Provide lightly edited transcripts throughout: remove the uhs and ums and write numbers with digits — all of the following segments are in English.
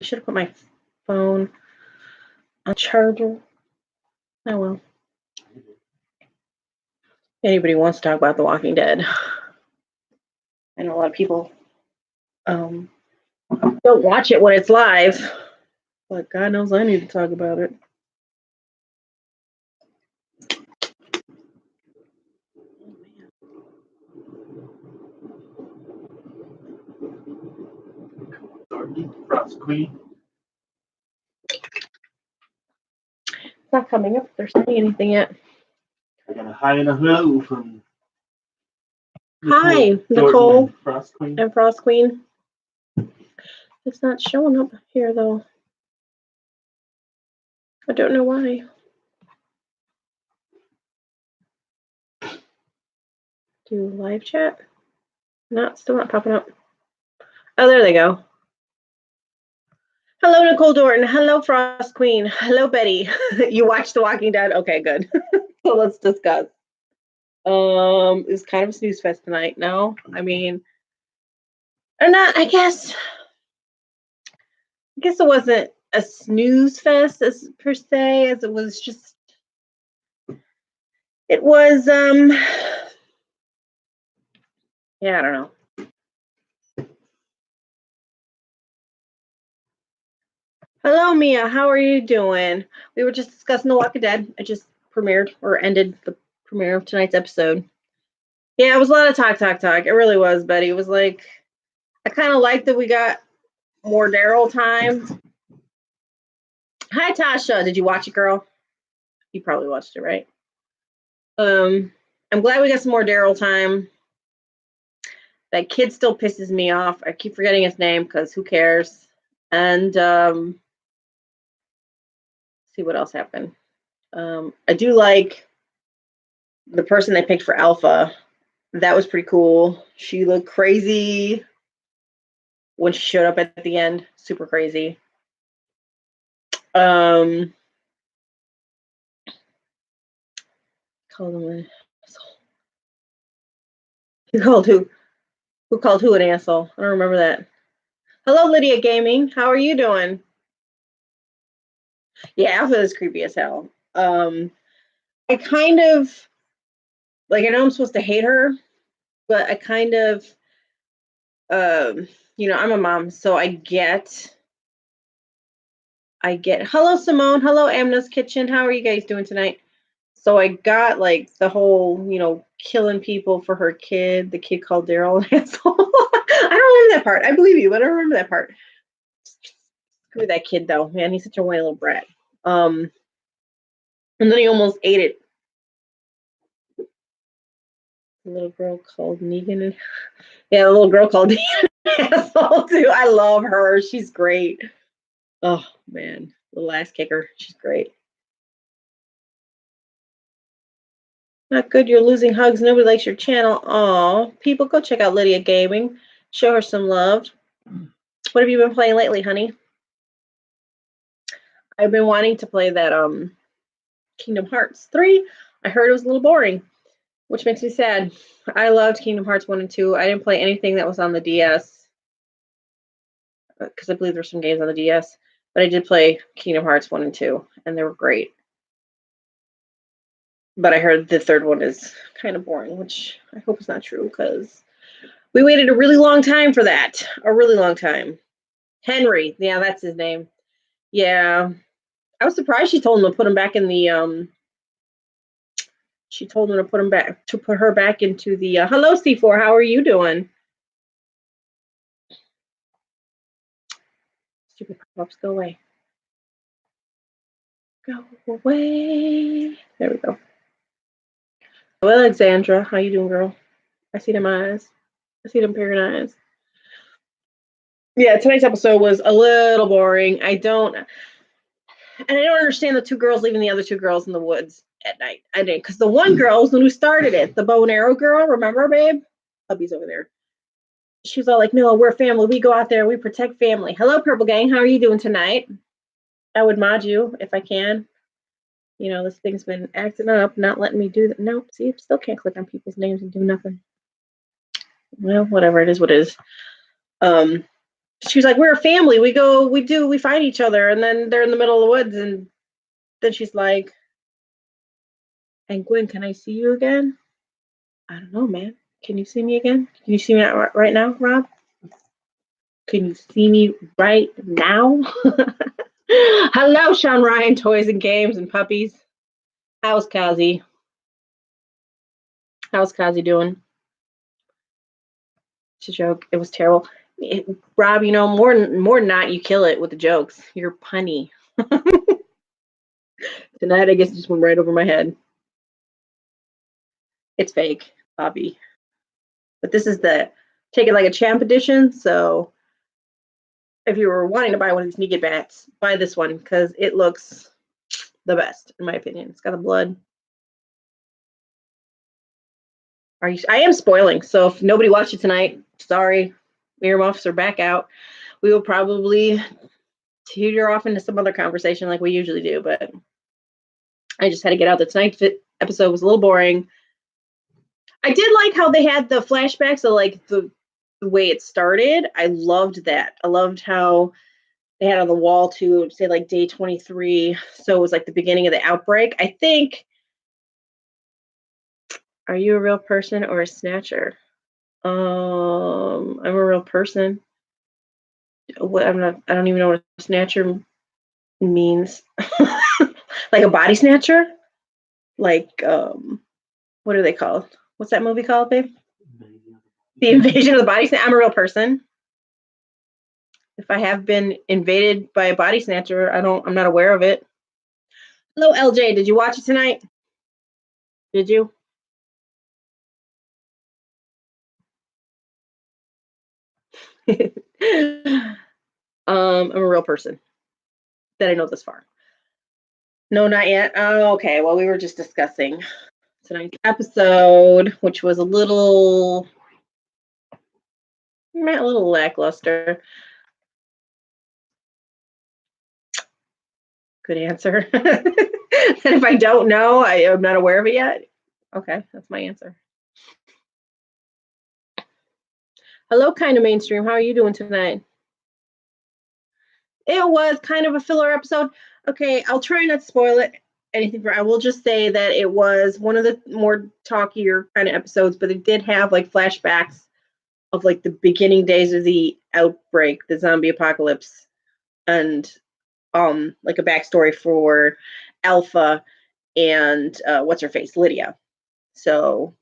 I should have put my phone on charger. Oh well. Anybody wants to talk about The Walking Dead. I know a lot of people um, don't watch it when it's live, but God knows I need to talk about it. Frost Queen. It's not coming up if they're saying anything yet. I got a hi and a hello from Hi, Nicole and Frost Queen. And Frost Queen. It's not showing up here though. I don't know why. Do live chat? Still not popping up. Oh, there they go. Hello, Nicole Dorton. Hello, Frost Queen. Hello, Betty. You watched The Walking Dead? Okay, good. So let's discuss. It's kind of a snooze fest tonight. No, I mean, or not. I guess it wasn't a snooze fest as per se, as it was just. It was yeah, I don't know. Hello, Mia. How are you doing? We were just discussing The Walking Dead. I just premiered or ended the premiere of tonight's episode. Yeah, it was a lot of talk. It really was, Betty. It was like, I kind of liked that we got more Daryl time. Hi, Tasha. Did you watch it, girl? You probably watched it, right? I'm glad we got some more Daryl time. That kid still pisses me off. I keep forgetting his name because who cares? And see what else happened. I do like the person they picked for Alpha. That was pretty cool. She looked crazy when she showed up at the end. Super crazy. Called him an asshole. Who called who? Who called who an asshole? I don't remember that. Hello, Lydia Gaming. How are you doing? Yeah, Alpha is creepy as hell. I kind of like, I know I'm supposed to hate her, but I kind of I'm a mom, so I get hello Simone, hello Amna's Kitchen. How are you guys doing tonight? So I got like the whole, killing people for her kid. The kid called Daryl an asshole. I don't remember that part. I believe you, but I don't remember that part. Screw that kid though, man. He's such a whiny little brat. And then he almost ate it. The little girl called Negan. Yeah, the little girl called Negan an asshole too. I love her. She's great. Oh man, little ass kicker. She's great. Not good. You're losing hugs. Nobody likes your channel. Aw, people, go check out Lydia Gaming. Show her some love. What have you been playing lately, honey? I've been wanting to play that Kingdom Hearts 3. I heard it was a little boring, which makes me sad. I loved Kingdom Hearts 1 and 2. I didn't play anything that was on the DS because I believe there's some games on the DS, but I did play Kingdom Hearts 1 and 2, and they were great. But I heard the third one is kind of boring, which I hope is not true because we waited a really long time for that. A really long time. Henry. Yeah, that's his name. Yeah. I was surprised she told him to put him back in the she told him to put her back into the hello C4. How are you doing? Stupid pop-ups, go away. Go away. There we go. Well, Alexandra, how you doing, girl? I see them eyes. I see them parent eyes. Yeah, tonight's episode was a little boring. I don't understand the two girls leaving the other two girls in the woods at night. I didn't, because the one girl was the one who started it, the bow and arrow girl. Remember, babe? Hubby's over there. She was all like, "No, we're family. We go out there. We protect family." Hello, Purple Gang. How are you doing tonight? I would mod you if I can. This thing's been acting up, not letting me do that. Nope. See, still can't click on people's names and do nothing. Well, whatever. It is what it is. she was like, we're a family. We find each other. And then they're in the middle of the woods. And then she's like, and Gwen, can I see you again? I don't know, man. Can you see me again? Can you see me right now, Rob? Can you see me right now? Hello, Sean Ryan, Toys and Games and Puppies. How's Kazi? How's Kazi doing? It's a joke. It was terrible. Rob, you know, more than not, you kill it with the jokes. You're punny. Tonight, I guess it just went right over my head. It's fake, Bobby. But this is the Take It Like a Champ edition. So if you were wanting to buy one of these Negan bats, buy this one because it looks the best, in my opinion. It's got the blood. I am spoiling, so if nobody watched it tonight, sorry. Earmuffs are back out. We will probably teeter off into some other conversation like we usually do, but I just had to get out that tonight's episode was a little boring. I did like how they had the flashbacks of like the way it started. I loved that. I loved how they had on the wall to say like day 23. So it was like the beginning of the outbreak. I think, are you a real person or a snatcher? I'm a real person. What I don't even know what a snatcher means. Like a body snatcher? Like what are they called? What's that movie called, babe? The Invasion of the Body Snatcher. I'm a real person. If I have been invaded by a body snatcher, I'm not aware of it. Hello, LJ. Did you watch it tonight? Did you? I'm a real person that I know this far. No, not yet. Oh, okay. Well, we were just discussing tonight's episode, which was a little lackluster. Good answer. And if I don't know, I am not aware of it yet. Okay, that's my answer. Hello, kind of mainstream. How are you doing tonight? It was kind of a filler episode. Okay, I'll try not to spoil it. I will just say that it was one of the more talkier kind of episodes, but it did have like flashbacks of like the beginning days of the outbreak, the zombie apocalypse, and like a backstory for Alpha and what's her face, Lydia. So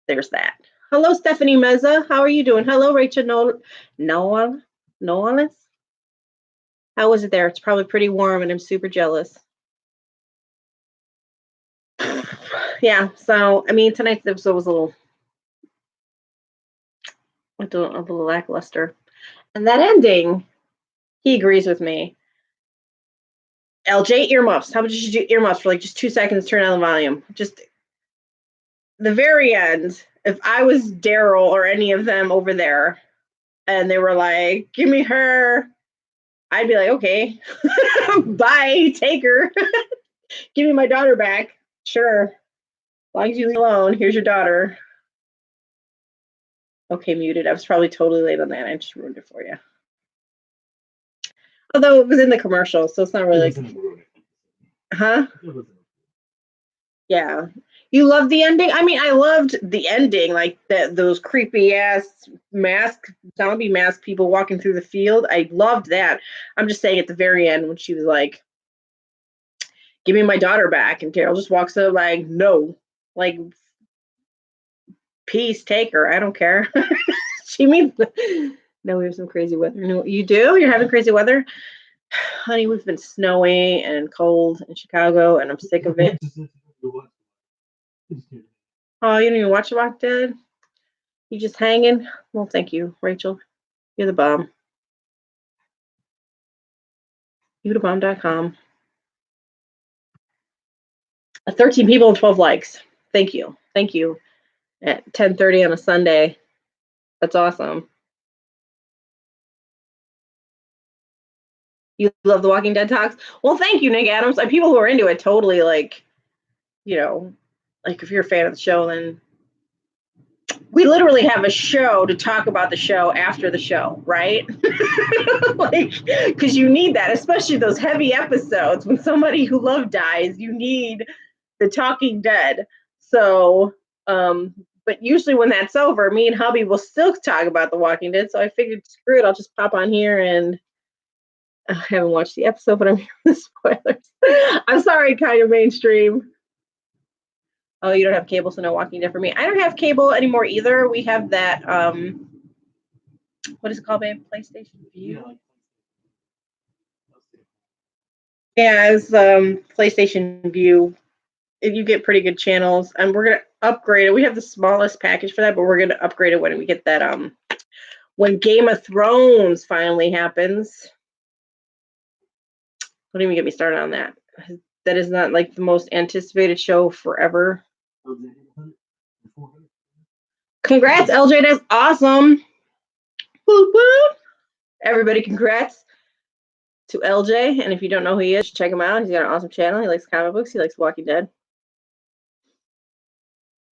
there's that. Hello, Stephanie Meza. How are you doing? Hello, Rachel Noalis. How was it there? It's probably pretty warm, and I'm super jealous. Yeah. So I mean, tonight's episode was a little lackluster, and that ending, he agrees with me. LJ, earmuffs. How about you do earmuffs for like just 2 seconds? Turn down the volume. Just the very end. If I was Daryl or any of them over there, and they were like, "Give me her," I'd be like, "Okay, bye, take her. Give me my daughter back. Sure, as long as you leave alone. Here's your daughter." Okay, muted. I was probably totally late on that. I just ruined it for you. Although it was in the commercial, so it's not really like, huh? Yeah. You love the ending? I mean, I loved the ending, like those creepy ass zombie mask people walking through the field. I loved that. I'm just saying at the very end when she was like, "Give me my daughter back," and Carol just walks up like, "No, like, peace, take her. I don't care." She means no. We have some crazy weather. No, you do? You're having crazy weather, honey. We've been snowy and cold in Chicago, and I'm sick of it. Oh, you didn't even watch The Walking Dead? You just hanging? Well, thank you, Rachel. You're the bomb. Youthebomb.com. 13 people and 12 likes. Thank you. Thank you. At 10:30 on a Sunday. That's awesome. You love The Walking Dead talks? Well, thank you, Nick Adams. Like, people who are into it totally, like, you know, like if you're a fan of the show, then we literally have a show to talk about the show after the show, right? Like, because you need that, especially those heavy episodes when somebody who loved dies. You need the Talking Dead. So, but usually when that's over, me and hubby will still talk about The Walking Dead. So I figured, screw it, I'll just pop on here and I haven't watched the episode, but I'm hearing the spoilers. I'm sorry, kind of mainstream. Oh, you don't have cable, so no Walking Dead for me. I don't have cable anymore either. We have that, what is it called, babe? PlayStation View? Yeah, it's PlayStation View. You get pretty good channels, and we're gonna upgrade it. We have the smallest package for that, but we're gonna upgrade it when we get that when Game of Thrones finally happens. Don't even get me started on that. That is not like the most anticipated show forever. Congrats, LJ. That's awesome. Woo woo. Everybody, congrats to LJ. And if you don't know who he is, check him out. He's got an awesome channel. He likes comic books. He likes Walking Dead.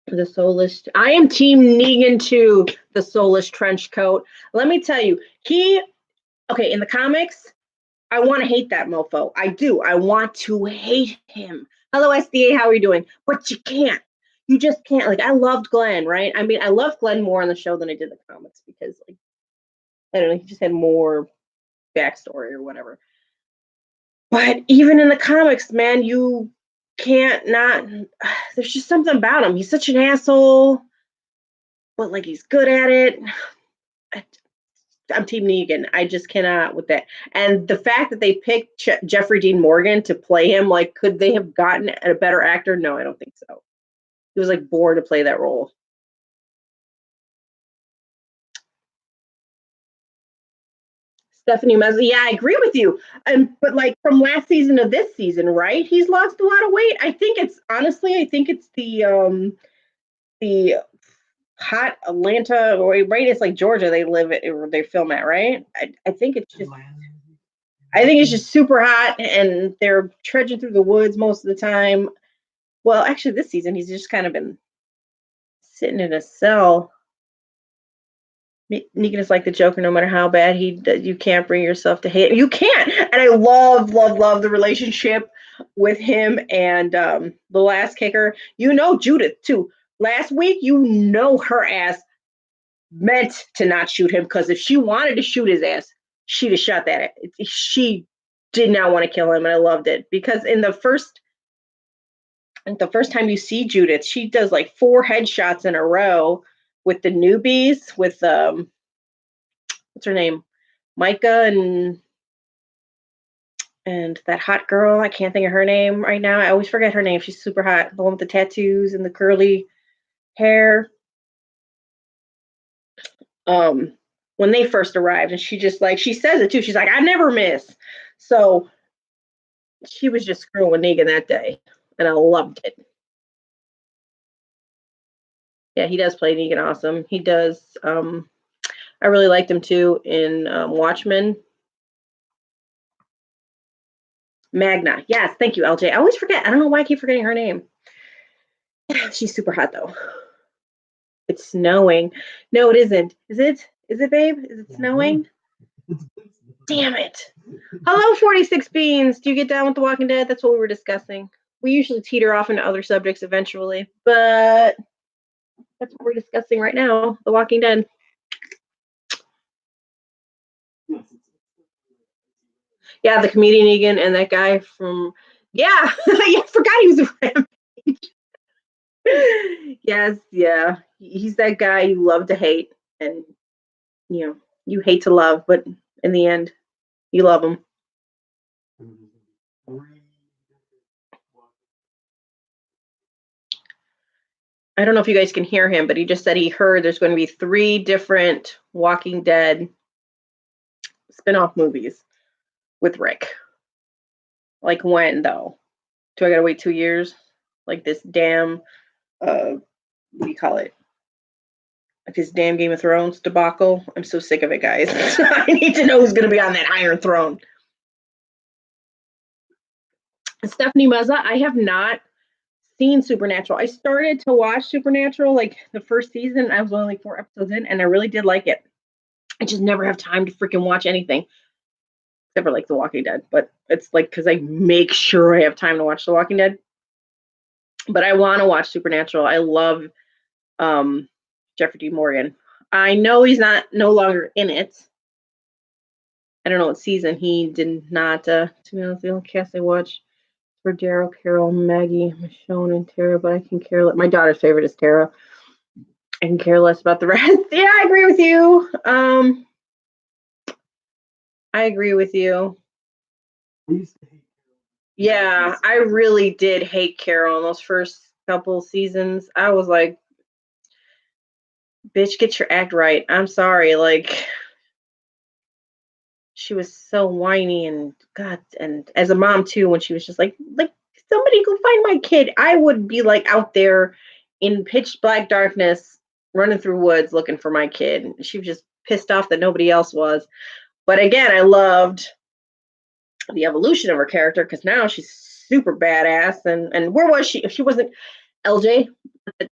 The soulless. I am Team Negan too. The soulless trench coat. Let me tell you, okay, in the comics, I want to hate that mofo. I do. I want to hate him. Hello, SDA. How are you doing? But you can't. You just can't. Like, I loved Glenn, right? I mean, I loved Glenn more on the show than I did the comics because, like, I don't know, he just had more backstory or whatever. But even in the comics, man, you can't not. There's just something about him. He's such an asshole, but like he's good at it. I'm Team Negan. I just cannot with that. And the fact that they picked Jeffrey Dean Morgan to play him, like, could they have gotten a better actor? No, I don't think so. He was like born to play that role. Stephanie Mezza, yeah, I agree with you. But like from last season to this season, right? He's lost a lot of weight. I think it's the hot Atlanta, right? It's like Georgia they live at, or they film at, right? I think it's just super hot and they're trudging through the woods most of the time. Well, actually this season he's just kind of been sitting in a cell. Negan is like the Joker. No matter how bad you can't bring yourself to hate. You can't. And I love the relationship with him and the last kicker. You know Judith too. Last week, you know her ass meant to not shoot him because if she wanted to shoot his ass, she'd have shot that. She did not want to kill him, and I loved it because in the first time you see Judith, she does like 4 headshots in a row with the newbies, with what's her name, Micah, and that hot girl. I can't think of her name right now. I always forget her name. She's super hot. The one with the tattoos and the curly hair. When they first arrived, and she just like, she says it too. She's like, I never miss. So she was just screwing with Negan that day, and I loved it. Yeah, he does play Negan awesome. He does. I really liked him too in Watchmen. Magna. Yes, thank you, LJ. I always forget. I don't know why I keep forgetting her name. She's super hot though. It's snowing. No, it isn't. Is it? Is it, babe? Is it snowing? Damn it. Hello, 46 Beans. Do you get down with The Walking Dead? That's what we were discussing. We usually teeter off into other subjects eventually, but that's what we're discussing right now, The Walking Dead. Yeah, the comedian Negan and that guy from, yeah, I forgot he was a Rampage. Yes, yeah. He's that guy you love to hate, and, you know, you hate to love, but in the end, you love him. I don't know if you guys can hear him, but he just said he heard there's going to be 3 different Walking Dead spin-off movies with Rick. Like when, though? Do I gotta wait 2 years? Like this damn, what do you call it? Like this damn Game of Thrones debacle? I'm so sick of it, guys. I need to know who's gonna be on that Iron Throne. Stephanie Mezza, I have not seen Supernatural. I started to watch Supernatural like the first season. I was only like 4 episodes in, and I really did like it. I just never have time to freaking watch anything except for like The Walking Dead. But it's like because I make sure I have time to watch The Walking Dead. But I want to watch Supernatural. I love Jeffrey D. Morgan. I know he's no longer in it. I don't know what season he did not. To be honest, the only cast I watched for Daryl, Carol, Maggie, Michonne, and Tara, but I can care less. My daughter's favorite is Tara. I can care less about the rest. Yeah, I agree with you. I agree with you. Yeah, I really did hate Carol in those first couple seasons. I was like, bitch, get your act right. I'm sorry. Like, she was so whiny and God, and as a mom too, when she was just like somebody go find my kid. I would be like out there in pitch black darkness, running through woods looking for my kid. She was just pissed off that nobody else was. But again, I loved the evolution of her character because now she's super badass. And where was she? She wasn't LJ.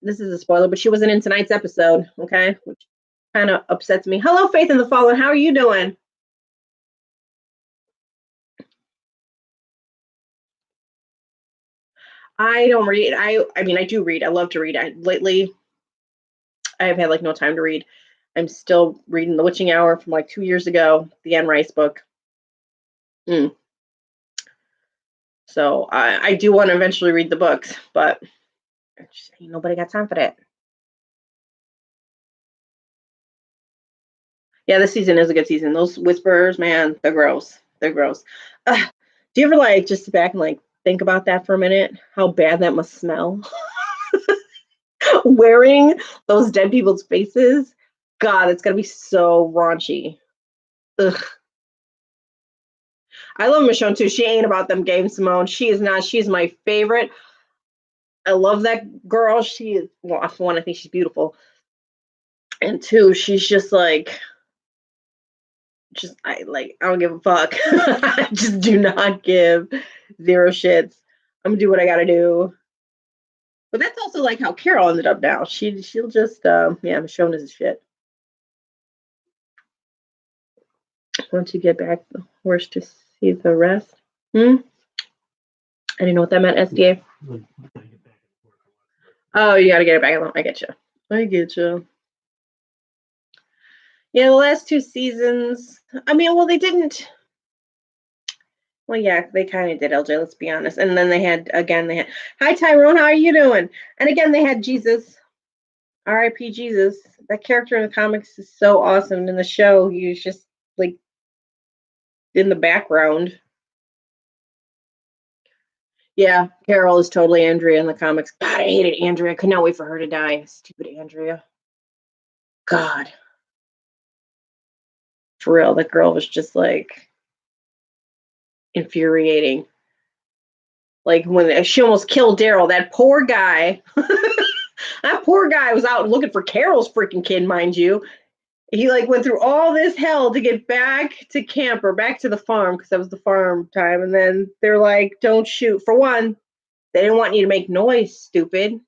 This is a spoiler, but she wasn't in tonight's episode. Okay, which kind of upsets me. Hello, Faith in the Fallen. How are you doing? I don't read. I mean, I do read. I love to read. Lately, I have had like no time to read. I'm still reading The Witching Hour from like 2 years ago, the Anne Rice book. So I do want to eventually read the books, but just ain't nobody got time for that. Yeah, this season is a good season. Those whisperers, man, they're gross. They're gross. Do you ever like just sit back and like think about that for a minute? How bad that must smell? Wearing those dead people's faces. God, it's gonna be so raunchy. Ugh. I love Michonne too. She ain't about them games, Simone. She is not. She's my favorite. I love that girl. She is, well, for one, I think she's beautiful. And two, she's just like, I don't give a fuck. I just do not give zero shits. I'm gonna do what I gotta do. But that's also like how Carol ended up now. She'll just yeah, Michonne is shit. Once you get back the horse to see the rest. I didn't know what that meant, SDA. Oh, you gotta get it back. I get you. I get you. Yeah, the last two seasons. I mean, well, they didn't. Well, yeah, they kind of did, LJ. Let's be honest. And then they had Hi Tyrone, how are you doing? And again, they had Jesus. R.I.P. Jesus. That character in the comics is so awesome. And in the show, he was just like in the background. Yeah, Carol is totally Andrea in the comics. God, I hated Andrea. I could not wait for her to die. Stupid Andrea. God. For real, that girl was just like infuriating. Like when she almost killed Daryl, that poor guy. That poor guy was out looking for Carol's freaking kid, mind you. He like went through all this hell to get back to camp or back to the farm because that was the farm time. And then they're like, don't shoot. For one, they didn't want you to make noise, stupid,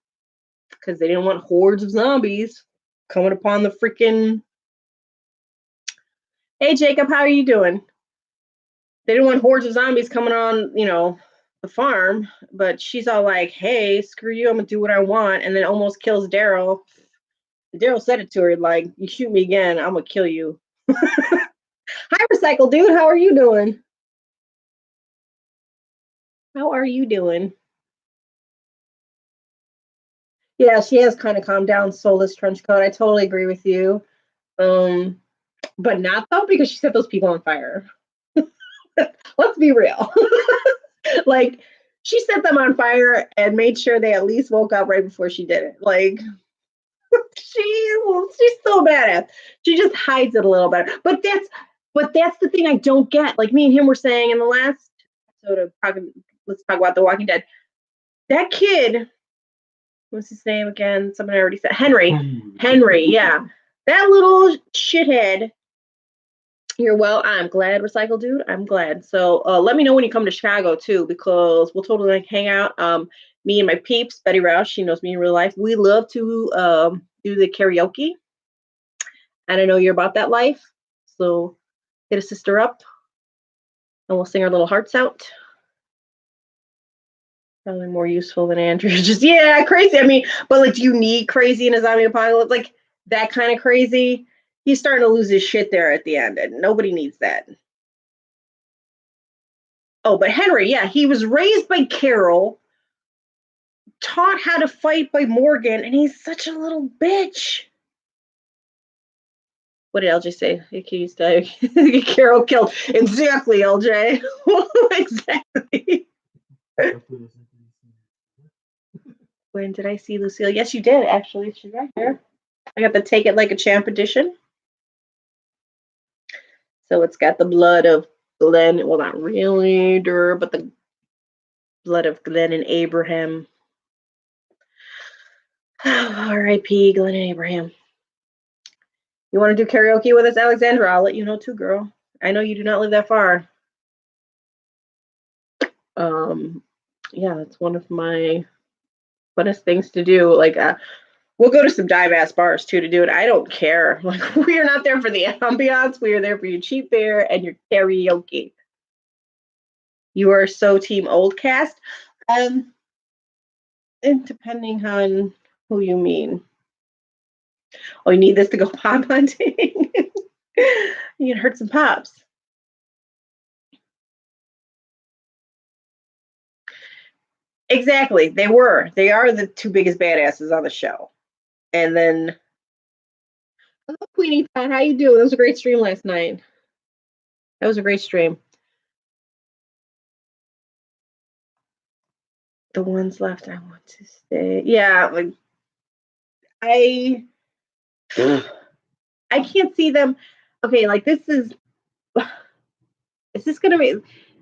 because they didn't want hordes of zombies coming upon the freaking. Hey, Jacob, how are you doing? They didn't want hordes of zombies coming on, the farm. But she's all like, hey, screw you. I'm going to do what I want. And then almost kills Daryl. Daryl said it to her, like, you shoot me again, I'm going to kill you. Hi, Recycle Dude. How are you doing? How are you doing? Yeah, she has kind of calmed down, soulless trench coat. I totally agree with you. But not though, because she set those people on fire. Let's be real. Like, she set them on fire and made sure they at least woke up right before she did it. Like, she's so badass. She just hides it a little better. But that's the thing I don't get. Like me and him were saying in the last episode of Let's Talk About The Walking Dead. That kid, what's his name again? Someone already said Henry, yeah. That little shithead. I'm glad, Recycle Dude. I'm glad. So let me know when you come to Chicago too, because we'll totally hang out. Me and my peeps, Betty Rouse, she knows me in real life. We love to do the karaoke. And I know you're about that life. So hit a sister up and we'll sing our little hearts out. Probably more useful than Andrew. Just, yeah, crazy. I mean, but like, do you need crazy in a zombie apocalypse? Like that kind of crazy? He's starting to lose his shit there at the end, and nobody needs that. Oh, but Henry, yeah, he was raised by Carol, taught how to fight by Morgan, and he's such a little bitch. What did LJ say? Accused Carol killed. Exactly, LJ. Exactly. When did I see Lucille? Yes, you did, actually. She's right there. I got the Take It Like a Champ edition. So it's got the blood of Glenn. Well, not really, but the blood of Glenn and Abraham. R.I.P. Glenn and Abraham. You want to do karaoke with us, Alexandra? I'll let you know too, girl. I know you do not live that far. Yeah, it's one of my funnest things to do. Like, we'll go to some dive-ass bars too to do it. I don't care. Like, we are not there for the ambiance. We are there for your cheap beer and your karaoke. You are so team old cast. And depending on who you mean. Oh, you need this to go pop hunting? You can hurt some pops. Exactly. They are the two biggest badasses on the show. And then, hello, Queenie Pat. How you doing? That was a great stream last night. That was a great stream. The ones left I want to stay. Yeah, like I can't see them. Okay, like this is this gonna be?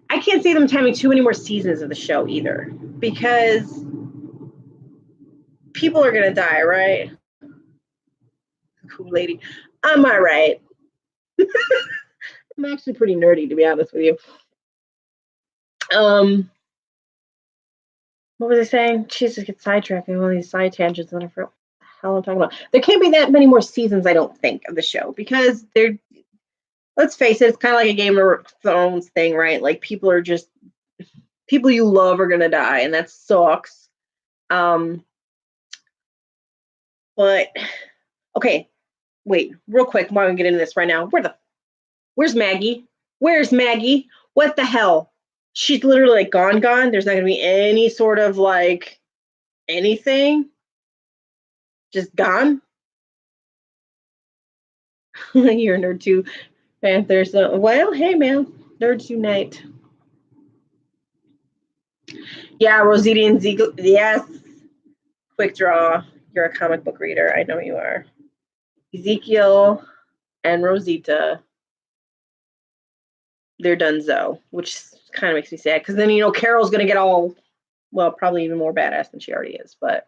I can't see them having too many more seasons of the show either, because people are gonna die, right? Cool lady, am I right? I'm actually pretty nerdy, to be honest with you. What was I saying? Jesus, get sidetracked in one of these side tangents, and I forgot what the hell I'm talking about. There can't be that many more seasons, I don't think, of the show, because they're, let's face it, it's kind of like a Game of Thrones thing, right? Like people you love are gonna die, and that sucks. But okay, wait, real quick, while we get into this right now, where's Maggie? Where's Maggie? What the hell? She's literally like gone. There's not gonna be any sort of like anything. Just gone. You're a nerd too, Panther. So, well, hey man, nerds unite. Yeah, Rosita and Ziegler. Yes. Quick draw. You're a comic book reader. I know you are. Ezekiel and Rosita, they're donezo, which kind of makes me sad, because then, Carol's going to get all, well, probably even more badass than she already is. But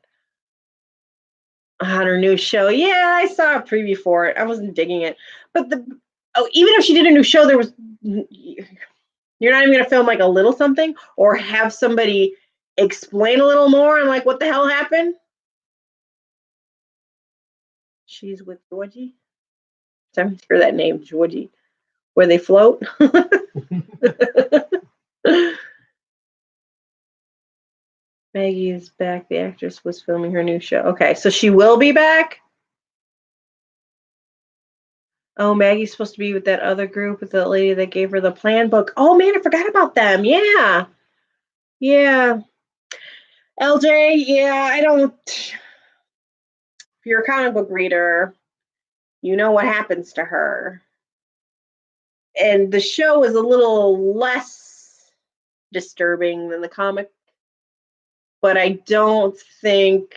on her new show, yeah, I saw a preview for it. I wasn't digging it. But even if she did a new show, you're not even going to film like a little something or have somebody explain a little more on like what the hell happened. She's with Georgie. I hear that name, Georgie, where they float. Maggie is back. The actress was filming her new show. Okay, so she will be back? Oh, Maggie's supposed to be with that other group, with the lady that gave her the plan book. Oh, man, I forgot about them. Yeah. Yeah. LJ, yeah, I don't... If you're a comic book reader, you know what happens to her. And the show is a little less disturbing than the comic, but I don't think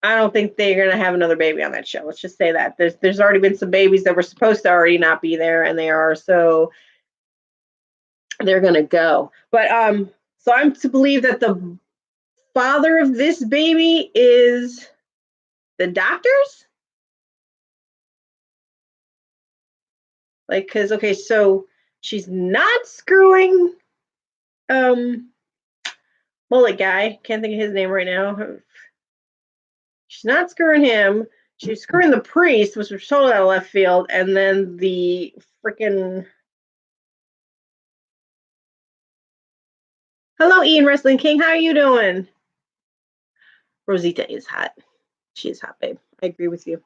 they're gonna have another baby on that show. Let's just say that there's already been some babies that were supposed to already not be there, and they are, so they're gonna go. But so I'm to believe that the father of this baby is the doctors, like, because okay, so she's not screwing mullet guy. Can't think of his name right now. She's not screwing him. She's screwing the priest, which was totally out of left field, and then the freaking. Hello, Ian Wrestling King. How are you doing? Rosita is hot. She is hot, babe. I agree with you.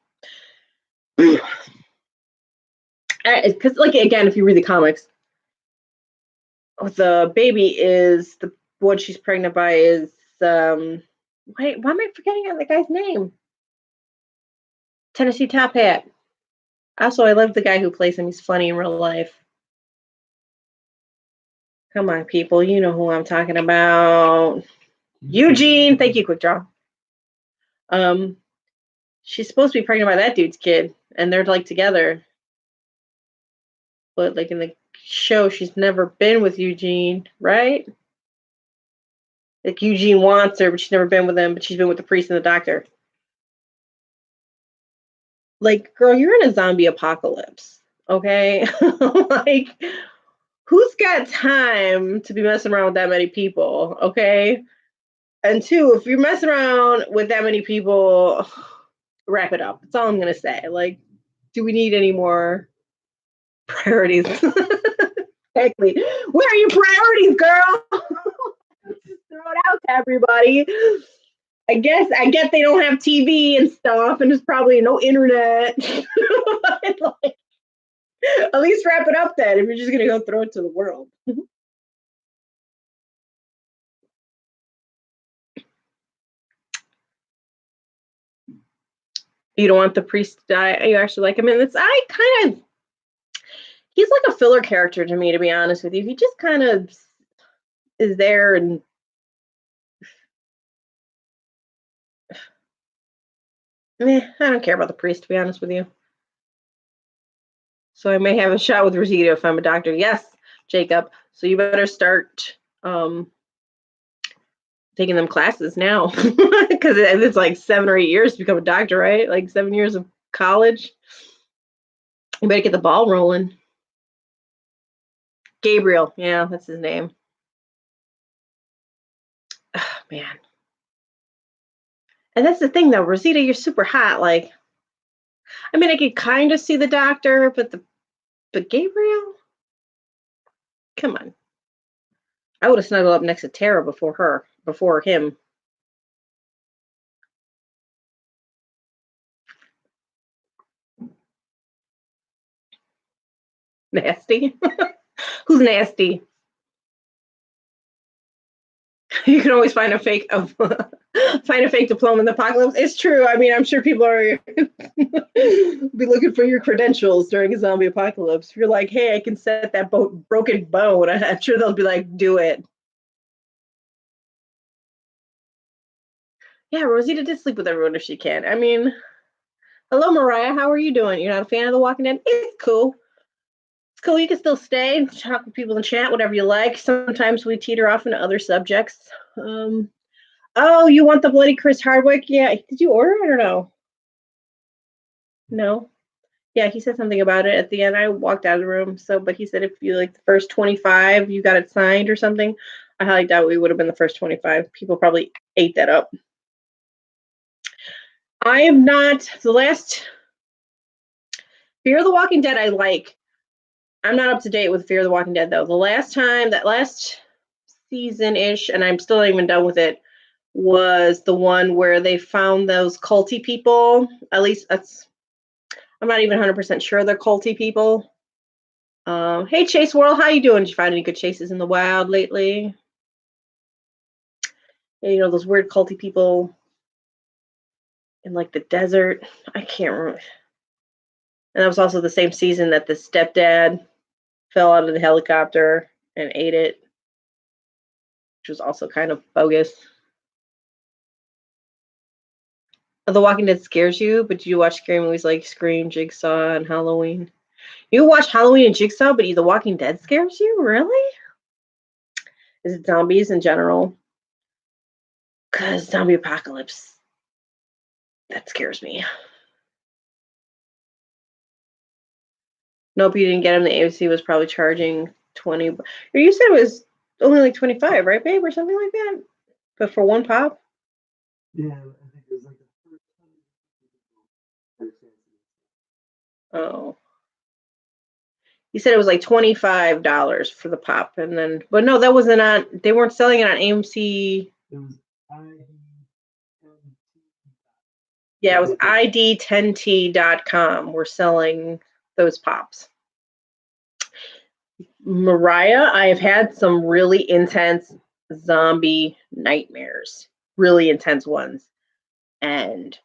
Because, like, again, if you read the comics, the baby is the one she's pregnant by is wait, why am I forgetting the guy's name? Tennessee Top Hat. Also, I love the guy who plays him. He's funny in real life. Come on, people. You know who I'm talking about. Eugene. Thank you, Quick Draw. She's supposed to be pregnant by that dude's kid, and they're like together. But like in the show, she's never been with Eugene, right? Like Eugene wants her, but she's never been with him, but she's been with the priest and the doctor. Like, girl, you're in a zombie apocalypse, okay? Like, who's got time to be messing around with that many people, okay? And two, if you're messing around with that many people, wrap it up. That's all I'm gonna say. Like, do we need any more priorities? Exactly. Where are your priorities, girl? Just throw it out to everybody. I get they don't have TV and stuff, and there's probably no internet. Like, at least wrap it up then if you're just gonna go throw it to the world. You don't want the priest to die. You actually like him, and he's like a filler character to me, to be honest with you. He just kind of is there and I don't care about the priest, to be honest with you. So I may have a shot with Rosita if I'm a doctor. Yes, Jacob. So you better start taking them classes now because it's like 7 or 8 years to become a doctor, right? Like 7 years of college. You better get the ball rolling. Gabriel, yeah, that's his name. Oh, man. And that's the thing, though, Rosita, you're super hot. Like, I mean, I could kind of see the doctor, but Gabriel, come on. I would have snuggled up next to Tara before him. Nasty. Who's nasty? You can always find a fake diploma in the apocalypse. It's true. I mean, I'm sure people are be looking for your credentials during a zombie apocalypse. If you're like, hey, I can set that broken bone, I'm sure they'll be like, do it. Yeah, Rosita did sleep with everyone if she can. I mean, hello, Mariah. How are you doing? You're not a fan of The Walking Dead? It's cool. It's cool. You can still stay and talk with people in chat, whatever you like. Sometimes we teeter off into other subjects. Oh, you want the bloody Chris Hardwick? Yeah. Did you order it or no? No. Yeah, he said something about it at the end. I walked out of the room. But he said if you like the first 25, you got it signed or something. I highly doubt we would have been the first 25. People probably ate that up. I am not the last Fear the Walking Dead I like. I'm not up to date with Fear the Walking Dead though. That last season-ish, and I'm still not even done with it, was the one where they found those culty people. At least I'm not even 100% sure they're culty people. Hey Chase World, how you doing? Did you find any good chases in the wild lately? You know, those weird culty people in like the desert. I can't remember. And that was also the same season that the stepdad fell out of the helicopter and ate it, which was also kind of bogus. The Walking Dead scares you, but do you watch scary movies like Scream, Jigsaw, and Halloween? You watch Halloween and Jigsaw, but The Walking Dead scares you? Really? Is it zombies in general? Because zombie apocalypse, that scares me. Nope, you didn't get him. The AMC was probably charging 20. You said it was only like 25, right, babe, or something like that? But for one pop? Yeah, I think it was like the first time. Oh. You said it was like $25 for the pop, and then, but no, that wasn't on. They weren't selling it on AMC. It was ID. Yeah, it was ID10T.com. We're selling those pops. Mariah, I have had some really intense zombie nightmares, really intense ones, and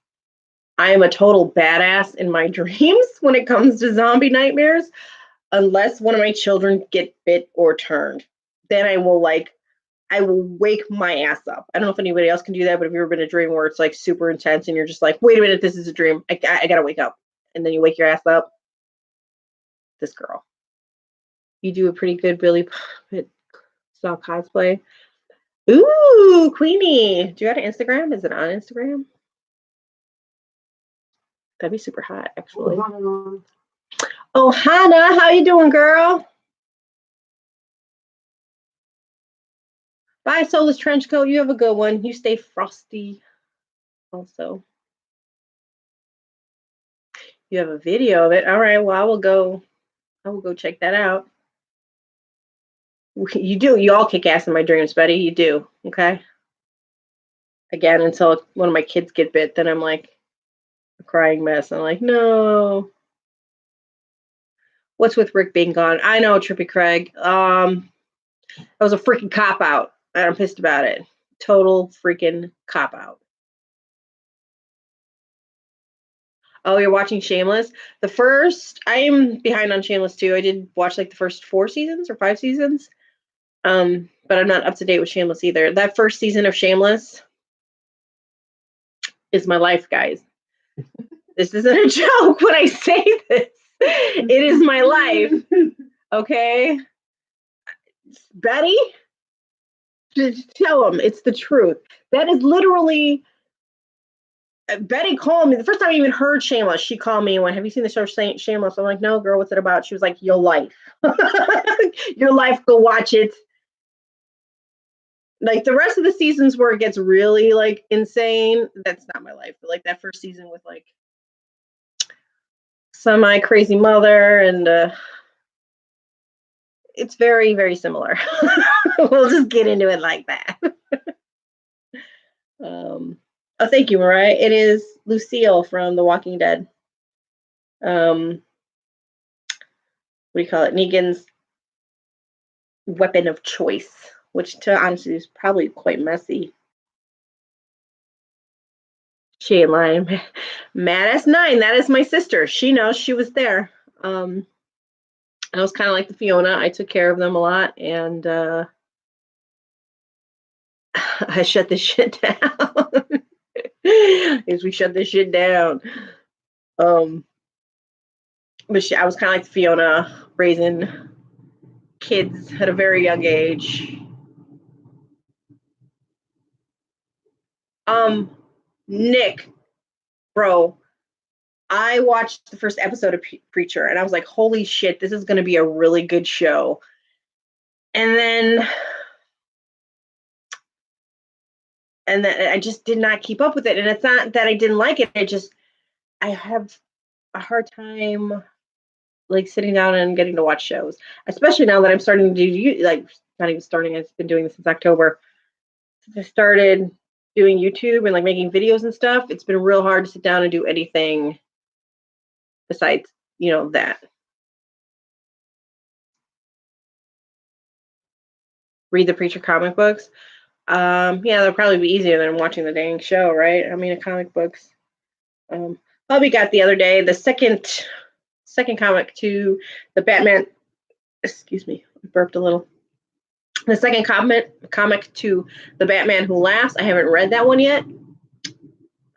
I am a total badass in my dreams when it comes to zombie nightmares. Unless one of my children get bit or turned, then I will wake my ass up. I don't know if anybody else can do that, but if you've ever been in a dream where it's like super intense and you're just like, wait a minute, this is a dream. I gotta wake up. And then you wake your ass up. This girl. You do a pretty good Billy Puppet style cosplay. Ooh, Queenie. Do you have an Instagram? Is it on Instagram? That'd be super hot, actually. Oh, Hannah, how you doing, girl? Bye, Soulless Trenchcoat. You have a good one. You stay frosty also. You have a video of it. All right, well, I will go check that out. You do. You all kick ass in my dreams, Betty. You do. Okay. Again, until one of my kids get bit, then I'm like a crying mess. I'm like, no. What's with Rick being gone? I know, Trippy Craig. That was a freaking cop out. I'm pissed about it. Total freaking cop out. Oh, you're watching Shameless? I'm behind on Shameless too. I did watch like the first 4 seasons or 5 seasons. But I'm not up to date with Shameless either. That first season of Shameless is my life, guys. This isn't a joke when I say this. It is my life. Okay? Betty? Just tell them it's the truth. That is literally Betty called me the first time I even heard Shameless. She called me and went, "Have you seen the show Shameless?" I'm like, "No, girl, what's it about?" She was like, "Your life, your life. Go watch it." Like the rest of the seasons where it gets really like insane, that's not my life. But like that first season with like semi crazy mother and it's very, very similar. We'll just get into it like that. Oh, thank you, Mariah. It is Lucille from The Walking Dead. What do you call it? Negan's weapon of choice, which to honestly is probably quite messy. She ain't lying. Mad as 9. That is my sister. She knows she was there. I was kind of like the Fiona. I took care of them a lot, and I shut this shit down. As we shut this shit down. But I was kind of like Fiona, raising kids at a very young age. Nick, bro, I watched the first episode of Preacher, and I was like, holy shit, this is going to be a really good show. And then I just did not keep up with it. And it's not that I didn't like it. I have a hard time like sitting down and getting to watch shows, especially now that I'm starting to do like not even starting. I've been doing this since October. Since I started doing YouTube and like making videos and stuff, it's been real hard to sit down and do anything besides, that. Read the Preacher comic books. Yeah, that'll probably be easier than watching the dang show, right? I mean, the comic books. Bobby got the other day the second comic to the Batman. Excuse me, I burped a little. The second comic to the Batman Who Laughs. I haven't read that one yet.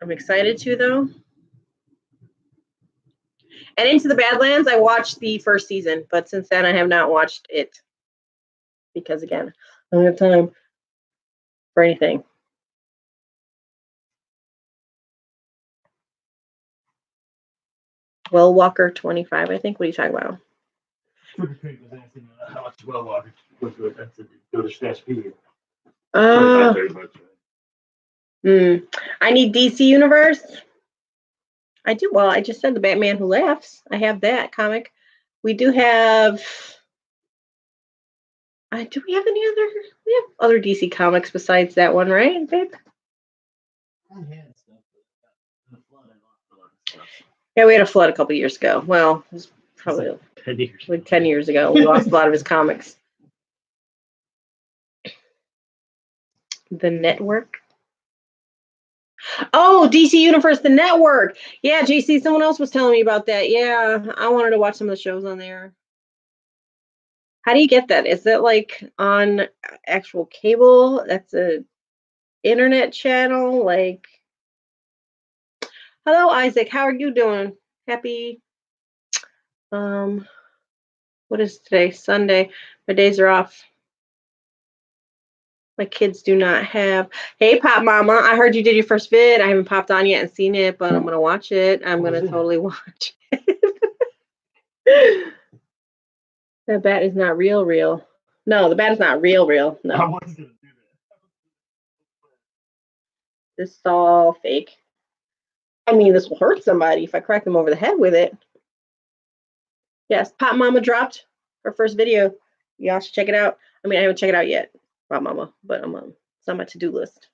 I'm excited to though. And Into the Badlands, I watched the first season, but since then I have not watched it because again, I don't have time for anything. Well Walker 25, I think. What are you talking about? Trippy was asking how much Well Walker was to it. I said, go to Stash Peter. I need DC Universe. I do. Well, I just said the Batman Who Laughs. I have that comic. We do have. Do we have any other? We have other DC comics besides that one, right, babe? I had stuff, but the flood, I lost a lot of stuff. Yeah, we had a flood a couple years ago. Well, it was probably Like 10 years. like 10 years ago. We lost a lot of his comics. The network. Oh, DC Universe, the network. Yeah, JC, someone else was telling me about that. Yeah, I wanted to watch some of the shows on there. How do you get that? Is that like on actual cable? That's a internet channel? Like, hello, Isaac. How are you doing? Happy, what is today? Sunday. My days are off. My kids do not have. Hey, Pop Mama, I heard you did your first vid. I haven't popped on yet and seen it, but I'm going to watch it. I'm going to totally watch it. The bat is not real. No, the bat is not real. I No, was going to do that. this is all fake. I mean, this will hurt somebody if I crack them over the head with it. Yes, Pop Mama dropped her first video. Y'all should check it out. I mean, I haven't checked it out yet, Pop Mama, but it's on my to-do list.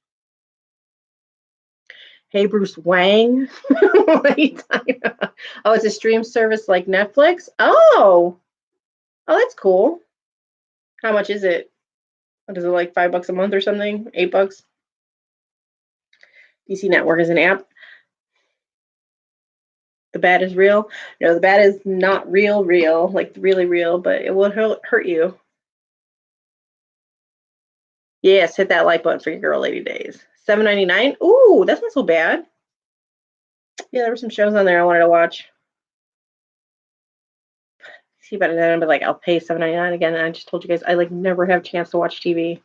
Hey, Bruce Wang. What are you talking about? Oh, it's a stream service like Netflix? Oh, that's cool. How much is it? What is it, like $5 a month or something? $8? DC Network is an app. The bat is real. No, the bat is not real, like really real, but it will hurt you. Yes, hit that like button for your girl, Lady Days. $7.99. Ooh, that's not so bad. Yeah, there were some shows on there I wanted to watch. See, but then I'd be like, I'll pay $7.99 again. And I just told you guys I like never have a chance to watch TV.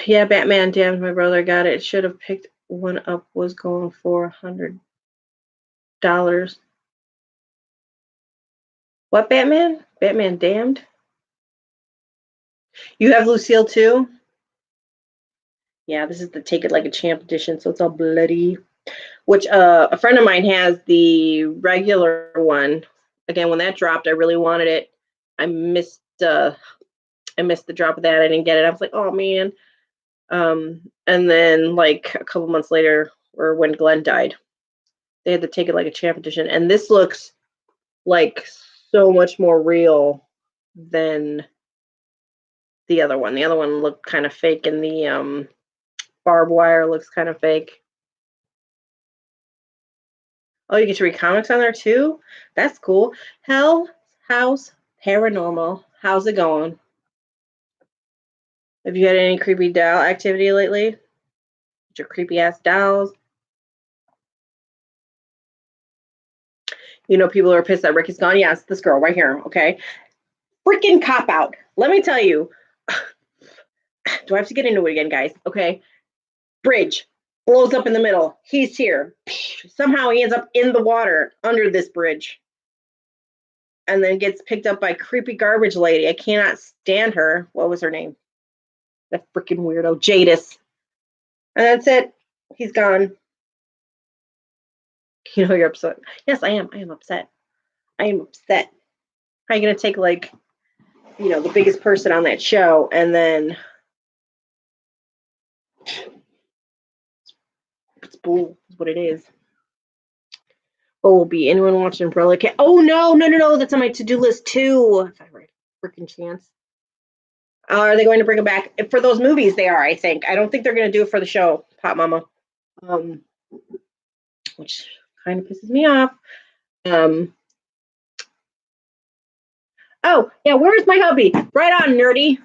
Yeah, Batman. Damn, my brother got it. Should have picked one up. Was going for $100. What Batman? Batman Damned. You have Lucille too? Yeah, this is the Take It Like a Champ edition, so it's all bloody. Which a friend of mine has the regular one. Again, when that dropped, I really wanted it. I missed the drop of that. I didn't get it. I was like, oh man. And then like a couple months later, or when Glenn died, they had to Take It Like a Champ edition, and this looks like so much more real than the other one. The other one looked kind of fake, and the barbed wire looks kind of fake. Oh, you get to read comics on there too? That's cool. Hell House Paranormal. How's it going? Have you had any creepy doll activity lately? With your creepy ass dolls? You know, people are pissed that Ricky's gone. Yes, this girl right here, okay? Freaking cop out. Let me tell you. Do I have to get into it again, guys? Okay. Bridge blows up in the middle. He's here. Somehow he ends up in the water under this bridge. And then gets picked up by creepy garbage lady. I cannot stand her. What was her name? That freaking weirdo. Jadis. And that's it. He's gone. You know you're upset. Yes, I am. I am upset. I am upset. How are you going to take, like, you know, the biggest person on that show and then it's bull is what it is. Oh, will be anyone watching Umbrella Academy? Oh, no. That's on my to-do list too. If I were a freaking chance. Are they going to bring it back? For those movies, they are, I think. I don't think they're going to do it for the show, Pop Mama. Which kind of pisses me off. Oh, yeah, where's my hubby? Right on, nerdy.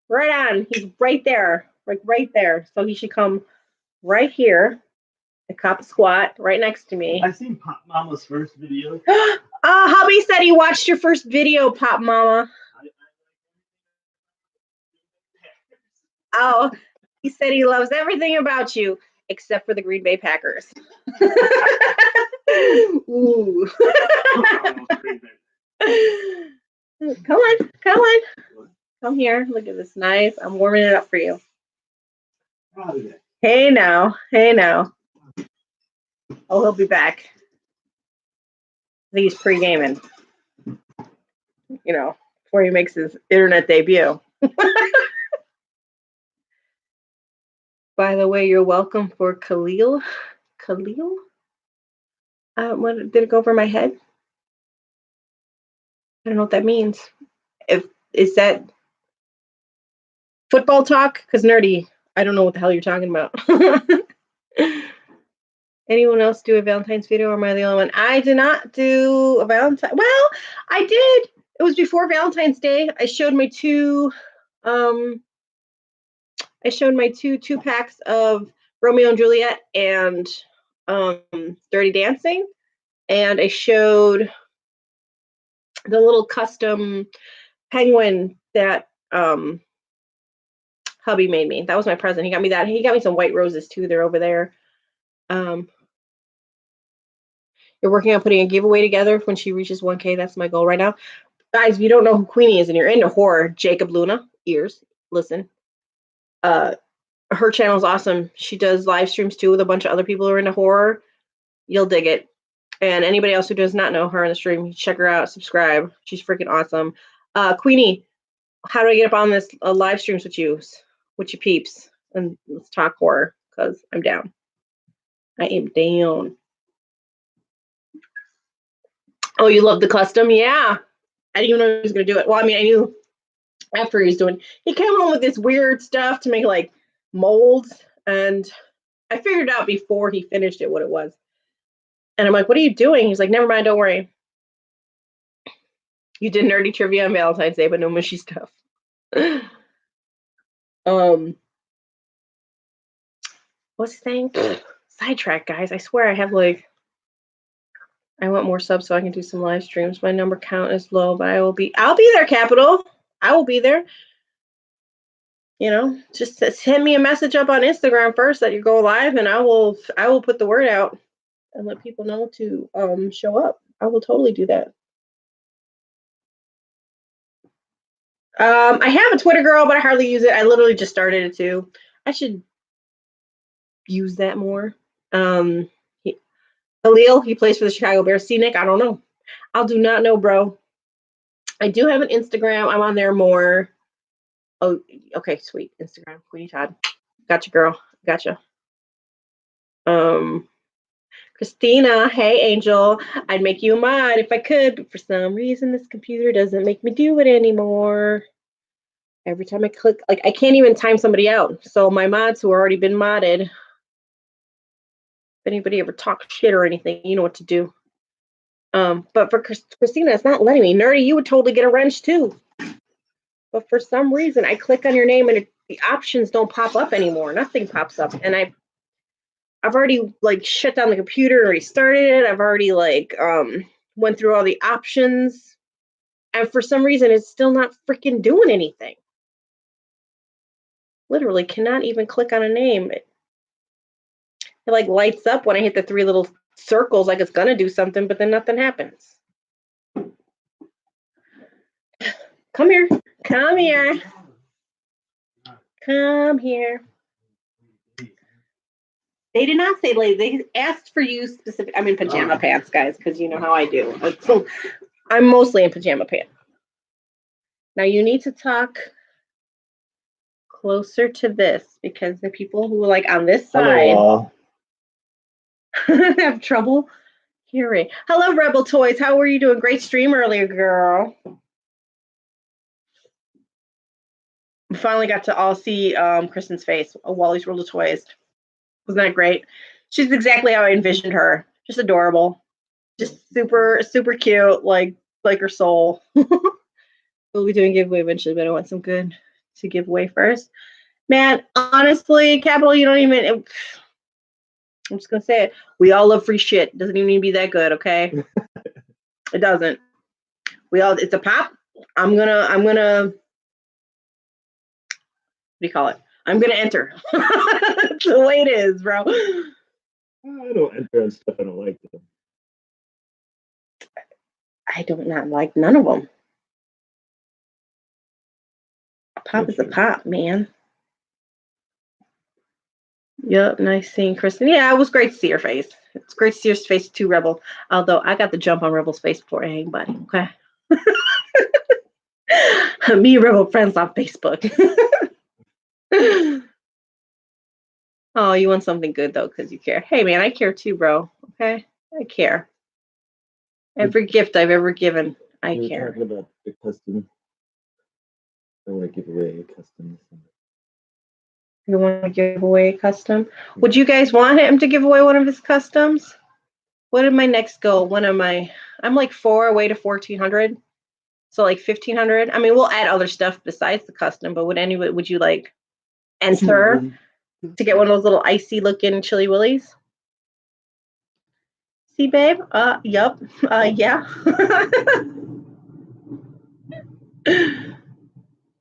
Right on. He's right there. Like right there. So he should come right here. The cop squat right next to me. I seen Pop Mama's first video. Hubby said he watched your first video, Pop Mama. Oh, he said he loves everything about you except for the Green Bay Packers. Ooh. Come on. Come here. Look at this. Nice. I'm warming it up for you. Hey now. Hey now. Oh, he'll be back. I think he's pre-gaming. You know, before he makes his internet debut. By the way, you're welcome for Khalil. Khalil? What did it go over my head? I don't know what that means. Is that football talk? Because nerdy, I don't know what the hell you're talking about. Anyone else do a Valentine's video, or am I the only one? I did not do a Valentine. Well, I did. It was before Valentine's Day. I showed my two two packs of Romeo and Juliet and Dirty Dancing, and I showed the little custom penguin that hubby made me. That was my present. He got me that. He got me some white roses too. They're over there. You're working on putting a giveaway together when she reaches 1K. That's my goal right now. Guys, if you don't know who Queenie is and you're into horror, Jacob Luna, ears, listen. Her channel is awesome. She does live streams too with a bunch of other people who are into horror. You'll dig it. And anybody else who does not know her on the stream, check her out, subscribe. She's freaking awesome. Queenie, how do I get up on this live streams with you peeps? And let's talk horror, because I'm down. I am down. Oh, you love the custom? Yeah. I didn't even know he was going to do it. Well, I mean, I knew after he was doing, he came home with this weird stuff to make like molds. And I figured out before he finished it what it was. And I'm like, what are you doing? He's like, never mind, don't worry. You did nerdy trivia on Valentine's Day, but no mushy stuff. What's his thing? Sidetrack, guys. I swear I have like, I want more subs so I can do some live streams. My number count is low, but I'll be there, Capital. I will be there. You know, just send me a message up on Instagram first that you go live, and I will put the word out and let people know to show up. I will totally do that. I have a Twitter girl, but I hardly use it. I literally just started it too. I should use that more. Khalil, he plays for the Chicago Bears. See, Nick, I don't know. I do not know, bro. I do have an Instagram. I'm on there more. Oh, okay, sweet. Instagram, Queenie Todd. Gotcha, girl. Gotcha. Christina, hey, Angel. I'd make you a mod if I could, but for some reason, this computer doesn't make me do it anymore. Every time I click, like, I can't even time somebody out. So my mods who already been modded, if anybody ever talks shit or anything, you know what to do. But for Christina, it's not letting me. Nerdy, you would totally get a wrench too. But for some reason, I click on your name and the options don't pop up anymore. Nothing pops up. And I've already like shut down the computer and restarted it. I've already like went through all the options. And for some reason, it's still not freaking doing anything. Literally cannot even click on a name. It like lights up when I hit the three little circles like it's going to do something, but then nothing happens. Come here. Come here. Come here. They did not say late. They asked for you specific. I'm in pajama pants, guys, because you know how I do. So I'm mostly in pajama pants. Now you need to talk closer to this because the people who are like on this side have trouble hearing. Hello, Rebel Toys. How were you doing? Great stream earlier, girl. We finally got to all see Kristen's face. Wally's World of Toys. Wasn't that great? She's exactly how I envisioned her. Just adorable. Just super, super cute, like her soul. We'll be doing giveaway eventually, but I want some good to give away first. Man, honestly, Capital, you don't even. I'm just gonna say it. We all love free shit. It doesn't even need to be that good, okay? It doesn't. It's a pop. I'm gonna. What do you call it? I'm gonna enter. That's the way it is, bro. I don't enter on stuff I don't like. Them. I don't not like none of them. A pop is a pop, man. Yep, nice seeing Kristen. Yeah, it was great to see her face. It's great to see her face too, Rebel. Although I got the jump on Rebel's face before anybody. Okay. Me and Rebel friends on Facebook. Oh, you want something good though, because you care. Hey man, I care too, bro. Okay? I care. Every gift I've ever given, I We were care. talking about the custom. I want to give away a custom. You want to give away a custom? Would you guys want him to give away one of his customs? What is my next goal? I'm like 4 away to 1,400. So like 1,500. I mean, we'll add other stuff besides the custom, but would you like enter to get one of those little icy looking Chili Willies? See, babe? Yup. Yeah.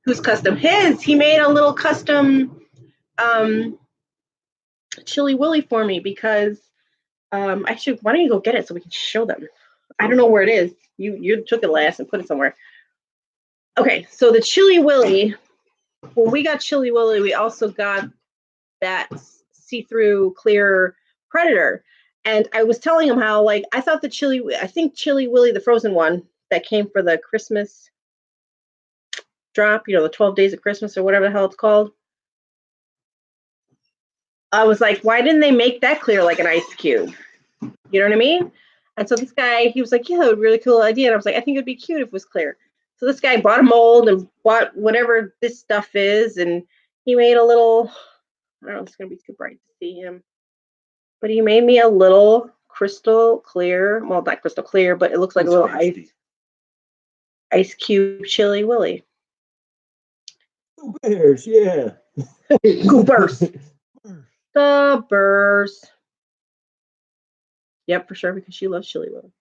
Who's custom? His. He made a little custom Chili Willy for me because actually, why don't you go get it so we can show them? I don't know where it is. You took it last and put it somewhere. Okay, so the Chili Willy. When we got Chili Willy, we also got that see-through clear Predator. And I was telling him how, like, I thought I think Chili Willy, the frozen one that came for the Christmas drop, the 12 days of Christmas or whatever the hell it's called. I was like, why didn't they make that clear like an ice cube? You know what I mean? And so this guy, he was like, yeah, a really cool idea. And I was like, I think it'd be cute if it was clear. So this guy bought a mold and bought whatever this stuff is. And he made a little, I don't know, it's going to be too bright to see him. But he made me a little crystal clear, well, not crystal clear, but it looks like a little ice cube Chili Willy. Go Bears, yeah. Go Bears. The Bears. Yep, for sure, because she loves Chili Willy.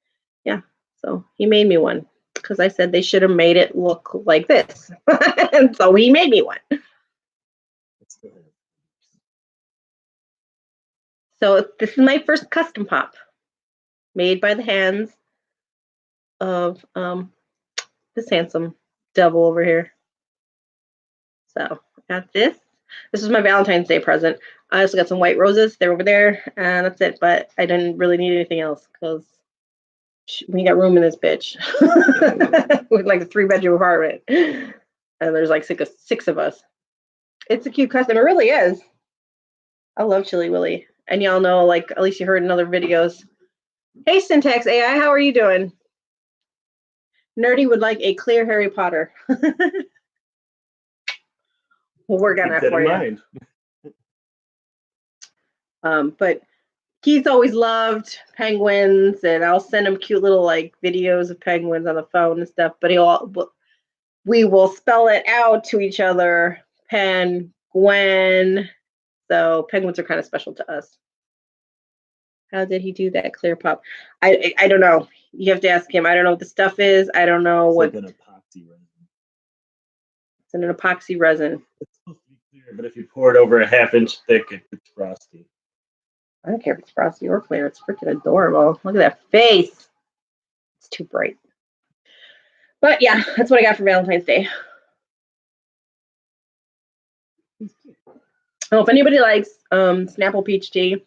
Yeah, so he made me one because I said they should have made it look like this. And so he made me one. So this is my first custom pop made by the hands of this handsome devil over here. So I got this. This is my Valentine's Day present. I also got some white roses. They're over there, and that's it. But I didn't really need anything else because we got room in this bitch. With like a 3-bedroom apartment, and there's like six of us. It's a cute custom. It really is. I love Chili Willy, and y'all know, like, at least you heard in other videos. Hey, Syntax AI, how are you doing? Nerdy would like a clear Harry Potter. We'll work on that for you. But he's always loved penguins, and I'll send him cute little like videos of penguins on the phone and stuff. But we will spell it out to each other, Penguin. So penguins are kind of special to us. How did he do that clear pop? I don't know. You have to ask him. I don't know what the stuff is. I don't know what. It's like an epoxy resin. It's an epoxy resin. It's supposed to be clear, but if you pour it over a half-inch thick, it's frosty. I don't care if it's frosty or clear. It's freaking adorable. Look at that face. It's too bright. But yeah, that's what I got for Valentine's Day. Oh, if anybody likes Snapple Peach Tea,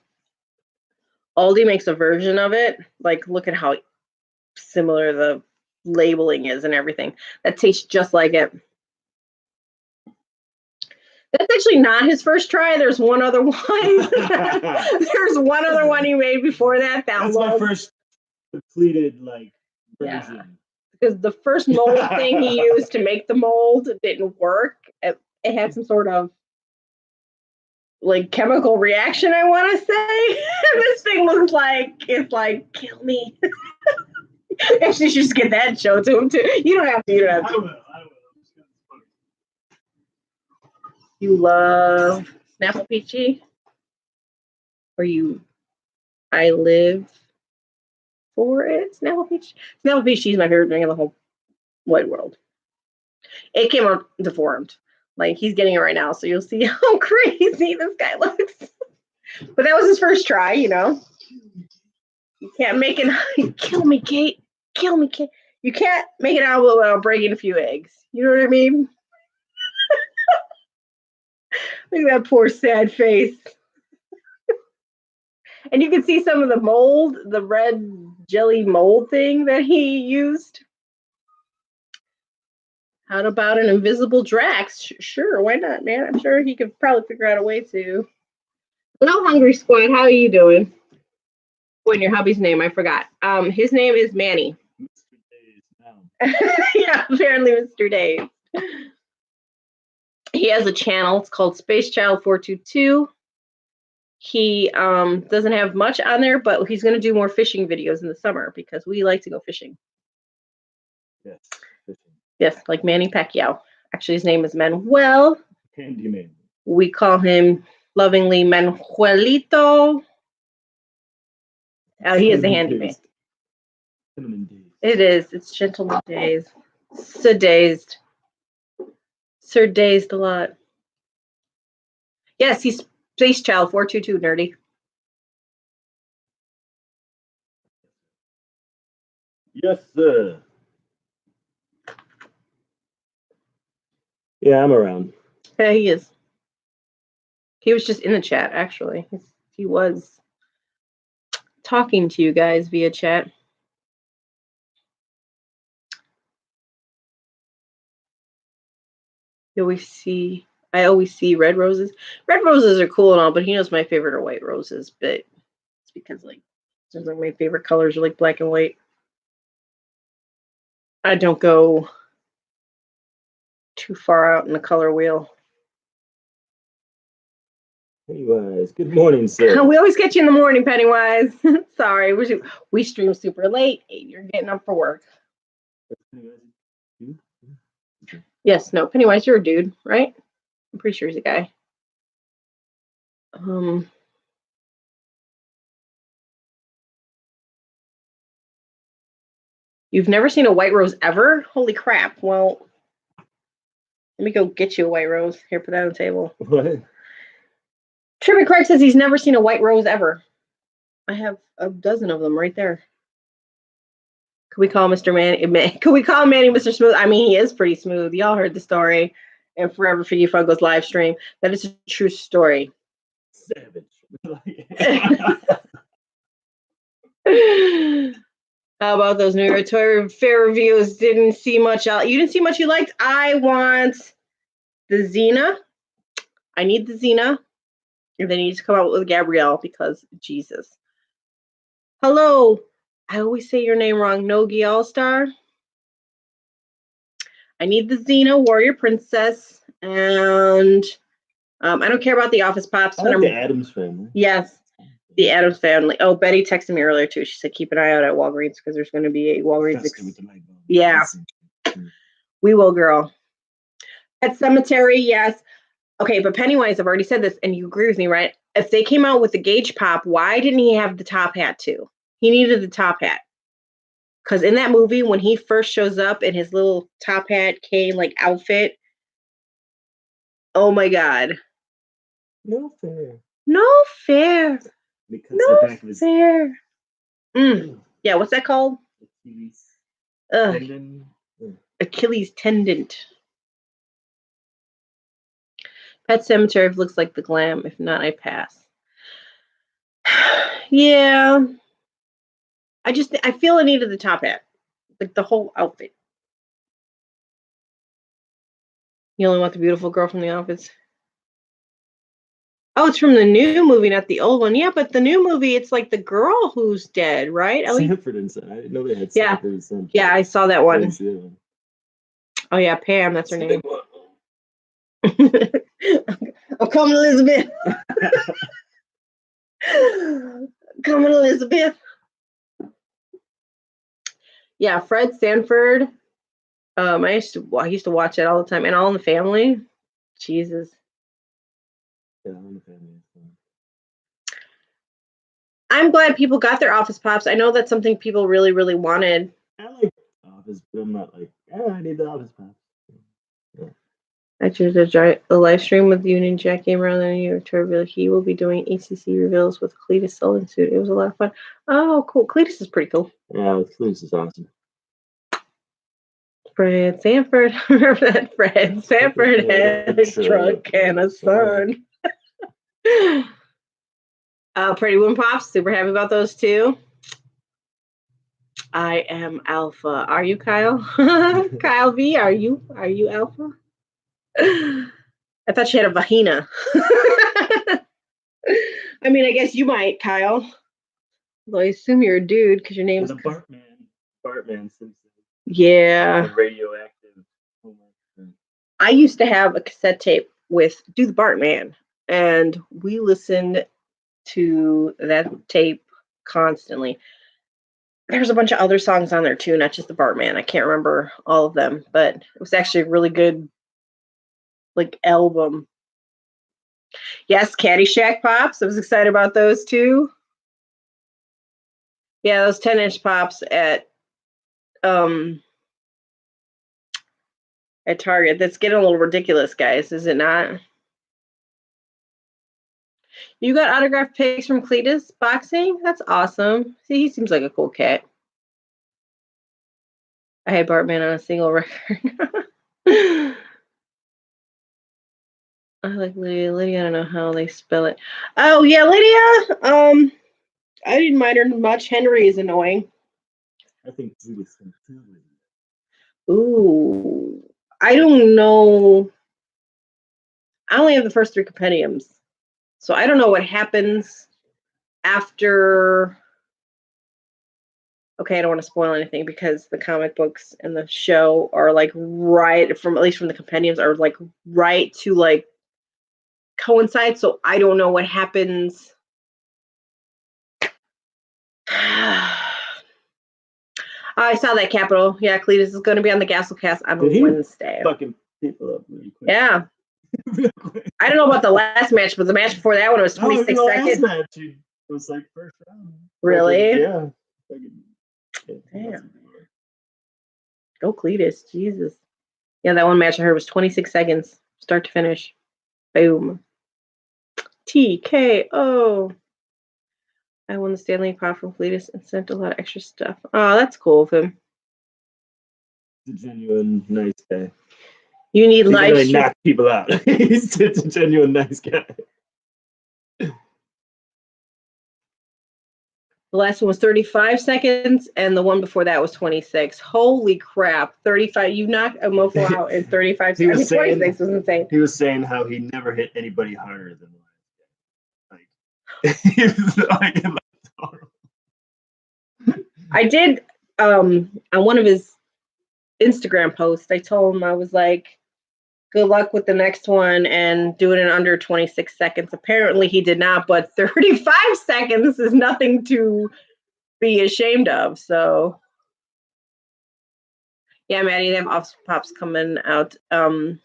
Aldi makes a version of it. Like, look at how similar the labeling is and everything. That tastes just like it. That's actually not his first try. There's one other one. There's one other one he made before that. That's my first completed version. Yeah. Because the first mold thing he used to make the mold didn't work. It had some sort of like chemical reaction, I want to say. This thing looks like it's like, kill me. Actually, you should just get that and show it to him too. You don't have to. I will. You love Snapple Peachy? Or I live for it? Snapple Peach? Snapple Peachy is my favorite drink in the whole wide world. It came out deformed. Like, he's getting it right now, so you'll see how crazy this guy looks. But that was his first try, You can't make it. Kill me, Kate. Kill me, Kate. You can't make it out without breaking a few eggs. You know what I mean? Look at that poor sad face. And you can see some of the mold, the red jelly mold thing that he used. How about an invisible Drax? Sure, why not, man? I'm sure he could probably figure out a way to. Hello, Hungry Squad. How are you doing? Wait, your hubby's name, I forgot. His name is Manny. Mr. Days now. Yeah, apparently Mr. Dave. He has a channel. It's called Space Child 422. He doesn't have much on there, but he's going to do more fishing videos in the summer because we like to go fishing. Yes. Fishing. Yes, like Manny Pacquiao. Actually, his name is Manuel. Candyman. We call him lovingly Manuelito. He is a handyman. Cinnamon Days. It is. It's Gentleman Days. So dazed. Sir dazed a lot. Yes, he's Space Child 422, nerdy. Yes, sir. Yeah, I'm around. Yeah, he is. He was just in the chat, actually. He was talking to you guys via chat. I always see red roses. Red roses are cool and all, but he knows my favorite are white roses. But it's because like my favorite colors are like black and white. I don't go too far out in the color wheel. Pennywise, good morning, sir. We always get you in the morning, Pennywise. Sorry, we stream super late. You're getting up for work. Yes, no, Pennywise, you're a dude, right? I'm pretty sure he's a guy. You've never seen a white rose ever? Holy crap. Well, let me go get you a white rose. Here, put that on the table. What? Trivia Craig says he's never seen a white rose ever. I have a dozen of them right there. Could we call Mr. Manny? Could we call Manny Mr. Smooth? I mean, he is pretty smooth. Y'all heard the story in Forever Figgy Funko's live stream. That is a true story. Savage. How about those New York Toy Fair reviews? Didn't see much. You didn't see much you liked? I want the Xena. I need the Xena. And they need to come out with Gabrielle because Jesus. Hello. I always say your name wrong. Nogi All-Star. I need the Xena Warrior Princess. And I don't care about the Office Pops. I like the Addams Family. Yes. The Addams Family. Oh, Betty texted me earlier too. She said keep an eye out at Walgreens because there's going to be a Walgreens. Yeah, we will, girl. Pet Cemetery, yes. Okay, but Pennywise, I've already said this, and you agree with me, right? If they came out with the Gauge Pop, why didn't he have the top hat too? He needed the top hat. Because in that movie, when he first shows up in his little top hat, cane like outfit, oh my God. No fair. No fair. Because no the back of his fair. Yeah, what's that called? Achilles tendon. Achilles tendon. Pet Cemetery looks like the glam. If not, I pass. Yeah. I feel I needed the top hat. Like the whole outfit. You only want the beautiful girl from The Office? Oh, it's from the new movie, not the old one. Yeah, but the new movie, it's like the girl who's dead, right? Sanford and Son. I didn't know they had Sanford and Son. Yeah, I saw that one. That. Oh yeah, Pam, that's her name. I'm coming, Elizabeth. Coming, Elizabeth. Yeah, Fred Sanford. I used to watch it all the time, and All in the Family. Jesus. Yeah, All in the Family. I'm glad people got their Office Pops. I know that's something people really, really wanted. I like Office, but I'm not like, I need the Office Pops. Yeah. I chose a live stream with Union Jack came around the New York tour. He will be doing ECC reveals with Cletus Sullivan suit. It was a lot of fun. Oh, cool. Cletus is pretty cool. Yeah, Cletus is awesome. Fred Sanford. Remember that Fred Sanford had a truck and a son. Pretty Woman Pops, super happy about those too. I am Alpha. Are you Kyle? Kyle V, are you Alpha? I thought she had a vagina. I mean, I guess you might, Kyle. Well, I assume you're a dude because your name's The Bartman Simpson. Yeah. The radioactive. I used to have a cassette tape with Do the Bartman, and we listened to that tape constantly. There's a bunch of other songs on there too, not just the Bartman. I can't remember all of them, but it was actually a really good album. Yes, Caddyshack Pops. I was excited about those too. Yeah, those 10-inch pops at Target. That's getting a little ridiculous, guys, is it not? You got autographed pics from Cletus boxing? That's awesome. See, he seems like a cool cat. I had Bartman on a single record. I like Lydia. Lydia, I don't know how they spell it. Oh yeah, Lydia. I didn't mind her much. Henry is annoying. I think he was confused. Ooh, I don't know. I only have the first 3 compendiums, so I don't know what happens after. Okay, I don't want to spoil anything because the comic books and the show are like right from, at least from the compendiums, are like right to like coincide. So I don't know what happens. I saw that Capital. Yeah, Cletus is going to be on the Gasslecast on Wednesday. Fucking people up really quick. Yeah. I don't know about the last match, but the match before that one was 26 seconds. Last match, it was like first round. Really? Yeah. Damn. Go Cletus. Jesus. Yeah, that one match I heard was 26 seconds, start to finish. Boom. TKO. I won the Stanley Pop from Cletus and sent a lot of extra stuff. Oh, that's cool of him. He's a genuine nice guy. You need live stream. He knock people out. He's such a genuine nice guy. The last one was 35 seconds, and the one before that was 26. Holy crap. 35. You knocked a mofo out in 35 seconds. 26 was insane. He was saying how he never hit anybody harder than the last guy. I did, on one of his Instagram posts, I told him, I was like, good luck with the next one and do it in under 26 seconds. Apparently he did not, but 35 seconds is nothing to be ashamed of. So yeah, Maddie, they have off pops coming out. I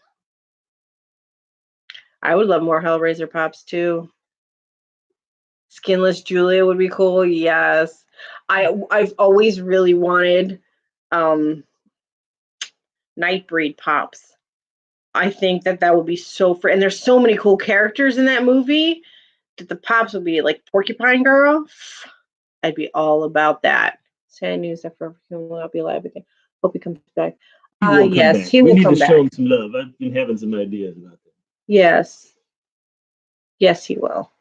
would love more Hellraiser pops too. Skinless Julia would be cool. Yes. I've always really wanted Nightbreed pops. I think that would be so and there's so many cool characters in that movie that the pops would be like Porcupine Girl. I'd be all about that. Sad news that Forever Human will not be alive again. Hope he comes back. Yes, he will come back. We need to show him some love. I've been having some ideas about that. Yes. Yes, he will.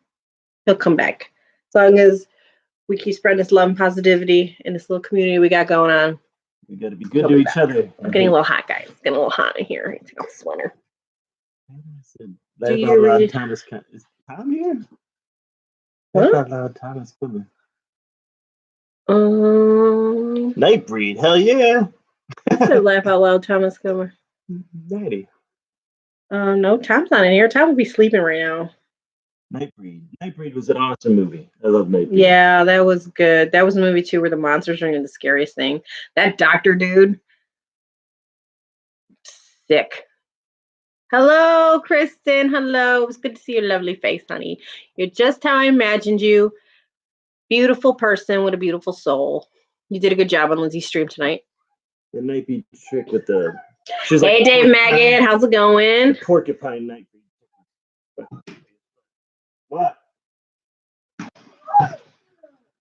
He'll come back. As long as we keep spreading this love and positivity in this little community we got going on. We got to be good to each other. I'm getting a little hot, guys. It's getting a little hot in here. I take off the sweater. Do you read Thomas? Is Tom here? What? Laugh Out Loud Thomas coming. Nightbreed, hell yeah! I said Laugh Out Loud Thomas Comer. Daddy. No, Tom's not in here. Tom would be sleeping right now. Nightbreed was an awesome movie. I love Nightbreed. Yeah, that was good. That was a movie too where the monsters are the scariest thing. That doctor dude, sick. Hello, Kristen. Hello. It was good to see your lovely face, honey. You're just how I imagined you. Beautiful person with a beautiful soul. You did a good job on Lindsay's stream tonight. The Nightbreed trick with the. Hey, like, Dave Maggot. How's it going? Porcupine Nightbreed. What?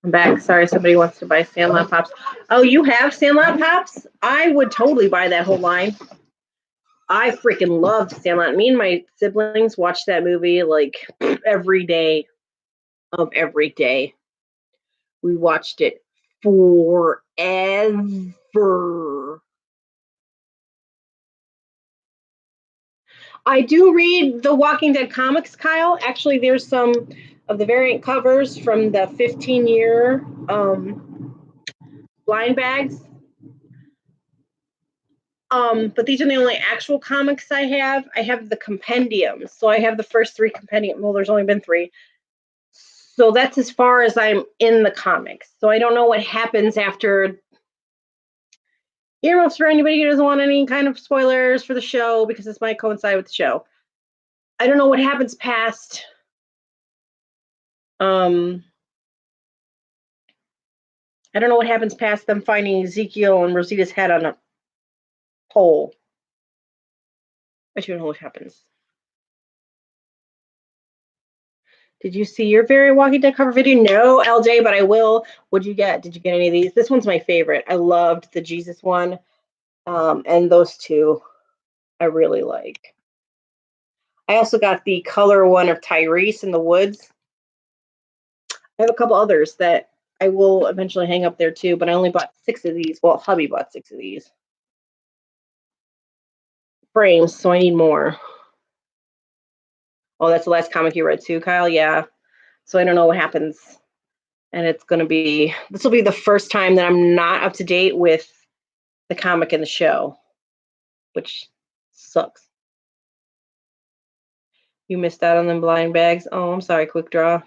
I'm back. Sorry, somebody wants to buy Sandlot Pops. Oh, you have Sandlot Pops? I would totally buy that whole line. I freaking loved Sandlot. Me and my siblings watched that movie like every day. of every day. We watched it forever. I do read the Walking Dead comics, Kyle. Actually, there's some of the variant covers from the 15-year blind bags. But these are the only actual comics I have. I have the compendiums. So I have the first 3 compendium. Well, there's only been 3. So that's as far as I'm in the comics. So I don't know what happens after. Earmuffs for anybody who doesn't want any kind of spoilers for the show, because this might coincide with the show. I don't know what happens past I don't know what happens past them finding Ezekiel and Rosita's head on a pole. I don't know what happens. Did you see your very Walking Dead cover video? No, LJ, but I will. What'd you get? Did you get any of these? This one's my favorite. I loved the Jesus one. And those 2 I really like. I also got the color one of Tyrese in the woods. I have a couple others that I will eventually hang up there too, but I only bought 6 of these. Well, hubby bought 6 of these frames, so I need more. Oh, that's the last comic you read too, Kyle? Yeah. So I don't know what happens. And it's going to be, this will be the first time that I'm not up to date with the comic and the show, which sucks. You missed out on them blind bags. Oh, I'm sorry, Quick Draw.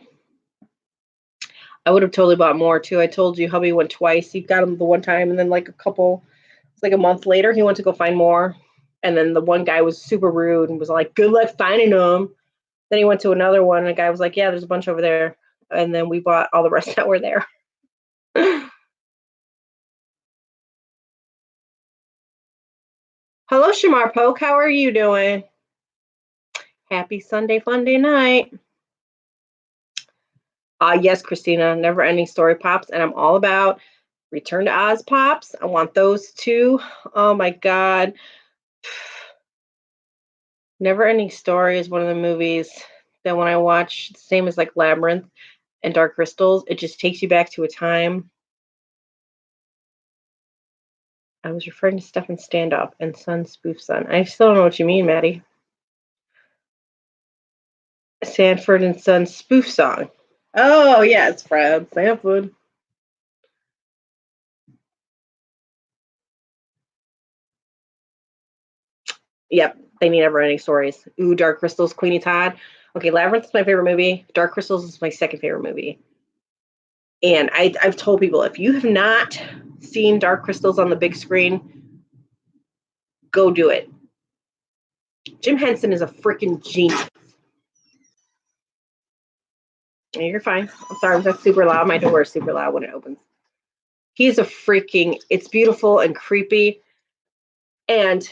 I would have totally bought more too. I told you hubby went twice. He got them the one time, and then like a month later, he went to go find more. And then the one guy was super rude and was like, good luck finding them. Then he went to another one, and the guy was like, yeah, there's a bunch over there. And then we bought all the rest that were there. Hello, Shamar Poke. How are you doing? Happy Sunday, Funday night. Yes, Christina, Never Ending Story Pops, and I'm all about Return to Oz Pops. I want those too. Oh my God. Never Ending Story is one of the movies that when I watch, same as like Labyrinth and Dark Crystals, it just takes you back to a time. I was referring to Stefan Stand Up and Son Spoof Son. I still don't know what you mean, Maddie. Sanford and Son spoof song. Oh, yeah, it's Fred Sanford. Yep, they need Never Ending Stories. Ooh, Dark Crystals, Queenie Todd. Okay, Labyrinth is my favorite movie. Dark Crystals is my second favorite movie. And I've told people, if you have not seen Dark Crystals on the big screen, go do it. Jim Henson is a freaking genius. You're fine. I'm sorry, was that super loud? My door is super loud when it opens. He's a freaking, it's beautiful and creepy. And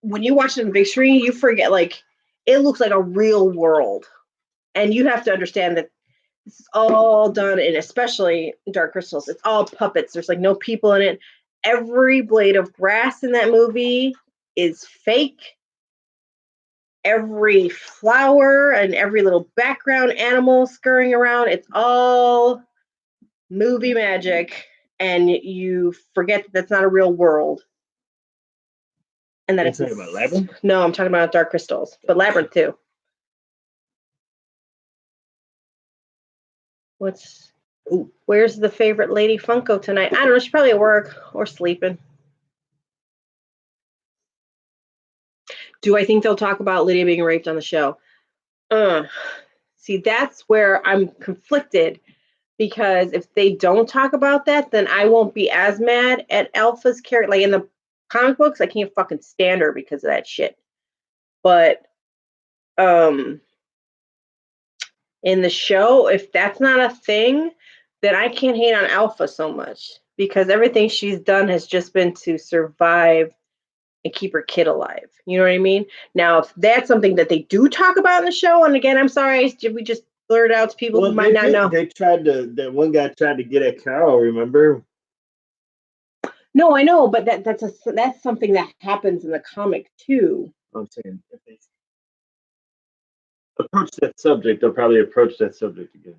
when you watch it on the big screen, you forget, like, it looks like a real world. And you have to understand that this is all done in, especially Dark Crystals, it's all puppets. There's like no people in it. Every blade of grass in that movie is fake. Every flower and every little background animal scurrying around, it's all movie magic. And you forget that that's not a real world. And that You're it's talking about Labyrinth? No, I'm talking about Dark Crystals, but Labyrinth too. Where's the favorite Lady Funko tonight? I don't know. She's probably at work or sleeping. Do I think they'll talk about Lydia being raped on the show? See, that's where I'm conflicted, because if they don't talk about that, then I won't be as mad at Alpha's character. Like in the comic books, I can't fucking stand her because of that shit. But in the show, if that's not a thing, then I can't hate on Alpha so much, because everything she's done has just been to survive and keep her kid alive. You know what I mean? Now, if that's something that they do talk about in the show, and again, I'm sorry, we just blurred out to people who might not know. They tried to, that one guy tried to get at Carol, remember? No, I know, but that's something that happens in the comic too. I'm saying, if they approach that subject, they'll probably approach that subject again.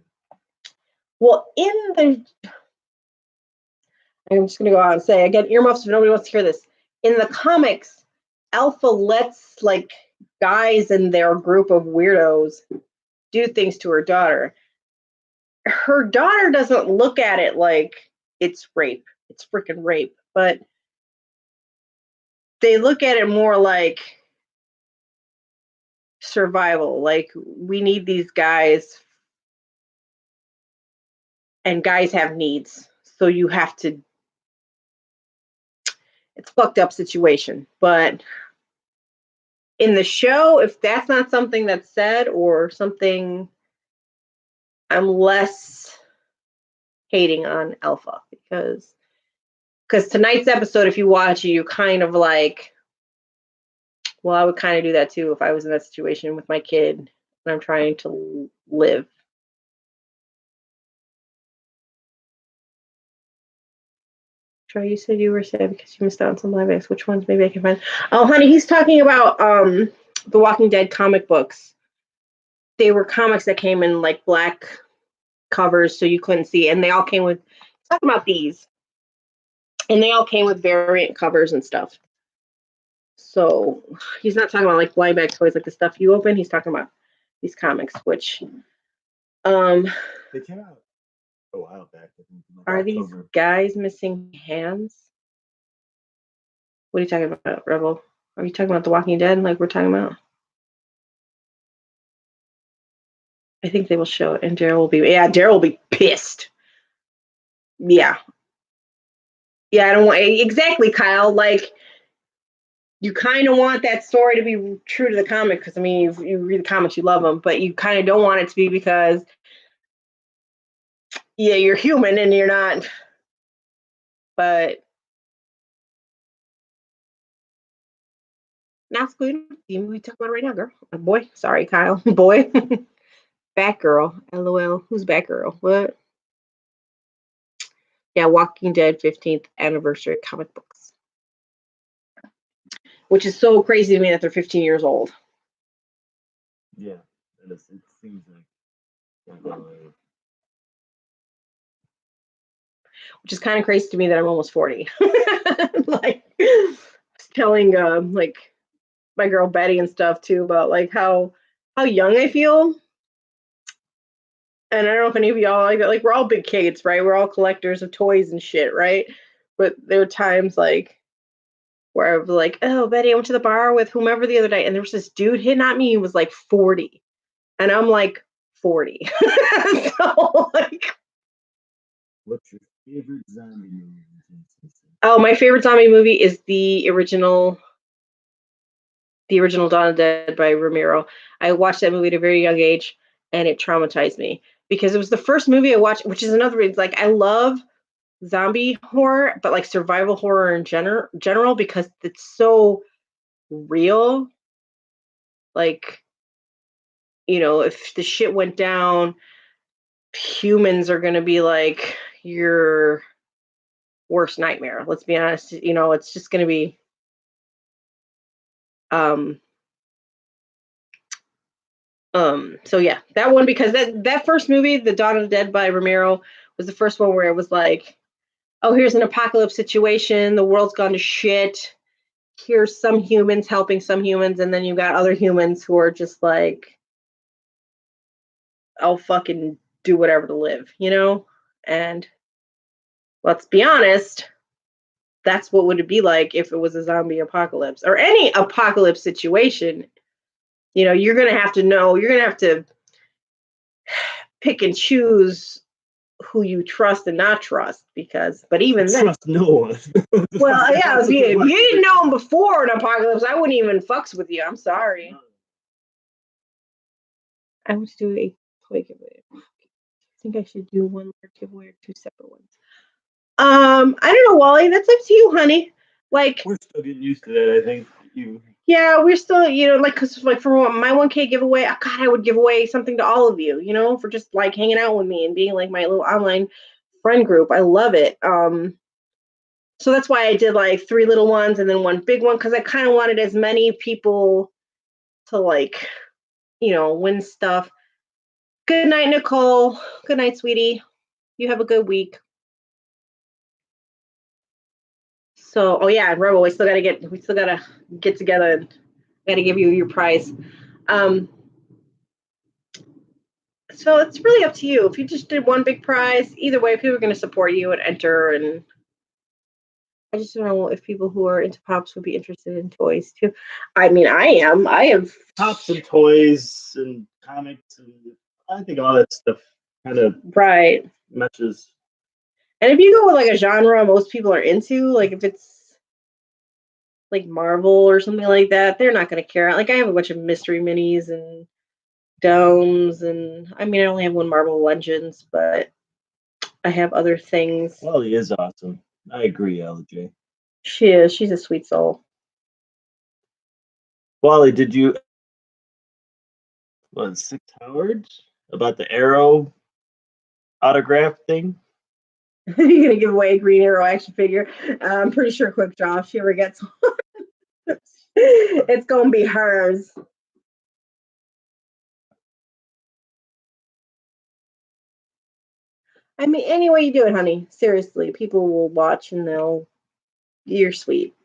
Well, I'm just gonna go out and say again, earmuffs if nobody wants to hear this. In the comics, Alpha lets like guys in their group of weirdos do things to her daughter. Her daughter doesn't look at it like it's rape. It's freaking rape. But they look at it more like survival. Like we need these guys, and guys have needs. So you have to. It's a fucked up situation. But in the show, if that's not something that's said or something, I'm less hating on Alpha because tonight's episode, if you watch it, you kind of like, well, I would kind of do that too if I was in that situation with my kid and I'm trying to live. Troy, you said you were sad because you missed out on some live acts. Which ones? Maybe I can find. Oh, honey, he's talking about the Walking Dead comic books. They were comics that came in like black covers so you couldn't see, and they all came with. Talking about these, and they all came with variant covers and stuff. So he's not talking about like blind bag toys like the stuff you open. He's talking about these comics, which They came out a while back. I think, like are these October. guys missing hands? What are you talking about, Rebel? Are you talking about The Walking Dead like we're talking about? I think they will show it, and Daryl will be pissed. Yeah. Yeah, I don't want exactly, Kyle. Like you kind of want that story to be true to the comic because I mean, you read the comics, you love them, but you kind of don't want it to be because yeah, you're human and you're not. But now it's good. We talk about it right now, girl. Boy, sorry, Kyle. Boy, Batgirl. LOL. Who's Batgirl? What? Yeah, Walking Dead 15th anniversary comic books, which is so crazy to me that they're 15 years old. Yeah, it seems like. Which is kind of crazy to me that I'm almost 40. Like, I was telling like my girl Betty and stuff too about like how young I feel. And I don't know if any of y'all like we're all big kids, right? We're all collectors of toys and shit, right? But there are times like where I was like, oh, Betty, I went to the bar with whomever the other day, and there was this dude hitting at me. He was like 40, and I'm like 40. So like, What's your favorite zombie movie? oh, my favorite zombie movie is the original Dawn of the Dead by Romero. I watched that movie at a very young age, and it traumatized me because it was the first movie I watched, which is another reason. Like, I love zombie horror, but like survival horror in general because it's so real. Like, you know, if the shit went down, humans are going to be like your worst nightmare. Let's be honest. You know, it's just going to be so yeah, that one, because that first movie, The Dawn of the Dead by Romero, was the first one where it was like, oh, here's an apocalypse situation, the world's gone to shit. Here's some humans helping some humans, and then you got other humans who are just like, I'll fucking do whatever to live, you know? And let's be honest, that's what would it be like if it was a zombie apocalypse or any apocalypse situation. You know, you're gonna have to pick and choose who you trust and not trust, but even then, trust no one. well, yeah, if you didn't know them before an apocalypse, I wouldn't even fucks with you. I'm sorry. I would do a toy giveaway. I think I should do one more giveaway or two separate ones. I don't know, Wally. That's up to you, honey. Like, we're still getting used to that. I think yeah, we're still, you know, like, cause like for my 1K giveaway, God, I would give away something to all of you, you know, for just like hanging out with me and being like my little online friend group. I love it. So that's why I did like 3 little ones and then one big one, because I kind of wanted as many people to like, you know, win stuff. Good night, Nicole. Good night, sweetie. You have a good week. So, oh yeah, Rebel, we still gotta get together and gotta give you your prize. So it's really up to you. If you just did one big prize, either way, people are gonna support you and enter. And I just don't know if people who are into pops would be interested in toys too. I mean, I am. I have Pops and toys and comics, and I think all that stuff kind of right. matches. And if you go with like a genre most people are into, like if it's like Marvel or something like that, they're not gonna care. Like I have a bunch of mystery minis and domes, and I mean I only have one Marvel Legends, but I have other things. Wally is awesome. I agree, LJ. She is. She's a sweet soul. Wally, did you what 6 Howards about the Arrow autograph thing? You're gonna give away a Green Arrow action figure. I'm pretty sure Quick Draw, if she ever gets one, it's gonna be hers. I mean, any way you do it, honey. Seriously, people will watch and you're sweet.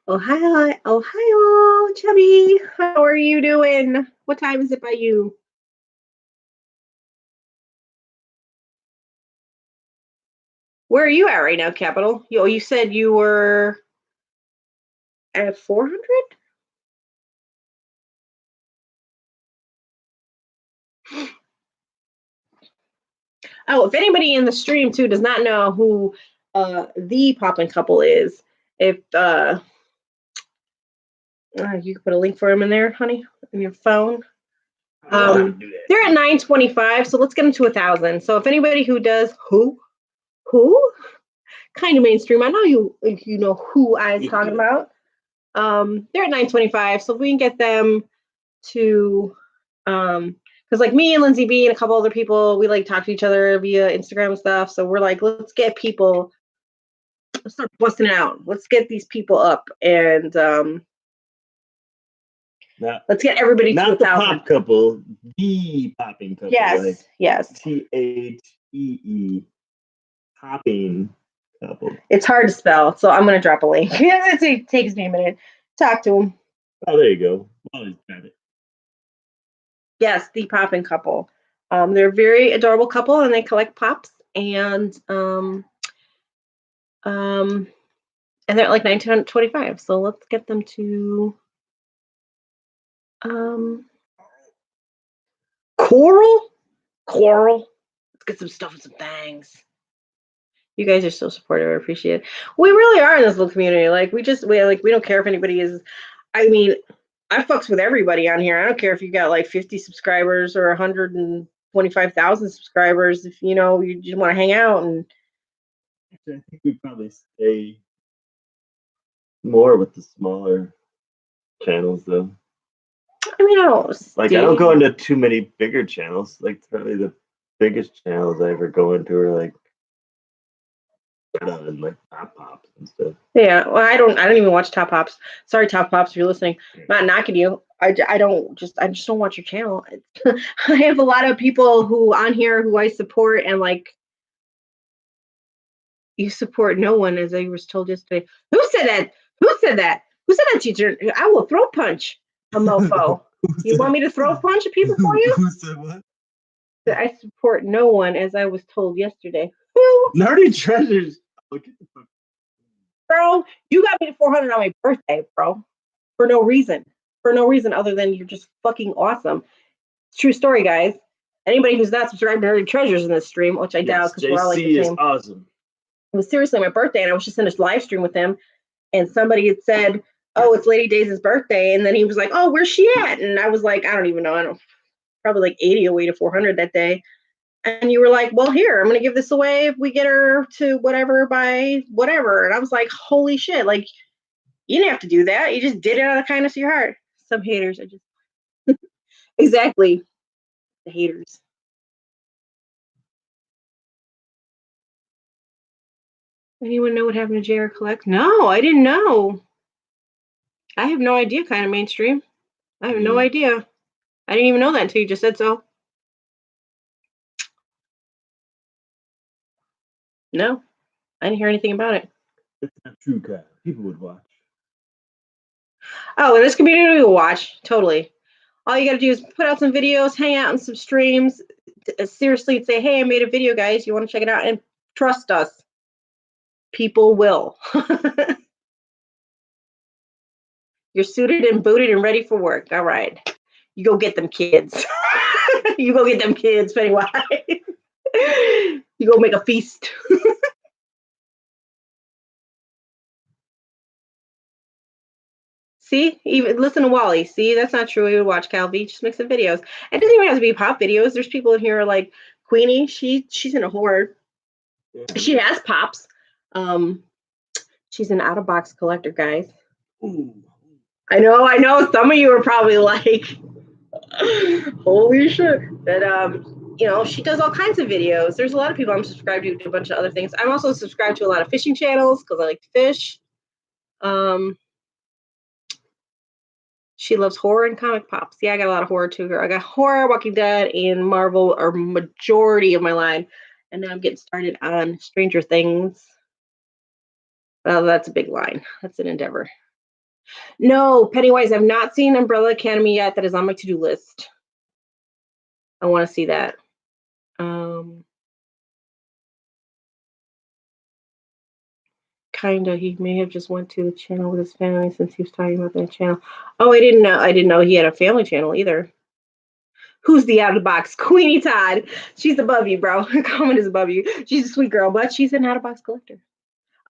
Ohio, Ohio, Chubby. How are you doing? What time is it by you? Where are you at right now, Capital? You said you were at 400? Oh, if anybody in the stream too does not know who the Poppin' Couple is, if you can put a link for him in there, honey, in your phone. They're at 925, so let's get them to 1,000. So if anybody who does who kind of mainstream, I know you know who I was talking about. They're at 925, so if we can get them to because like me and Lindsay B and a couple other people, we like talk to each other via Instagram and stuff. So we're like, let's get people, let's start busting it out. Let's get these people up and let's get everybody to not the 1,000. pop couple, the popping couple. Yes, like yes. THEE, popping couple. It's hard to spell, so I'm gonna drop a link. It takes me a minute. Talk to them. Oh, there you go. Always got it. Yes, the Poppin' Couple. They're a very adorable couple, and they collect pops, and they're at like 1925. So let's get them to Coral. Let's get some stuff and some things. You guys are so supportive. I appreciate it. We really are in this little community. Like we don't care if anybody is. I mean, I fucks with everybody on here. I don't care if you got like 50 subscribers or 125,000 subscribers. If you know you just want to hang out and. I think we probably stay more with the smaller channels though. I mean, I don't like I don't go into too many bigger channels. Like probably the biggest channels I ever go into are like and like Top Pops and stuff. Yeah, well, I don't even watch Top Pops. Sorry, Top Pops, if you're listening. I'm not knocking you. I just don't watch your channel. I have a lot of people who on here who I support and like. You support no one, as I was told yesterday. Who said that? Who said that? Who said that, teacher? I will throat punch a mofo. You want me to throat punch people for you? Who said what? That I support no one, as I was told yesterday. Who? Nerdy Treasures. Bro, you got me to 400 on my birthday, bro. For no reason. For no reason other than you're just fucking awesome. True story, guys. Anybody who's not subscribed to Nerdy Treasures in this stream, which I doubt because we're all like the same. JC is awesome. It was seriously my birthday, and I was just in a live stream with him, and somebody had said, "Oh, it's Lady Days' birthday," and then he was like, "Oh, where's she at?" And I was like, "I don't even know. I don't probably like 80 away to 400 that day." And you were like, "Well, here, I'm gonna give this away if we get her to whatever by whatever." And I was like, "Holy shit! Like, you didn't have to do that. You just did it out of the kindness of your heart." Some haters are just exactly the haters. Anyone know what happened to JR Collect? No, I didn't know. I have no idea, kind of mainstream. I have no idea. I didn't even know that until you just said so. No, I didn't hear anything about it. It's not true, Kyle. People would watch. Oh, this community will watch. Totally. All you got to do is put out some videos, hang out in some streams. Seriously, say, hey, I made a video, guys. You want to check it out? And trust us, people will. You're suited and booted and ready for work. All right. You go get them kids. You go get them kids, Pennywise. You go make a feast. See, even listen to Wally. See, that's not true. We would watch Calvi. Just make some videos. It doesn't even have to be pop videos. There's people in here like Queenie. She's in a horror. Yeah. She has pops. She's an out of box collector, guys. Ooh. I know. Some of you are probably like, holy shit. But she does all kinds of videos. There's a lot of people I'm subscribed to do a bunch of other things. I'm also subscribed to a lot of fishing channels because I like to fish. She loves horror and comic pops. Yeah, I got a lot of horror too, girl. I got horror, Walking Dead, and Marvel are majority of my line. And now I'm getting started on Stranger Things. Well, that's a big line. That's an endeavor. No, Pennywise, I've not seen Umbrella Academy yet. That is on my to-do list. I want to see that. Kinda. He may have just went to the channel with his family since he was talking about that channel. Oh, I didn't know he had a family channel either. Who's the out of the box? Queenie Todd. She's above you, bro. Her comment is above you. She's a sweet girl, but she's an out of box collector.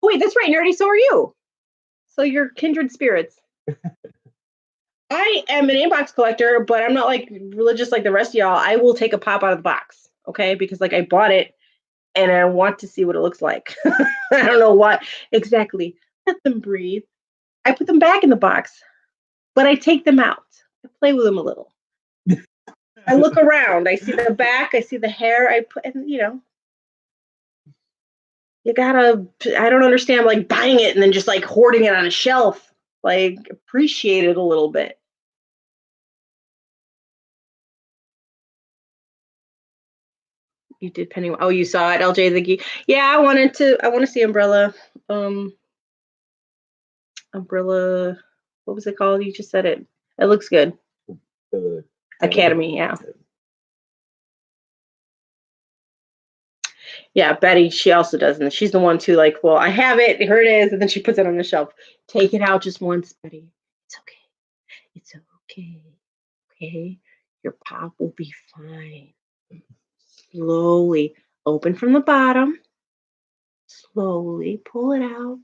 Oh, wait, that's right, Nerdy. So are you. So you're kindred spirits. I am an inbox collector, but I'm not like religious like the rest of y'all. I will take a pop out of the box, okay? Because like I bought it and I want to see what it looks like. I don't know what exactly. Let them breathe. I put them back in the box, but I take them out. I play with them a little. I look around. I see the back. I see the hair. I don't understand like buying it and then just like hoarding it on a shelf. Like appreciate it a little bit. You did Pennywise. Oh, you saw it, LJ the Geek. Yeah, I want to see Umbrella. Umbrella. What was it called? You just said it. It looks good. Academy, yeah. Yeah, Betty, she also does, and she's the one too. Like, well, I have it. Here it is, and then she puts it on the shelf. Take it out just once, Betty. It's okay. It's okay. Okay, your pop will be fine. Slowly open from the bottom. Slowly pull it out.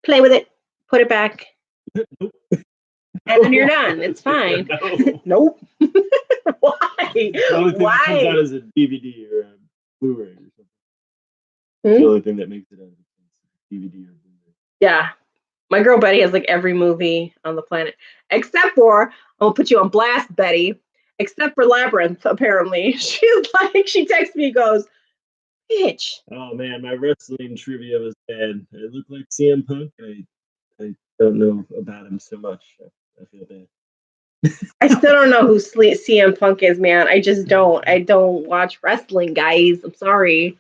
Play with it. Put it back. And then you're done. It's fine. No. Nope. Why? The only thing that comes out is a DVD or a Blu-ray or something. The only thing that makes it out of it is DVD or Blu-ray. Yeah. My girl Betty has like every movie on the planet. Except for, I'll put you on blast, Betty. Except for Labyrinth, apparently. She's like, she texts me, goes, bitch. Oh man, my wrestling trivia was bad. It looked like CM Punk. I don't know about him so much. I feel bad. I still don't know who CM Punk is, man. I just don't. I don't watch wrestling, guys. I'm sorry.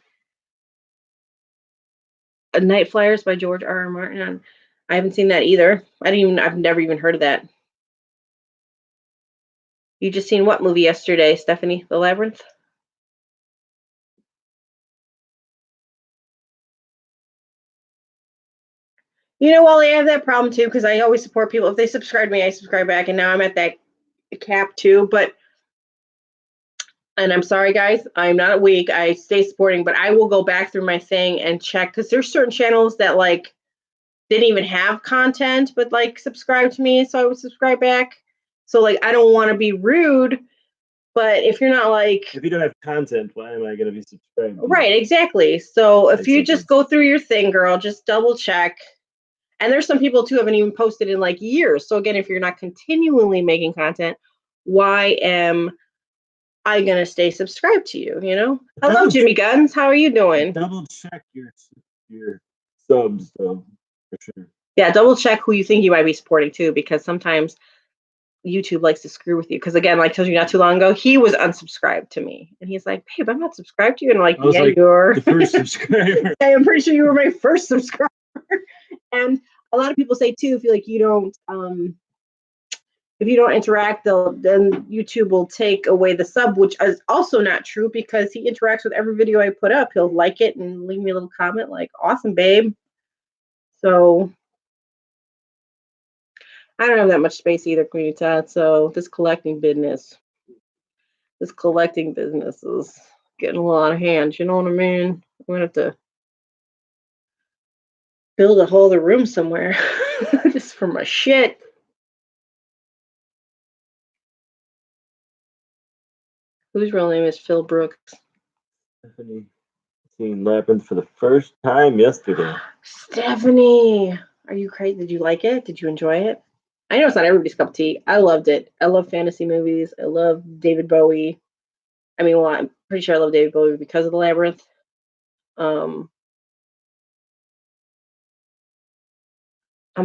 Night Flyers by George R.R. Martin. I haven't seen that either. I've never even heard of that. You just seen what movie yesterday, Stephanie? The Labyrinth? You know, Wally, I have that problem too, because I always support people. If they subscribe to me, I subscribe back, and now I'm at that cap too. And I'm sorry, guys, I'm not weak. I stay supporting, but I will go back through my thing and check, because there's certain channels that like didn't even have content, but like subscribe to me, so I would subscribe back. So like, I don't want to be rude, but if you're not like, if you don't have content, why am I going to be subscribed? Right, exactly. So if you just go through your thing, girl, just double check. And there's some people too haven't even posted in like years. So again, if you're not continually making content, why am I gonna stay subscribed to you? You know. Hello, Jimmy Guns. How are you doing? Double check your subs though, for sure. Yeah, double check who you think you might be supporting too, because sometimes YouTube likes to screw with you. Because again, like I told you not too long ago, he was unsubscribed to me. And he's like, babe, I'm not subscribed to you. And I'm like, I was yeah, like, you're. the first subscriber. I'm pretty sure you were my first subscriber. And a lot of people say too, if you don't interact, then YouTube will take away the sub, which is also not true because he interacts with every video I put up. He'll like it and leave me a little comment like, awesome, babe. So I don't have that much space either, Queenie Todd. So this collecting business is getting a lot of hands. You know what I mean? I'm going to have to build a whole other room somewhere just for my shit. Whose real name is Phil Brooks? Stephanie seen Labyrinth for the first time yesterday. Stephanie, are you crazy? Did you like it? Did you enjoy it? I know it's not everybody's cup of tea. I loved it. I love fantasy movies. I love David Bowie. I mean, well, I'm pretty sure I love David Bowie because of the Labyrinth. I'm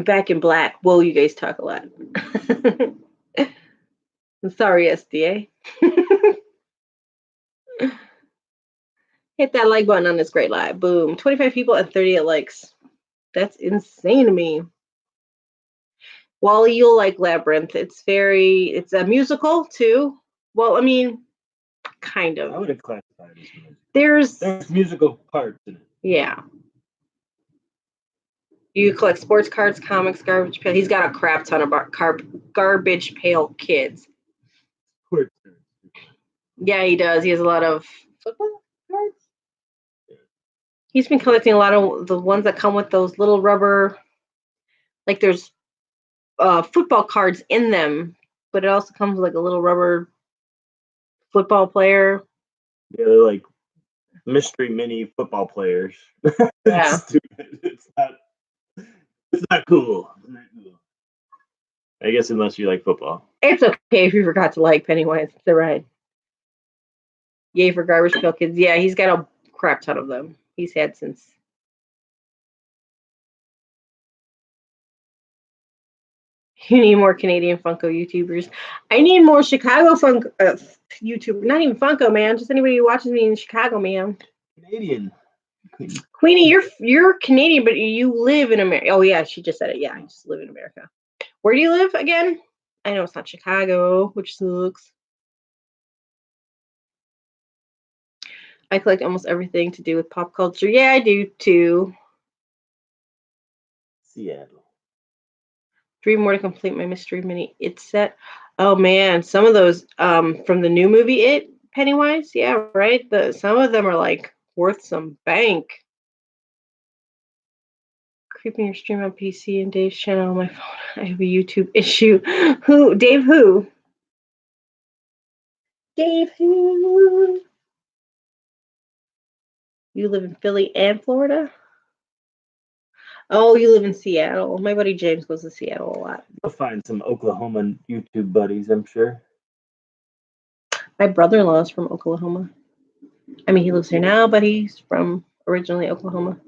back in black. Whoa, you guys talk a lot. I'm sorry, SDA. Hit that like button on this great live. Boom. 25 people and 38 likes. That's insane to me. Wally, you'll like Labyrinth. It's a musical too. Well, I mean, kind of. I would have classified it as musical. There's musical parts in it. Yeah. You collect sports cards, comics, garbage pail. He's got a crap ton of garbage pail kids. Sports cards. Yeah, he does. He has a lot of football cards. He's been collecting a lot of the ones that come with those little rubber, like there's football cards in them, but it also comes with like a little rubber football player. Yeah, they're like mystery mini football players. Yeah. Stupid. It's not cool. I guess unless you like football. It's okay if you forgot to like Pennywise. They're right. Yay for garbage pail kids. Yeah, he's got a crap ton of them. He's had since. You need more Canadian Funko YouTubers. I need more Chicago Funko YouTubers. Not even Funko, man. Just anybody who watches me in Chicago, man. Canadian. Queenie, you're Canadian, but you live in America. Oh yeah, she just said it. Yeah, I just live in America. Where do you live again? I know it's not Chicago, which sucks. I collect almost everything to do with pop culture. Yeah, I do too. Seattle. 3 more to complete my mystery mini It set. Oh man, some of those from the new movie It, Pennywise. Yeah, right. Some of them are like worth some bank. Creeping your stream on PC and Dave's channel on my phone. I have a YouTube issue. Who? Dave who? Dave who? You live in Philly and Florida? Oh, you live in Seattle. My buddy James goes to Seattle a lot. You'll find some Oklahoma YouTube buddies, I'm sure. My brother-in-law is from Oklahoma. I mean, he lives here now, but he's from originally Oklahoma.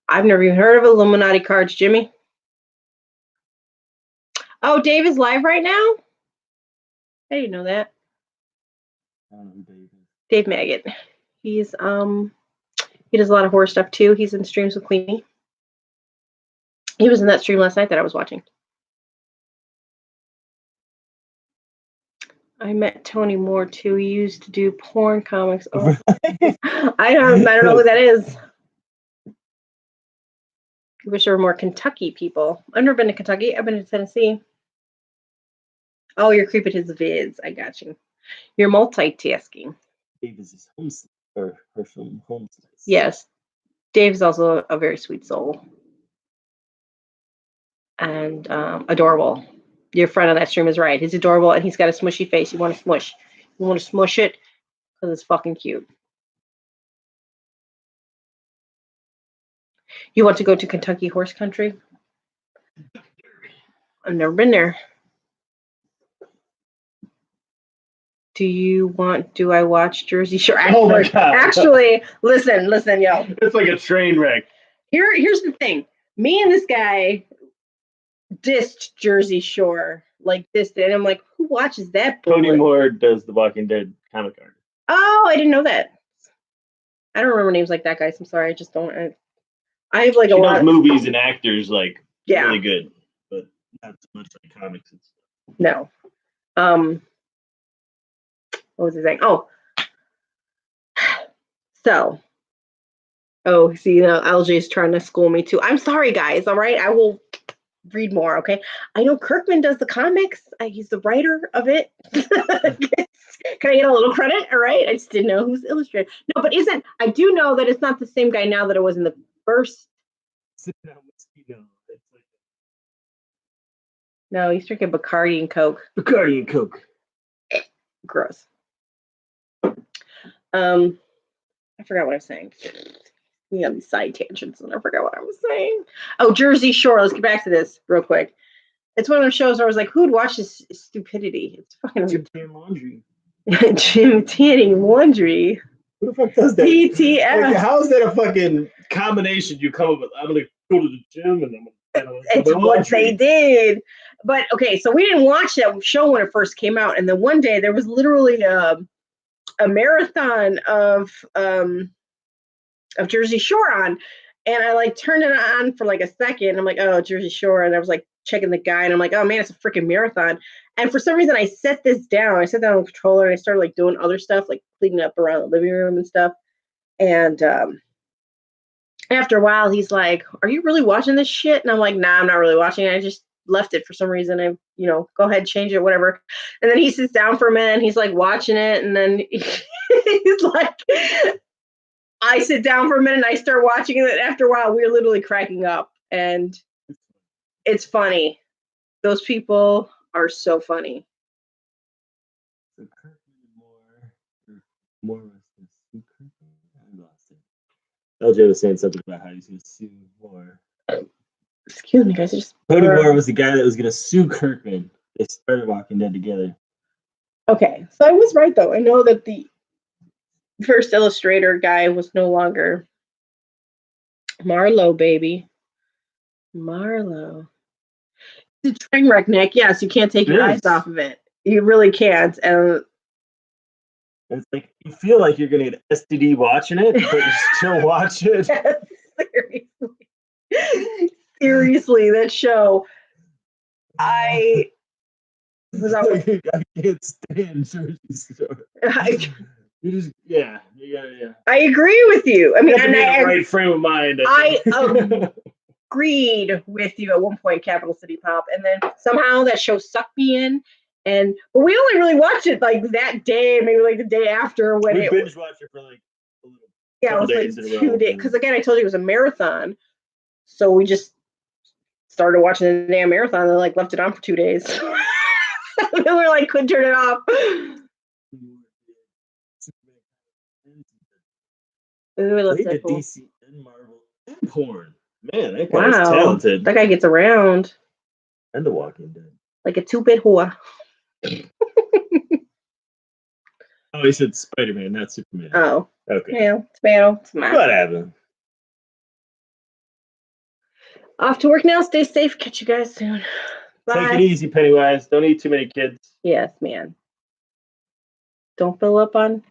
I've never even heard of Illuminati cards, Jimmy. Oh, Dave is live right now? I didn't know that. I don't know who Dave is. Dave Maggot. He's he does a lot of horror stuff too. He's in streams with Queenie. He was in that stream last night that I was watching. I met Tony Moore too. He used to do porn comics. Oh. I don't know who that is. I wish there were more Kentucky people. I've never been to Kentucky. I've been to Tennessee. Oh, you're creeping his vids. I got you. You're multitasking. Dave is his home or her from home slice. Yes. Dave's also a very sweet soul. And adorable. Your friend on that stream is right. He's adorable and he's got a smushy face. You want to smush. You want to smush it because it's fucking cute. You want to go to Kentucky horse country? I've never been there. Do I watch Jersey Shore? Oh my God. Actually, listen, yo. It's like a train wreck. Here's the thing. Me and this guy, dissed Jersey Shore, like dissed it. And I'm like, who watches that Tony bullet? Moore does the Walking Dead comic art. Oh, I didn't know that. I don't remember names like that, guys. I'm sorry, I just don't. I have like She a knows lot. movies and actors like Yeah, really good, but not so much like comics and stuff. no. What was he saying? Oh, so. Oh, see, LJ is trying to school me too. I'm sorry, guys. All right, I will read more. Okay, I know Kirkman does the comics. He's the writer of it. Can I get a little credit? All right, I just didn't know who's illustrated. No, but isn't I do know that it's not the same guy now that it was in the first. No, he's drinking Bacardi and Coke. Bacardi and Coke. Gross. I forgot what I was saying. We have these side tangents, and I forgot what I was saying. Oh, Jersey Shore. Let's get back to this real quick. It's one of those shows where I was like, who'd watch this stupidity? It's fucking Jim Tan Laundry. Jim Tanning Laundry. Who the fuck does that? PTF. Like, how is that a fucking combination you come up with? I'm gonna go to the gym and I'm gonna It's what they did. But okay, so we didn't watch that show when it first came out, and then one day there was literally a marathon of Jersey Shore on, and I like turned it on for like a second. I'm like, oh, Jersey Shore, and I was like checking the guy, and I'm like, oh man, it's a freaking marathon. And for some reason, I set this down. I set down on the controller, and I started like doing other stuff, like cleaning up around the living room and stuff. And after a while, he's like, "Are you really watching this shit?" And I'm like, "Nah, I'm not really watching it. I just left it for some reason. I, go ahead, change it, whatever." And then he sits down for a minute, and he's like watching it, and then he's like, I sit down for a minute, and I start watching it. And after a while, we're literally cracking up, and it's funny. Those people are so funny. So Kirkman more was Kirkman? I lost it. LJ was saying something about how he's gonna sue Moore. Excuse me, guys. Tony Moore was the guy that was gonna sue Kirkman. They started Walking Dead together. Okay, so I was right though. I know that the first illustrator guy was no longer Marlowe, baby. Marlowe. It's a train wreck, Nick. Yes, you can't take your eyes off of it. You really can't. And it's like you feel like you're gonna get STD watching it, but you still watch it. Seriously, that show. I can't stand Jersey Shore. You just yeah. I agree with you. I mean, and I right frame of mind. I agreed with you at one point, Capital City Pop, and then somehow that show sucked me in. But we only really watched it like that day, maybe like the day after when we binge watched it for like a little. Yeah, it was like 2 days. Because again, I told you it was a marathon, so we just started watching the damn marathon and like left it on for 2 days. And we were like, couldn't turn it off. They did DC and Marvel and porn. Man, that guy's talented. That guy gets around. And The Walking Dead. Like a 2-bit whore. Oh, he said Spider-Man, not Superman. Oh. Okay. Yeah, tomato. Whatever. Off to work now. Stay safe. Catch you guys soon. Bye. Take it easy, Pennywise. Don't eat too many kids. Yes, man. Don't fill up on...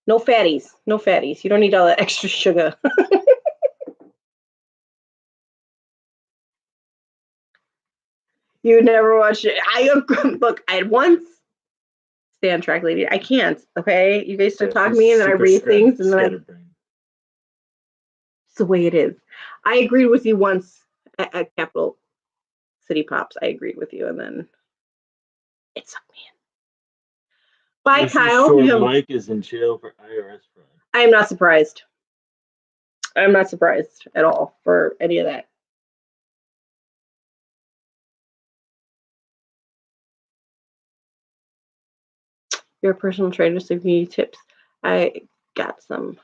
No fatties. No fatties. You don't need all that extra sugar. You never watch it. Look, I had once stay on track, lady. I can't. Okay, you guys start talking to me, and then I read things, and then it's the way it is. I agreed with you once at Capital City Pops. I agreed with you, and then it sucked me in. Bye, Kyle. Mike is in jail for IRS fraud. I am not surprised. I'm not surprised at all for any of that. Your personal trainer, so if you need tips, I got some.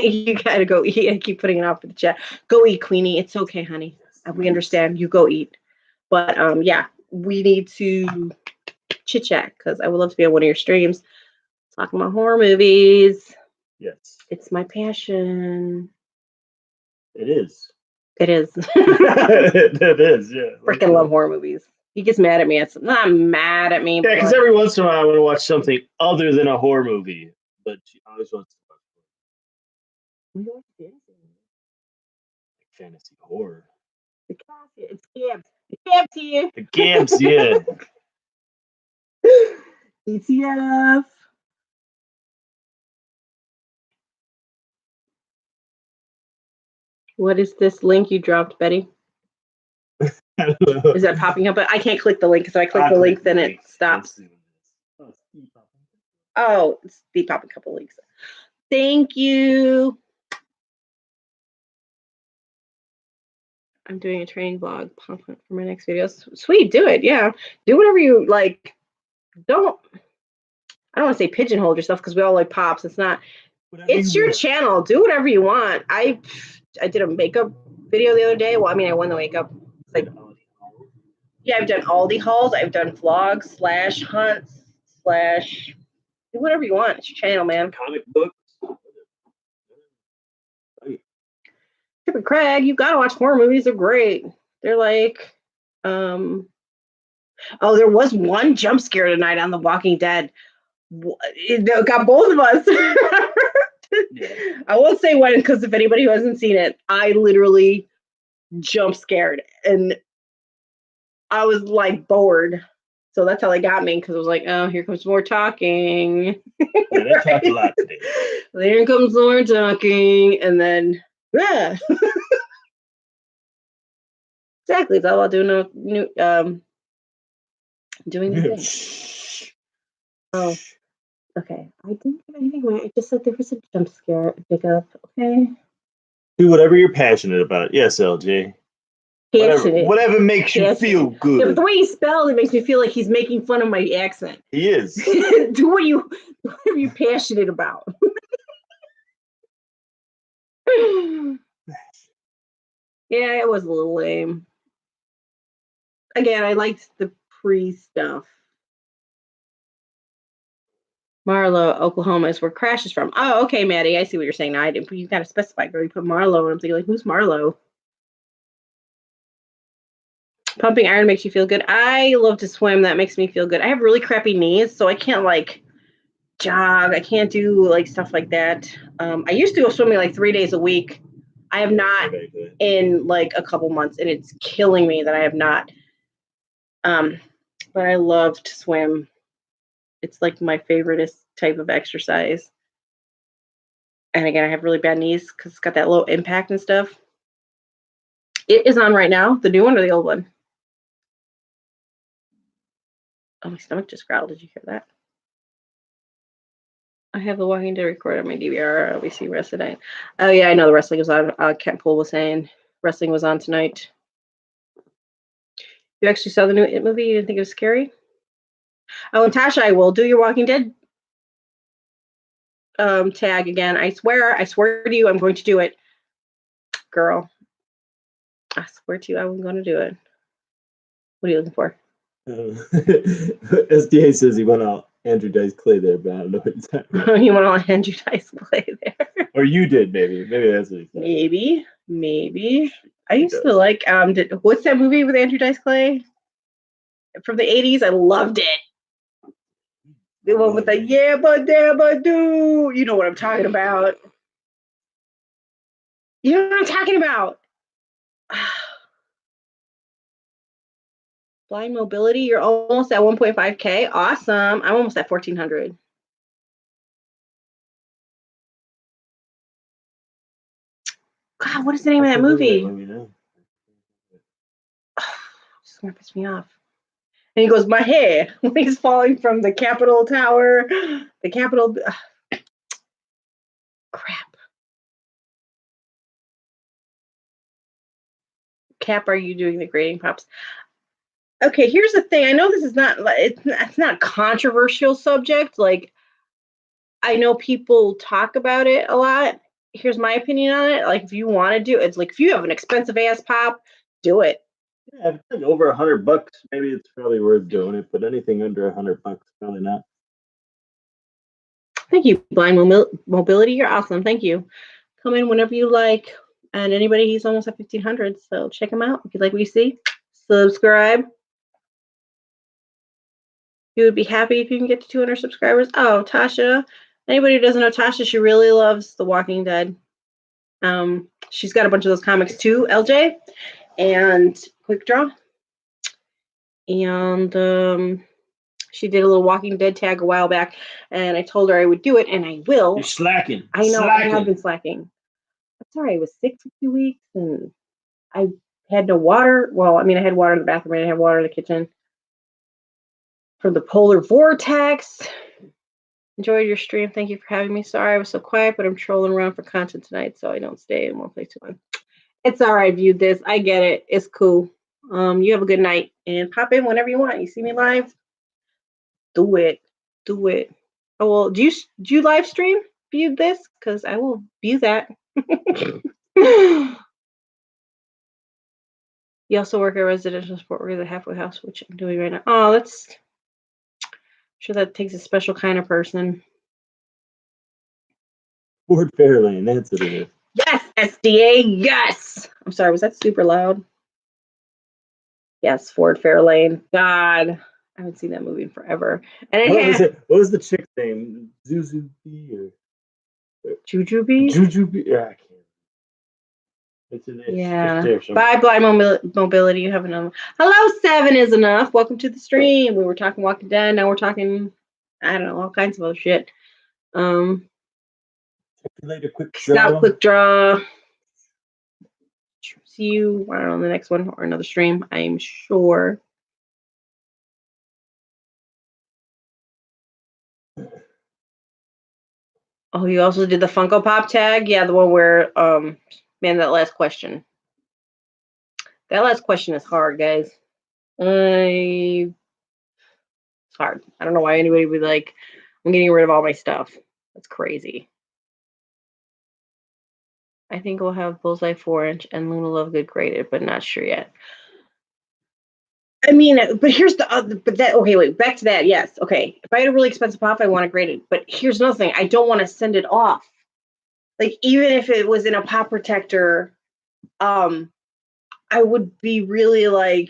You gotta go eat. I keep putting it off for the chat. Go eat, Queenie. It's okay, honey. We understand. You go eat. But yeah, we need to chit chat because I would love to be on one of your streams talking about horror movies. Yes, it's my passion. It is. It is. It is, yeah. Freaking love horror movies. He gets mad at me. It's not mad at me. Yeah, because but- every once in a while I want to watch something other than a horror movie, but she always wants to watch fantasy horror. It's Gabs. Gabs here. The Gabs, yeah. DTF. What is this link you dropped, Betty? I don't know. Is that popping up? I can't click the link because if I click the link, then it stops. Oh, it's the popping couple links. Thank you. I'm doing a training vlog for my next video. Sweet, do it. Yeah, do whatever you like. I don't want to say pigeonhole yourself because we all like pops. It's not. It's your channel. Do whatever you want. I did a makeup video the other day. Well, I mean, I won the makeup. It's like, yeah, I've done Aldi hauls. I've done vlogs / hunts / do whatever you want. It's your channel, man. Comic books. Chip and Craig, you gotta watch horror movies. They're great. They're like, oh, there was one jump scare tonight on The Walking Dead. It got both of us. Yeah. I won't say when because if anybody who hasn't seen it, I literally jump scared and I was like bored. So that's how they got me because I was like, oh, here comes more talking. Yeah, they talked a lot today. Here comes more talking, and then yeah. Exactly. It's all about doing a new doing new things. Oh, okay. I didn't give anything away. I just said there was a jump scare. Pick up, okay? Do whatever you're passionate about. Yes, LJ. Whatever makes you feel good. Yeah, but the way he spelled it makes me feel like he's making fun of my accent. He is. Do whatever you're passionate about. Yeah, it was a little lame. Again, I liked the pre-stuff. Marlow, Oklahoma is where Crash is from. Oh, okay, Maddie. I see what you're saying. Now, you got to specify, girl. You put Marlow, and I'm thinking, like, who's Marlow? Pumping iron makes you feel good. I love to swim. That makes me feel good. I have really crappy knees, so I can't, like, jog. I can't do, like, stuff like that. I used to go swimming, like, 3 days a week. I have not in, like, a couple months, and it's killing me that I have not. But I love to swim. It's like my favorite type of exercise. And again, I have really bad knees because it's got that low impact and stuff. It is on right now, the new one or the old one? Oh, my stomach just growled. Did you hear that? I have The Walking Dead recorded on my DVR. We see rest of the night. Oh, yeah, I know the wrestling was on. Kent Poole was saying wrestling was on tonight. You actually saw the new It movie? You didn't think it was scary? Oh, and Tasha, I will do your Walking Dead tag again. I swear to you, I'm going to do it. Girl. I swear to you, I'm going to do it. What are you looking for? SDA says he went out Andrew Dice Clay there, but I don't know what he's talking about. You want to let Andrew Dice Clay there? Or you did, maybe. Maybe that's what he said. Maybe. I used to like, what's that movie with Andrew Dice Clay? From the 80s? I loved it. The one with the yabba dabba doo. You know what I'm talking about. You know what I'm talking about. Blind mobility, you're almost at 1.5K. Awesome. I'm almost at 1,400. God, what is the name of that movie? It's gonna piss me off. And he goes, my hair, when he's falling from the Capitol Tower, the Capitol. Crap. Cap, are you doing the grading props? Okay, here's the thing. I know this is not, it's not a controversial subject. Like, I know people talk about it a lot. Here's my opinion on it. Like, if you want to do it, it's like, if you have an expensive ass pop, do it. Yeah, if it's like over $100, maybe it's probably worth doing it, but anything under $100, probably not. Thank you, Blind Mobility. You're awesome. Thank you. Come in whenever you like. And anybody, he's almost at 1,500. So check him out if you like what you see. Subscribe. You would be happy if you can get to 200 subscribers. Oh, Tasha. Anybody who doesn't know Tasha, she really loves The Walking Dead. She's got a bunch of those comics too, LJ, and Quick Draw. And she did a little Walking Dead tag a while back, and I told her I would do it, and I will. You're slacking. I know Slacking. I have been slacking. That's all right. I was sick for 2 weeks, and I had no water. Well, I mean, I had water in the bathroom. I didn't have water in the kitchen. From the polar vortex. Enjoyed your stream. Thank you for having me. Sorry I was so quiet, but I'm trolling around for content tonight, so I don't stay in one place too long. It's all right, viewed this. I get it. It's cool. You have a good night and pop in whenever you want. You see me live? Do it. Do it. Oh well, do you live stream view this? Because I will view that. You also work at residential support worker at the halfway house, which I'm doing right now. Oh, I'm sure that takes a special kind of person. Ford Fairlane, that's what it is. Yes, SDA, yes. I'm sorry, was that super loud? Yes, Ford Fairlane. God, I haven't seen that movie in forever. And What was the chick's name? Zuzubi or Jujubee? Jujubee? Yeah, I can't. Yeah. Bye, Blind Mobility. You have enough. Hello, 7 is enough. Welcome to the stream. We were talking Walking Dead. Now we're talking, I don't know, all kinds of other shit. Later, Quick Draw. Stop Quick Draw. See you, I don't know, on the next one or another stream, I'm sure. Oh, you also did the Funko Pop tag? Yeah, the one where, man, that last question. That last question is hard, guys. It's hard. I don't know why anybody would be like, I'm getting rid of all my stuff. That's crazy. I think we'll have Bullseye 4-inch and Luna Lovegood graded, but not sure yet. I mean, but here's the other, okay, wait, back to that. Yes. Okay. If I had a really expensive pop, I want to grade it. But here's another thing. I don't want to send it off. Like, even if it was in a pop protector, I would be really like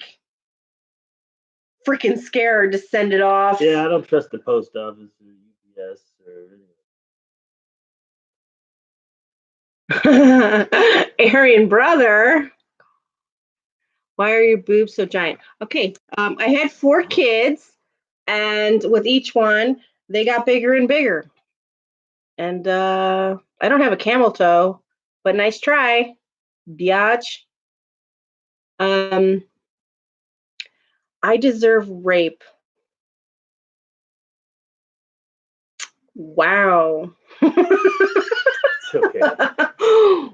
freaking scared to send it off. Yeah, I don't trust the post office or UPS or anything. Aryan brother. Why are your boobs so giant? Okay, I had 4 kids, and with each one, they got bigger and bigger. And I don't have a camel toe, but nice try, biatch. I deserve rape. Wow. It's okay.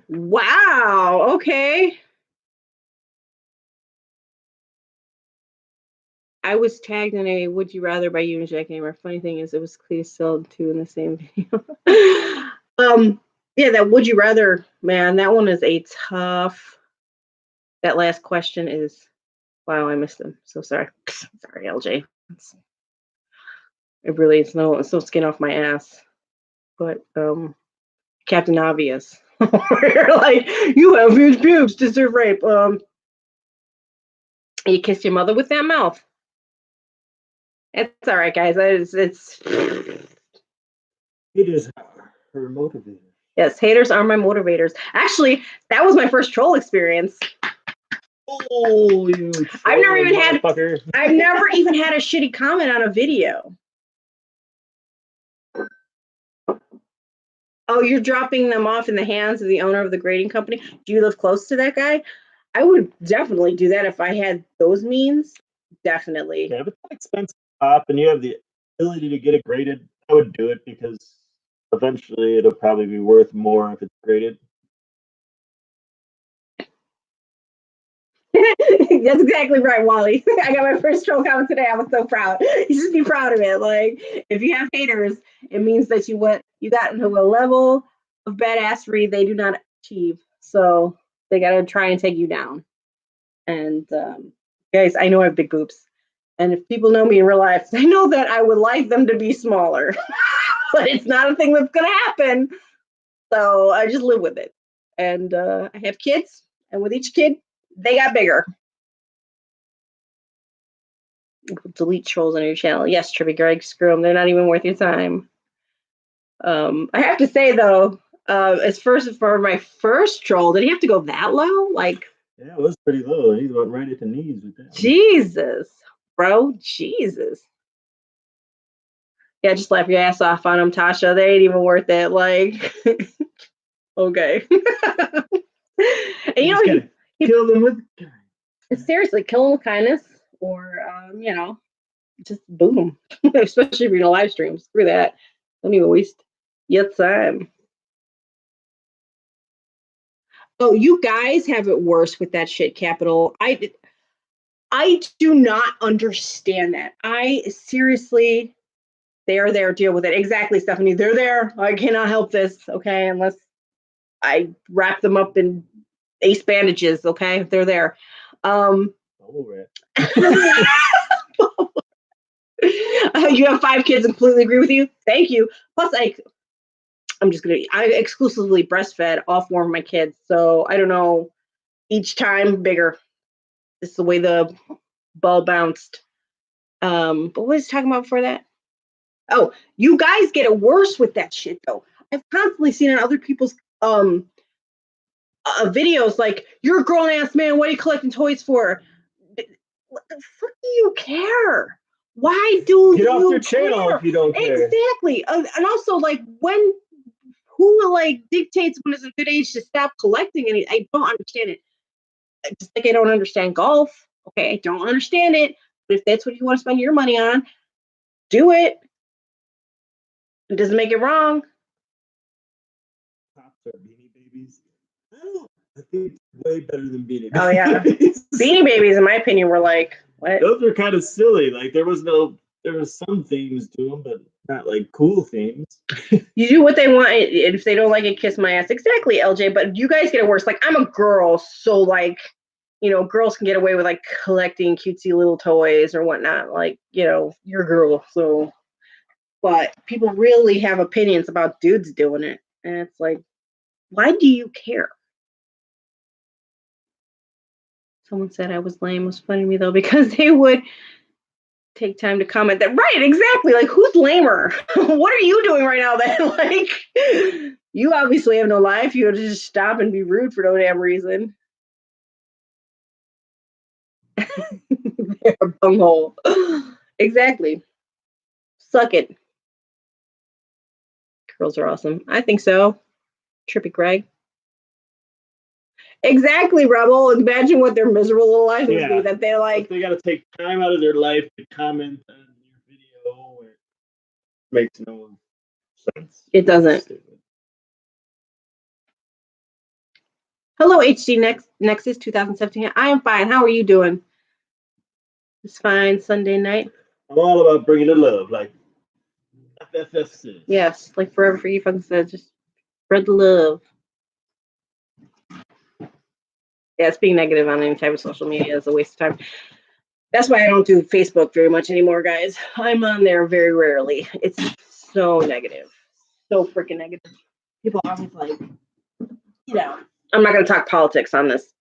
Wow. Okay. I was tagged in a "Would You Rather" by you and Jack Gamer. Funny thing is, it was clearly still 2 in the same video. Yeah, that "Would You Rather," man, that one is a tough. That last question is, wow, I missed them. So sorry. Sorry, LJ. It really is no skin off my ass. But Captain Obvious. You're like, you have huge boobs, deserve rape. You kissed your mother with that mouth. It's all right, guys. It's Haters are her motivator. Yes, haters are my motivators. Actually, that was my first troll experience. Oh, you! I've never even had. Fucker. I've never even had a shitty comment on a video. Oh, you're dropping them off in the hands of the owner of the grading company. Do you live close to that guy? I would definitely do that if I had those means. Definitely. Yeah, if it's an expensive pop and you have the ability to get it graded, I would do it because eventually it'll probably be worth more if it's graded. That's exactly right, Wally. I got my first troll comment today. I was so proud. You should be proud of it. Like, if you have haters, it means that you got into a level of badassery they do not achieve. So they got to try and take you down. And guys, I know I have big boobs. And if people know me in real life, they know that I would like them to be smaller. But it's not a thing that's going to happen. So I just live with it. and I have kids, and with each kid, they got bigger. Delete trolls on your channel. Yes, Trippy Greg, screw them. They're not even worth your time. I have to say though, as first for my first troll, did he have to go that low? Like, Yeah, it was pretty low. He went right at the knees with that. Jesus, bro, Jesus. Yeah, just laugh your ass off on them, Tasha. They ain't even worth it. Like, okay. And you know, Kill them with. seriously, kill them with kindness, or just boom them. Especially if you're gonna live stream. Screw that. Don't even waste your time. Oh, you guys have it worse with that shit, Capital. I do not understand that. I seriously, they're there, deal with it. Exactly, Stephanie. They're there. I cannot help this, okay, unless I wrap them up in ace bandages, okay? They're there. You have 5 kids and completely agree with you. Thank you. Plus, I exclusively breastfed all 4 of my kids, so I don't know. Each time bigger. This is the way the ball bounced. But what was I talking about before that? Oh, you guys get it worse with that shit though. I've constantly seen on other people's videos like, you're a grown ass man. What are you collecting toys for? What the fuck do you care? Why do Get you off your channel care? if you don't care. Exactly. And also, like, who like dictates when it's a good age to stop collecting? And I don't understand it. Just like I don't understand golf. Okay, I don't understand it. But if that's what you want to spend your money on, do it. It doesn't make it wrong. Pops are Beanie Babies. I think it's way better than Beanie Babies. Oh yeah, Beanie Babies, in my opinion, were like, what? Those were kind of silly. Like there was some themes to them, but not like cool themes. You do what they want. If they don't like it, kiss my ass. Exactly, LJ. But you guys get it worse. Like, I'm a girl, so like, girls can get away with like collecting cutesy little toys or whatnot. Like, you're a girl, so. But people really have opinions about dudes doing it, and it's like, why do you care? Someone said I was lame. It was funny to me though, because they would take time to comment that. Right, exactly. Like, who's lamer? What are you doing right now then? Like, you obviously have no life. You would just stop and be rude for no damn reason. They're a bunghole. Exactly. Suck it. Girls are awesome. I think so. Trippy Greg. Exactly, Rebel. Imagine what their miserable little life would be, that they're like. They got to take time out of their life to comment on your video. It makes no sense. It doesn't. Hello, HD Nexus 2017. I am fine. How are you doing? It's fine. Sunday night. I'm all about bringing the love, like FFF says. Yes, like Forever for You fucking said, just spread the love. Yeah, it's being negative on any type of social media is a waste of time. That's why I don't do Facebook very much anymore, guys. I'm on there very rarely. It's so negative. So freaking negative. People are always like, I'm not going to talk politics on this.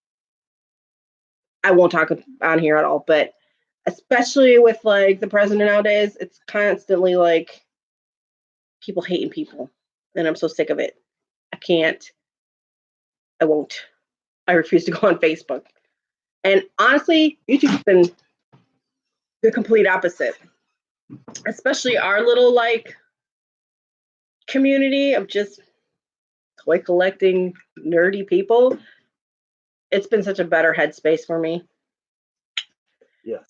I won't talk on here at all, but especially with like the president nowadays, it's constantly like people hating people. And I'm so sick of it. I can't. I won't. I refuse to go on Facebook. And honestly, YouTube's been the complete opposite. Especially our little like community of just toy collecting nerdy people. It's been such a better headspace for me. Yes.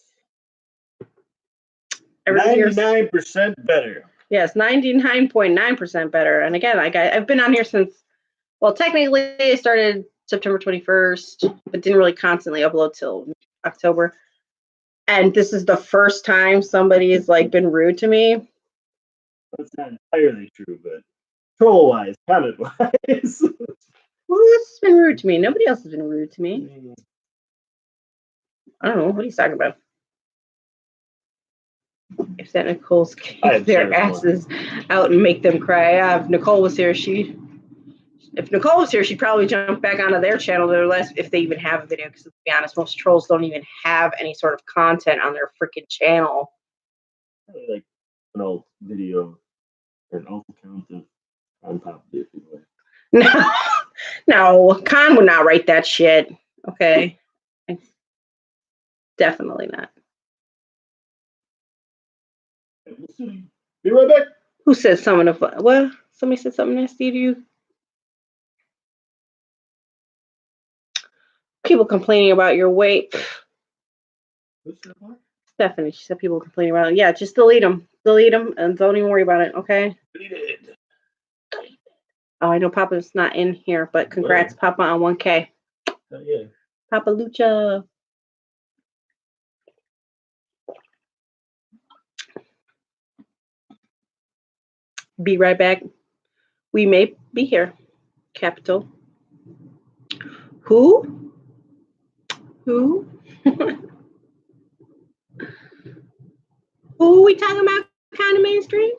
99% better. Yes, 99.9% better. And again, I've been on here since, well, technically I started September 21st, but didn't really constantly upload till October. And this is the first time somebody has like been rude to me. That's not entirely true, but troll-wise, comment-wise. Who's been rude to me? Nobody else has been rude to me. I don't know. What are you talking about? If that Nicole's kick their asses out and make them cry. If Nicole was here, she'd If Nicole was here, she'd probably jump back onto their channel, if they even have a video. Because to be honest, most trolls don't even have any sort of content on their freaking channel. Probably like an old video or an old account of on top of it. No, Khan would not write that shit. Okay, definitely not. We'll see. Be right back. Who said something of what? Somebody said something nasty to you. People complaining about your weight. Stephanie, she said people complaining about it. Yeah, just delete them. Delete them and don't even worry about it, okay? Delete it. Oh, I know Papa's not in here, but congrats, Papa, on 1K. Oh, yeah. Papa Lucha. Be right back. We may be here. Capital. Who? Who? Who we talking about? Kind of mainstream?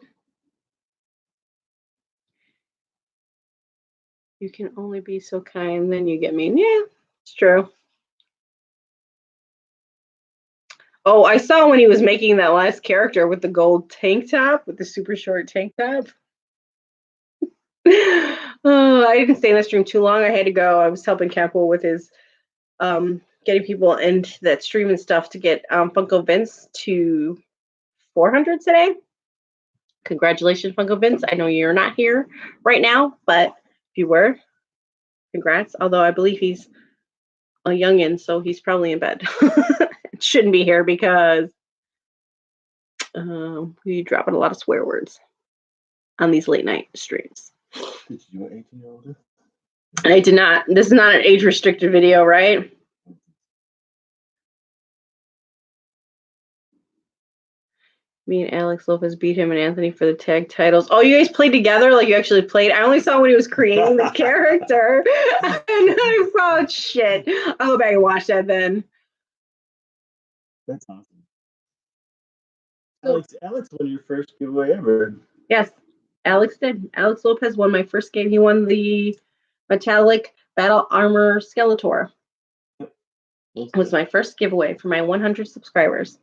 You can only be so kind, then you get mean. Yeah, it's true. Oh, I saw when he was making that last character with the gold tank top, with the super short tank top. Oh, I didn't stay in the stream too long. I had to go. I was helping Capo with his getting people into that stream and stuff to get Funko Vince to 400 today. Congratulations, Funko Vince. I know you're not here right now, but if you were, congrats. Although I believe he's a youngin', so he's probably in bed. Shouldn't be here because we dropping a lot of swear words on these late night streams. Did you do an 18-year-old? I did not. This is not an age restricted video, right? Me and Alex Lopez beat him and Anthony for the tag titles. Oh, you guys played together? Like you actually played? I only saw when he was creating the character. And I thought, shit. I'll go back and watch that then. That's awesome. Alex won your first giveaway ever. Yes, Alex did. Alex Lopez won my first game. He won the metallic battle armor Skeletor. It was my first giveaway for my 100 subscribers.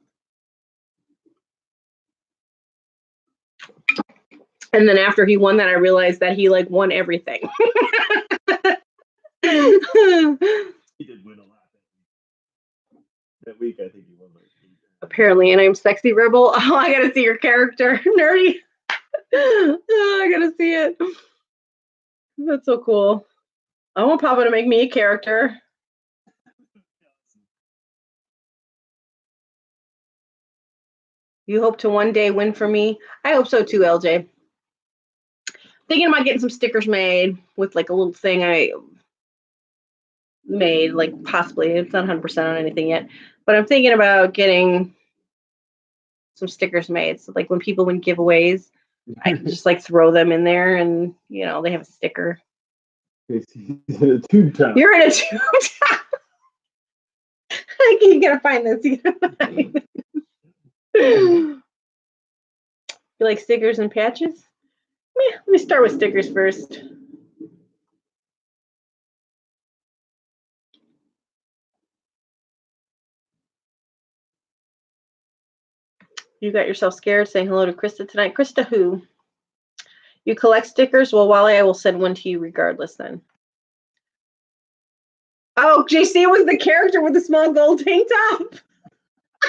And then after he won that, I realized that he like won everything. He did win a lot that week. I think he won like 8. Apparently, and I'm Sexy Rebel. Oh, I gotta see your character, nerdy. Oh, I gotta see it. That's so cool. I want Papa to make me a character. You hope to one day win for me? I hope so too, LJ. Thinking about getting some stickers made with like a little thing I made, like possibly. It's not 100% on anything yet, but I'm thinking about getting some stickers made. So like when people win giveaways, I can just like throw them in there and, you know, they have a sticker. A tube top. You're in a tube top. You gotta find this. You gotta find this. You like stickers and patches? Yeah, let me start with stickers first. You got yourself scared saying hello to Krista tonight. Krista who? You collect stickers? Well, Wally, I will send one to you regardless then. Oh, JC was the character with the small gold tank top.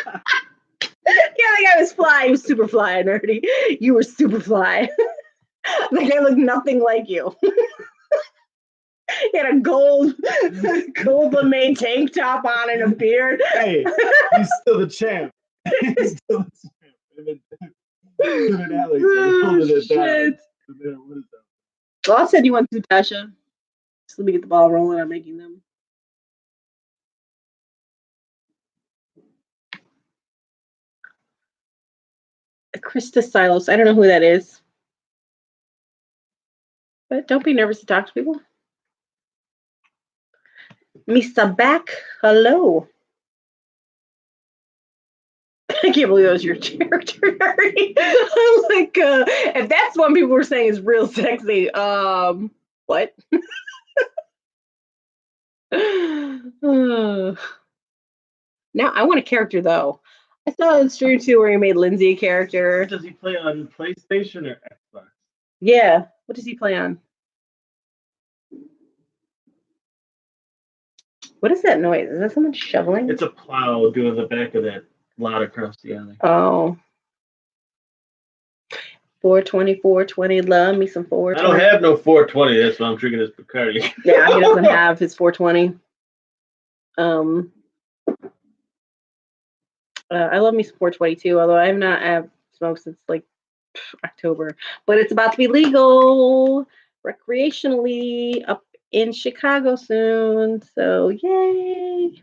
Yeah, the guy was fly. He was super fly, nerdy. You were super fly. The guy looked nothing like you. He had a gold lame tank top on and a beard. Hey, he's still the champ. He's still the champ. And Alex, Shit. Well, I said you want to, Tasha. Just let me get the ball rolling on making them. Krista Silos. I don't know who that is. But don't be nervous to talk to people. Misa back. Hello. I can't believe that was your character. I'm like, if that's what people were saying is real sexy. What? Now I want a character though. I saw in stream too where he made Lindsay a character. Does he play on PlayStation or Xbox? Yeah. What does he play on? What is that noise? Is that someone shoveling? It's a plow doing the back of that lot across the alley. Oh. 420, 420. Love me some I 420. don't have no 420. That's why I'm drinking this Bacardi. Yeah, he doesn't have his 420. I love me some 422, although I have smoked since like October. But it's about to be legal recreationally up in Chicago soon. So yay.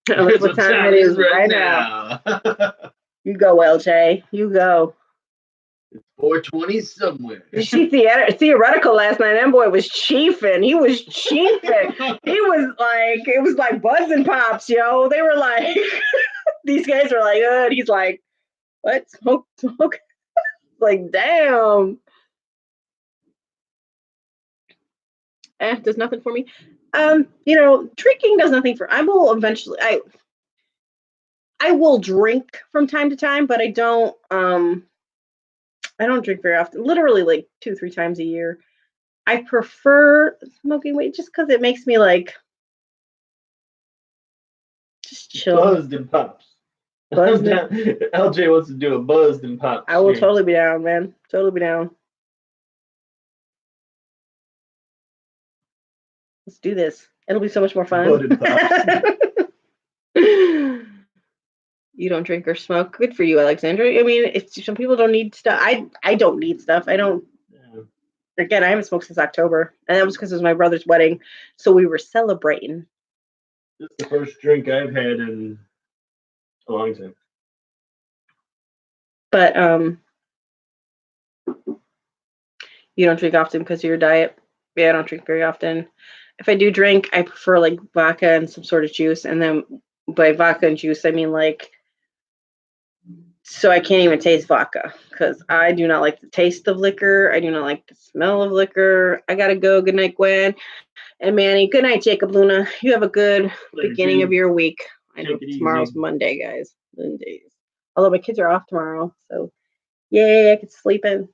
Look what time it is right now. You go, LJ. You go. It's 420 somewhere. Did you see Theoretical last night? That boy was chiefing. He was chiefing. He was like, it was like buzzing pops, yo. They were like, these guys were like, and he's like, what? Smoke? Like, damn. Does nothing for me. Drinking does nothing for. I will eventually. I will drink from time to time, but I don't drink very often. Literally like 2-3 times a year. I prefer smoking weed just because it makes me like just chill. Buzzed and pops. LJ wants to do a buzzed and pops. I will totally be down, man. Totally be down. Let's do this. It'll be so much more fun. You don't drink or smoke. Good for you, Alexandra. I mean, some people don't need stuff. I don't need stuff. I don't. Yeah. Again, I haven't smoked since October, and that was because it was my brother's wedding, so we were celebrating. This is the first drink I've had in a long time. But you don't drink often because of your diet. Yeah, I don't drink very often. If I do drink, I prefer like vodka and some sort of juice, and then by vodka and juice, I mean like. So I can't even taste vodka because I do not like the taste of liquor. I do not like the smell of liquor. I gotta go. Good night, Gwen and Manny. Good night, Jacob Luna. You have a good beginning of your week. I know tomorrow's Monday, guys. Mondays. Although my kids are off tomorrow, so yay, I could sleep in.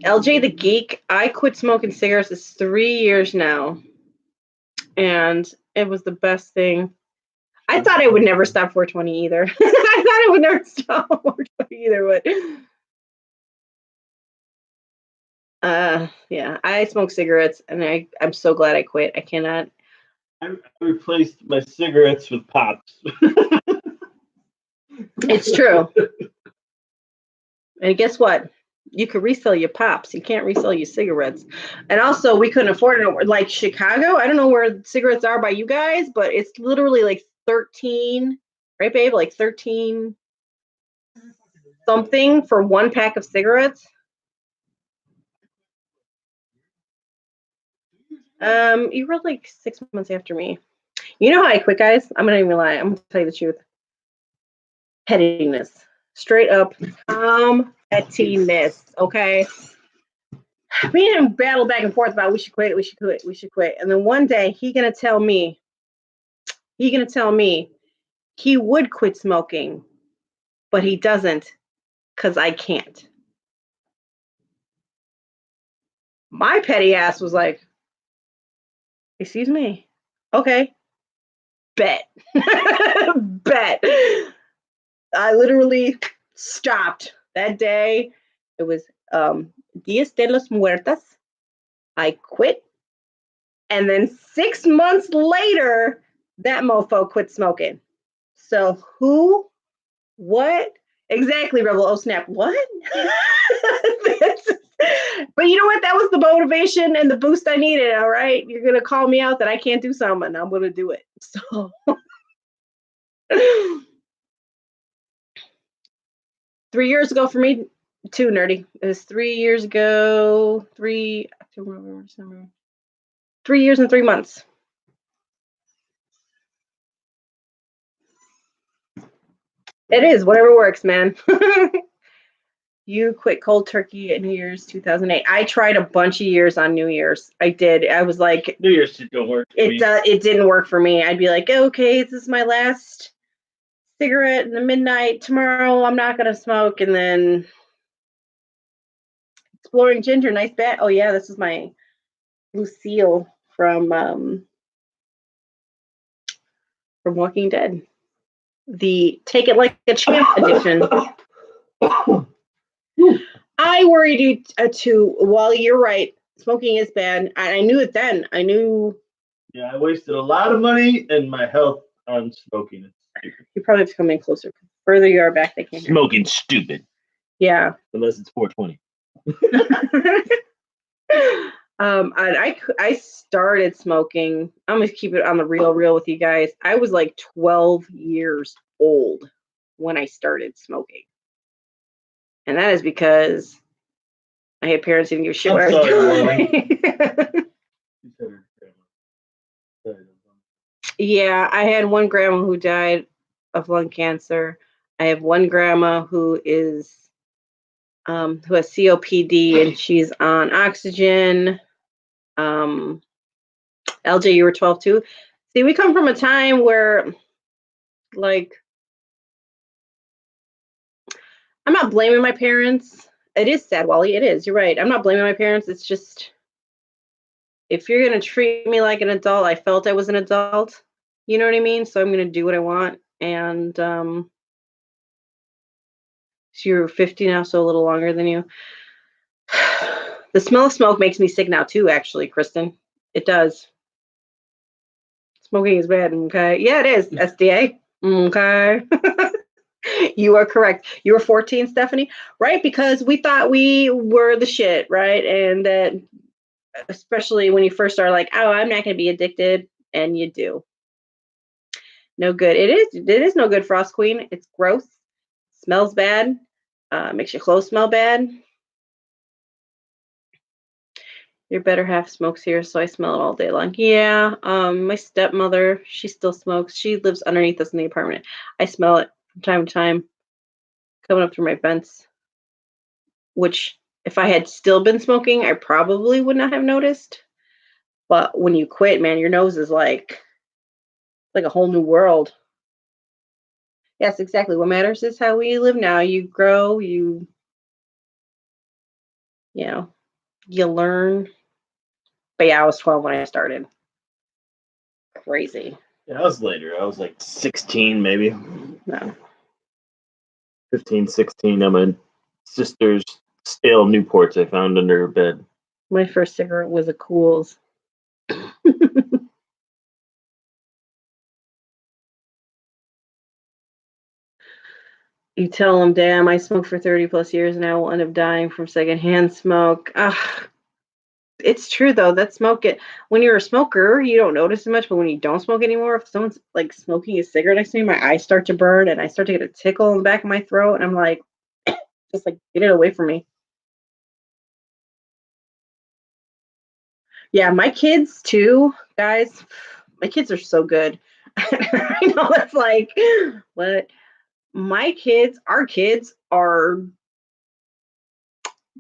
LJ the Geek. I quit smoking cigarettes. It's 3 years now, and it was the best thing. I thought I would never stop 420 either. I thought I would never stop 420 either, but yeah, I smoke cigarettes, and I'm so glad I quit. I cannot. I replaced my cigarettes with pops. It's true. And guess what? You could resell your pops. You can't resell your cigarettes. And also, we couldn't afford it. Like Chicago, I don't know where cigarettes are by you guys, but it's literally like 13, right, babe? Like 13 something for one pack of cigarettes. You were like 6 months after me. You know how I quit, guys? I'm not even lie. I'm gonna tell you the truth. Pettiness. Straight up pettiness. Okay. Me and him battle back and forth about we should quit, we should quit, we should quit. And then one day he gonna tell me he would quit smoking, but he doesn't because I can't. My petty ass was like, excuse me. Okay. Bet. Bet. I literally stopped that day. It was Dias de los Muertos. I quit. And then 6 months later, that mofo quit smoking. So who? What? Exactly, Rebel. Oh, snap. What? But you know what? That was the motivation and the boost I needed, all right? You're going to call me out that I can't do something. I'm going to do it. So... 3 years ago for me, too, nerdy. It was 3 years ago. 3 years and 3 months. It is whatever works, man. You quit cold turkey at New Year's 2008. I tried a bunch of years on New Year's. I did. I was like, New Year's shit don't work. it didn't work for me. I'd be like, okay, this is my last cigarette in the midnight. Tomorrow I'm not gonna smoke, and then Exploring Ginger, nice bat. Oh yeah, this is my Lucille from Walking Dead. The Take It Like a Champ edition. I worried you too. Wally, you're right. Smoking is bad. I knew it then. I knew. Yeah, I wasted a lot of money and my health on smoking. It's stupid. You probably have to come in closer. The further you are back, they can't hear. Smoking stupid. Yeah. Unless it's 420. I started smoking. I'm gonna keep it on the real with you guys. I was like 12 years old when I started smoking, and that is because I had parents who didn't give a shit I'm what I was sorry, doing. You said her grandma. Yeah, I had one grandma who died of lung cancer. I have one grandma who is who has COPD and she's on oxygen. LJ, you were 12 too. See, we come from a time where, like, I'm not blaming my parents. It is sad, Wally. It is. You're right. I'm not blaming my parents. It's just, if you're going to treat me like an adult, I felt I was an adult. You know what I mean? So I'm going to do what I want. And so you're 50 now, so a little longer than you. The smell of smoke makes me sick now too, actually, Kristen. It does. Smoking is bad, okay? Yeah, it is, SDA. Okay. You are correct. You were 14, Stephanie, right? Because we thought we were the shit, right? And that, especially when you first start, like, oh, I'm not going to be addicted, and you do. No good. It is no good, Frost Queen. It's gross. Smells bad. Makes your clothes smell bad. Your better half smokes here, so I smell it all day long. Yeah, my stepmother, she still smokes. She lives underneath us in the apartment. I smell it from time to time coming up through my vents, which if I had still been smoking, I probably would not have noticed. But when you quit, man, your nose is like a whole new world. Yes, exactly. What matters is how we live now. You grow, you learn. But yeah, I was 12 when I started. Crazy. Yeah, I was later. I was like 16, maybe. No. 15, 16. At my sister's stale Newports I found under her bed. My first cigarette was a Cools. You tell them, damn, I smoked for 30 plus years and I will end up dying from secondhand smoke. It's true though. That smoke when you're a smoker, you don't notice it much, but when you don't smoke anymore, if someone's like smoking a cigarette next to me, my eyes start to burn and I start to get a tickle in the back of my throat, and I'm like, just like, get it away from me. Yeah, my kids too, guys. My kids are so good. I know it's like, what? Our kids are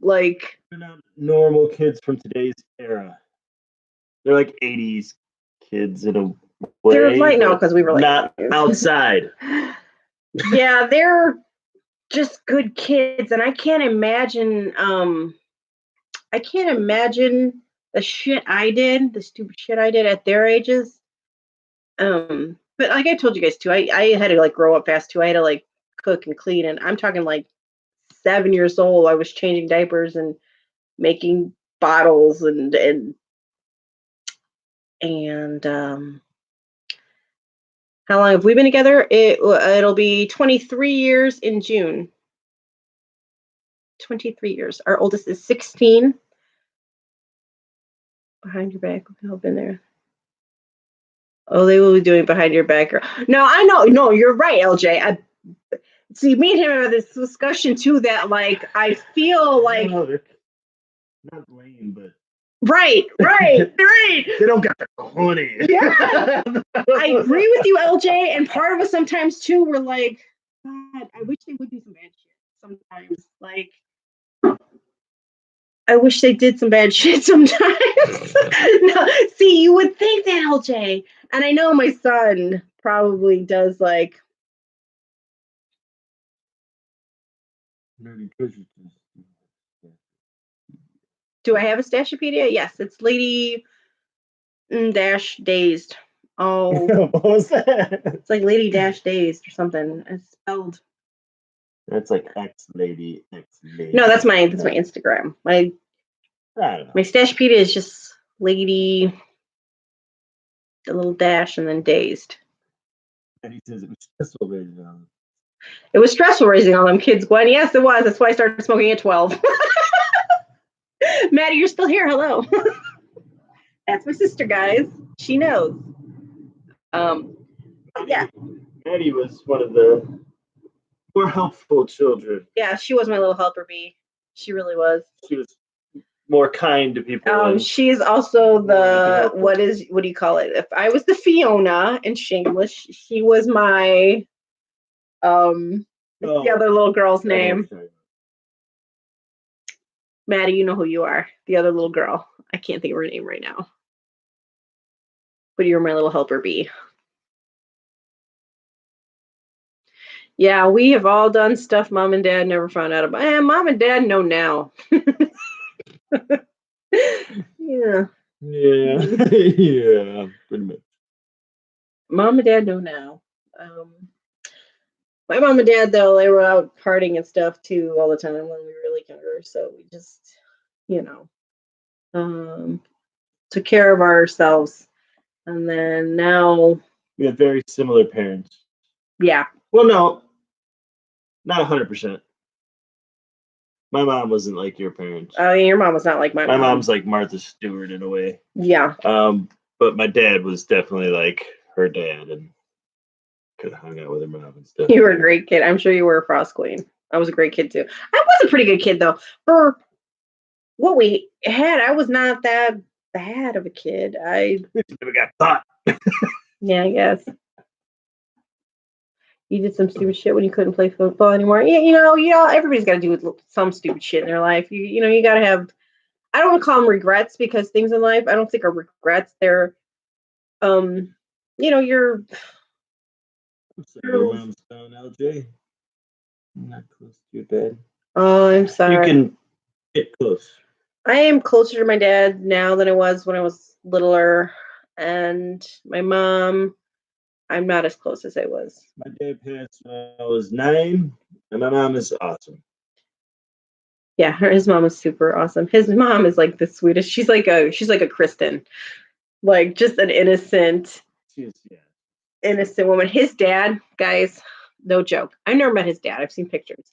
like, They're not normal kids from today's era. They're like 80s kids in a way. they're like, no, because we were like, not outside. Yeah, they're just good kids, and I can't imagine the shit I did, the stupid shit I did at their ages. But like I told you guys too, I had to like grow up fast too. I had to like cook and clean, and I'm talking like 7 years old. I was changing diapers and making bottles and how long have we been together? It'll be 23 years in June. 23 years. Our oldest is 16. Behind your back. I've been there. Oh, they will be doing behind your back. No, I know. No, you're right, LJ. See, me and him have this discussion too that, like, I feel like. No, they're not lame, but. Right. They don't got the money. Yeah. I agree with you, LJ. And part of us sometimes too, we're like, God, I wish they would do some bad shit sometimes. Like, I wish they did some bad shit sometimes. No, see, you would think that, LJ. And I know my son probably does, like, Nerdy Treasure. do I have a Stashopedia? Yes, it's Lady Dash Dazed. Oh, What was that? it's like Lady Dash Dazed or something. It's spelled. That's like X lady, X lady. No, that's my Instagram. My I don't know. Stashopedia is just Lady, the little dash, and then Dazed. And he says it was stressful raising on. It was stressful raising all them kids, Gwen. Yes, it was. That's why I started smoking at 12. Maddie, you're still here. Hello. That's my sister, guys. She knows. Yeah. Maddie was one of the more helpful children. Yeah, she was my little helper bee. She really was. She was more kind to people. She's also the helpful. what do you call it? If I was the Fiona in Shameless, she was my the other little girl's name. Maddie, you know who you are. The other little girl. I can't think of her name right now. But you're my little helper bee. Yeah, we have all done stuff Mom and Dad never found out about. Mom and Dad know now. Yeah. Yeah. Yeah, pretty much. Mom and Dad know now. My mom and dad, though, they were out partying and stuff too all the time when we were really younger. So we just, took care of ourselves. And then now, We had very similar parents. yeah. Well, no, not 100%. My mom wasn't like your parents. Your mom was not like my mom. My mom's like Martha Stewart in a way. Yeah. But my dad was definitely like her dad and could have hung out with her mom and stuff. You were a great kid. I'm sure you were a frost queen. I was a great kid too. I was a pretty good kid though. For what we had, I was not that bad of a kid. I never got caught. Yeah, I guess. You did some stupid shit when you couldn't play football anymore. Yeah, everybody's got to do some stupid shit in their life. You got to have. I don't want to call them regrets because things in life I don't think are regrets. They're, you're. Your mom's down, LJ. Not close to your dad. Oh, I'm sorry. You can get close. I am closer to my dad now than I was when I was littler, and my mom, I'm not as close as I was. My dad passed when I was 9, and my mom is awesome. Yeah, his mom is super awesome. His mom is like the sweetest. She's like a Kristen, like just an innocent. Innocent woman. His dad, guys, no joke. I've never met his dad. I've seen pictures.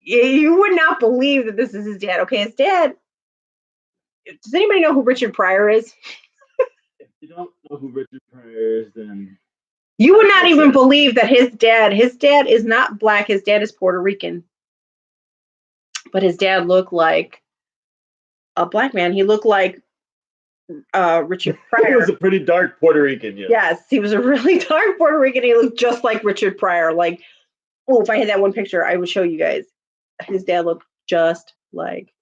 You would not believe that this is his dad. Okay, his dad. Does anybody know who Richard Pryor is? If you don't know who Richard Pryor is, then you would not even believe that his dad is not black. His dad is Puerto Rican. But his dad looked like a black man. He looked like Richard Pryor. He was a pretty dark Puerto Rican, yeah. Yes, he was a really dark Puerto Rican. He looked just like Richard Pryor. Like, oh, if I had that one picture, I would show you guys. His dad looked just like.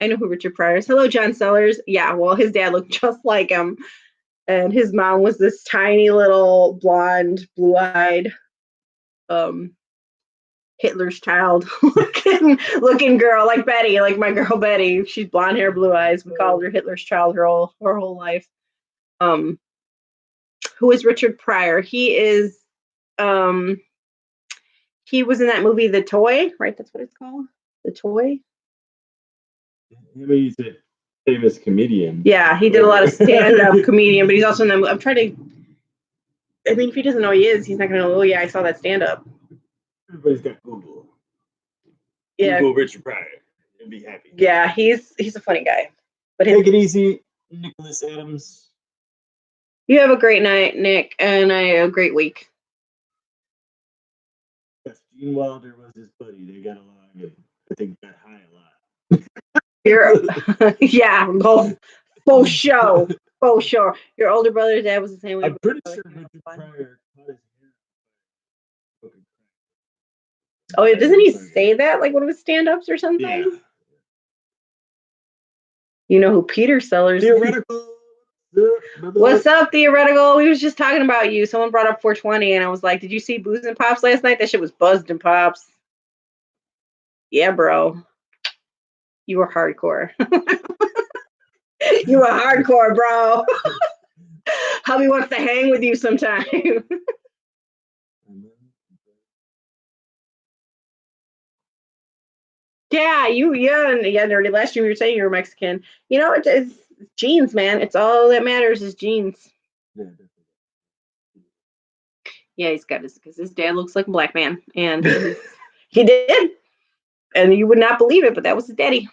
I know who Richard Pryor is. Hello, John Sellers. Yeah, well, his dad looked just like him. And his mom was this tiny little blonde, blue-eyed, Hitler's child looking girl, like Betty, like my girl Betty. She's blonde hair, blue eyes. We called her Hitler's child her whole life. Who is Richard Pryor? He is he was in that movie The Toy, right? That's what it's called. The Toy. He's a famous comedian. Yeah, he did a lot of stand-up comedian, but he's also in that. I'm trying to. I mean, if he doesn't know who he is, he's not going to know. Oh yeah, I saw that stand-up. Everybody's got Google. Yeah. Google Richard Pryor and be happy. Yeah, he's a funny guy. But take it easy, Nicholas Adams. You have a great night, Nick, and a great week. Yes, Gene Wilder was his buddy. They got along, and I think got high a lot. Yeah, faux show. Faux show. Your older brother's dad was the same way. I'm pretty sure Richard Pryor cut his hair. Oh, doesn't he say that like one of his stand-ups or something? Yeah. You know who Peter Sellers is? Theoretical. What's up, Theoretical? We was just talking about you. Someone brought up 420, and I was like, did you see Booze and Pops last night? That shit was buzzed and pops. Yeah, bro. You were hardcore. You were hardcore, bro. Hubby wants to hang with you sometime. Yeah, nerdy. Last year you were saying you were Mexican. You know, it's genes, man. It's all that matters is genes. Yeah, he's got because his dad looks like a black man, and he did, and you would not believe it, but that was his daddy.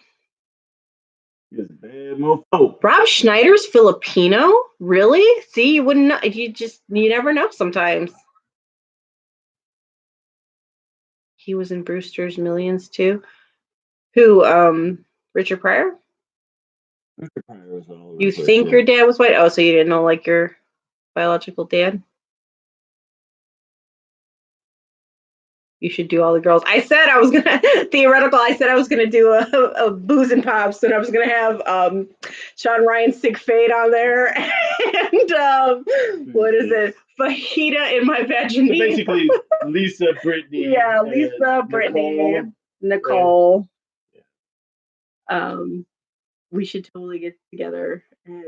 He was a bad mofo. Rob Schneider's Filipino? Really? See, you wouldn't know. You never know sometimes. He was in Brewster's Millions too. Who? Richard Pryor? Richard Pryor was all over You the place, think yeah. your dad was white? Oh, so you didn't know like your biological dad? You should do all the girls. I said I was gonna theoretical. I said I was gonna do a Booze and Pops, and I was gonna have Sean Ryan's Sick Fade on there, and what is it? Fajita in my vagina. So basically, Lisa, Brittany. Yeah, Lisa, Brittany, Nicole. Yeah. We should totally get together, and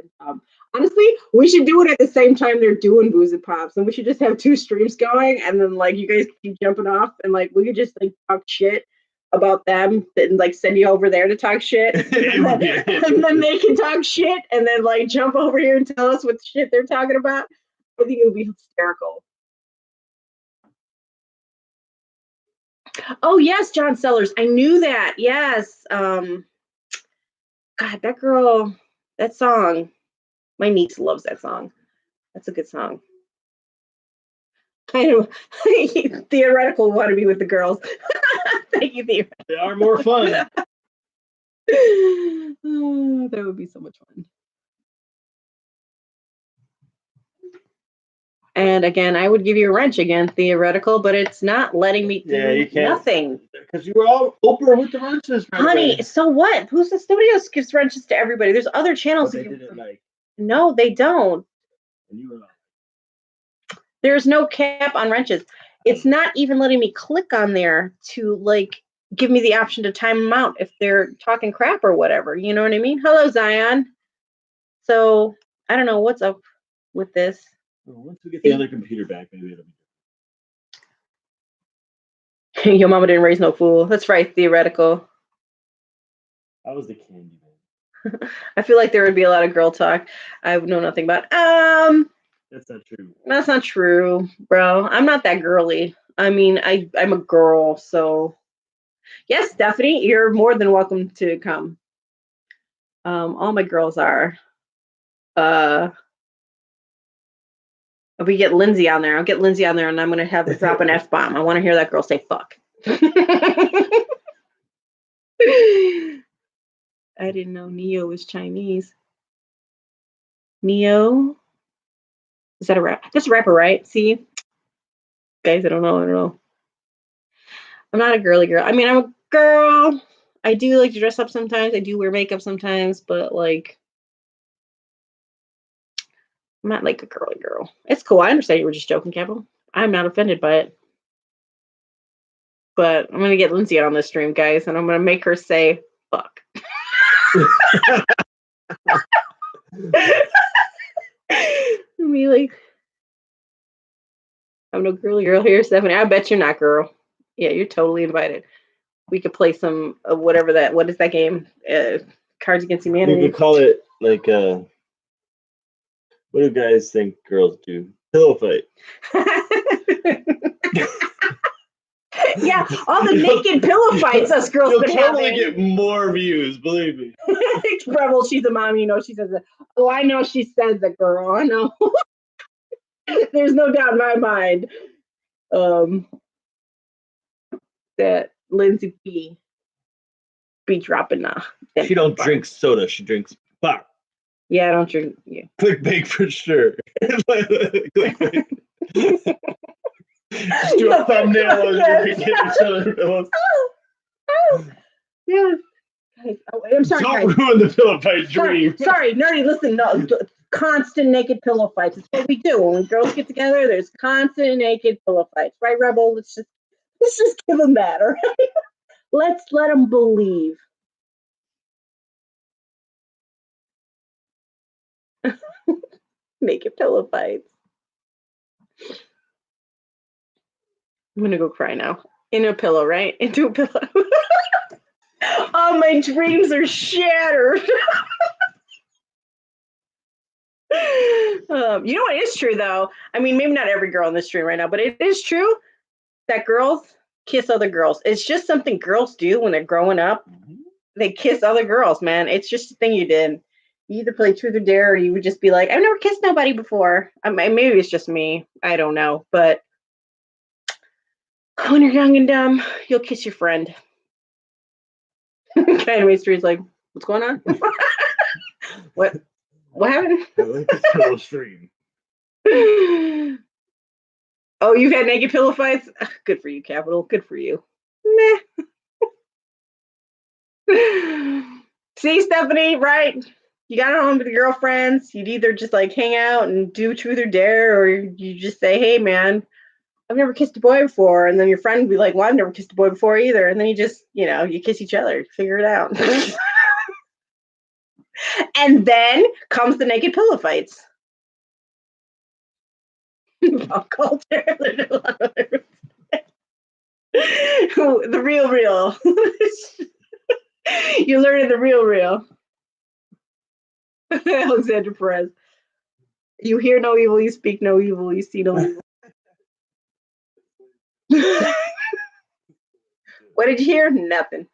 honestly, we should do it at the same time they're doing Booze and Pops, and we should just have two streams going, and then like you guys keep jumping off, and like we could just like talk shit about them, and like send you over there to talk shit, and then they can talk shit, and then like jump over here and tell us what shit they're talking about. I think it would be hysterical. Oh yes, John Sellers. I knew that. Yes. God, that girl, that song. My niece loves that song. That's a good song. I know. Theoretical want to be with the girls. Thank you, Theoretical. They are more fun. Oh, that would be so much fun. And again, I would give you a wrench again, Theoretical, but it's not letting me do You can't. nothing. Because you were all Oprah with the wrenches. Right Honey, away. so what? Who's the Studios gives wrenches to everybody? There's other channels. But they didn't like. No, they don't. And you were like, There's no cap on wrenches. It's not even letting me click on there to like give me the option to time them out if they're talking crap or whatever. You know what I mean? Hello, Zion. So I don't know what's up with this. well, once we get the other computer back, maybe it'll be. Your mama didn't raise no fool. That's right, Theoretical. I was the candy man. I feel like there would be a lot of girl talk. I know nothing about. That's not true. That's not true, bro. I'm not that girly. I mean, I'm a girl, so yes, Stephanie, you're more than welcome to come. All my girls are. If we get Lindsay on there, I'll get Lindsay on there, and I'm gonna have her drop an F-bomb. I want to hear that girl say "fuck." I didn't know Neo was Chinese. Neo? Is that a rap? That's a rapper, right? See? Guys, I don't know. I'm not a girly girl. I mean, I'm a girl. I do like to dress up sometimes. I do wear makeup sometimes, but like, I'm not like a girly girl. It's cool. I understand you were just joking, Capital. I'm not offended by it. But I'm going to get Lindsay on this stream, guys, and I'm going to make her say, fuck. Be like, I'm no girly girl here, Stephanie. I bet you're not, girl. Yeah, you're totally invited. We could play some whatever that. What is that game? Cards Against Humanity. You could call it like what do guys think girls do? Pillow fight. Yeah, all the naked pillow fights us girls You'll been totally having. get more views, believe me. Rebel, she's a mom, you know. She says, "Oh, I know." She says that, girl. I know. There's no doubt in my mind. That Lindsay be dropping She don't drink soda. She drinks pop. Yeah, I don't drink. Yeah. Clickbait for sure. Clickbait. Do a thumbnail of Yes. looking at each other pillows. Yeah. Guys, oh, I'm sorry, Don't guys. ruin the pillow fight dream. Sorry, nerdy. Listen, no, constant naked pillow fights. It's what we do when girls get together. There's constant naked pillow fights, right, Rebel? Let's just give them that, all right? Let's let them believe. Naked pillow fights. I'm gonna go cry now. In a pillow, right? Into a pillow. Oh, my dreams are shattered. You know what is true though? I mean, maybe not every girl in the stream right now, but it is true that girls kiss other girls. It's just something girls do when they're growing up. They kiss other girls, man. It's just a thing you did. You either play truth or dare, or you would just be like, I've never kissed nobody before. Maybe it's just me. I don't know. But when you're young and dumb, you'll kiss your friend. Anyway, Street's like, what's going on? What happened? I like this pillow stream. Oh, you've had naked pillow fights? Good for you, Capital. Good for you. Meh. See, Stephanie, right? You got it home with your girlfriends. You'd either just like hang out and do truth or dare, or you just say, hey, man, I've never kissed a boy before. And then your friend would be like, well, I've never kissed a boy before either. And then you just, you kiss each other, figure it out. And then comes the naked pillow fights. Pop culture. The real. You learn the real. Alexandra Perez. You hear no evil, you speak no evil, you see no evil. What did you hear? Nothing.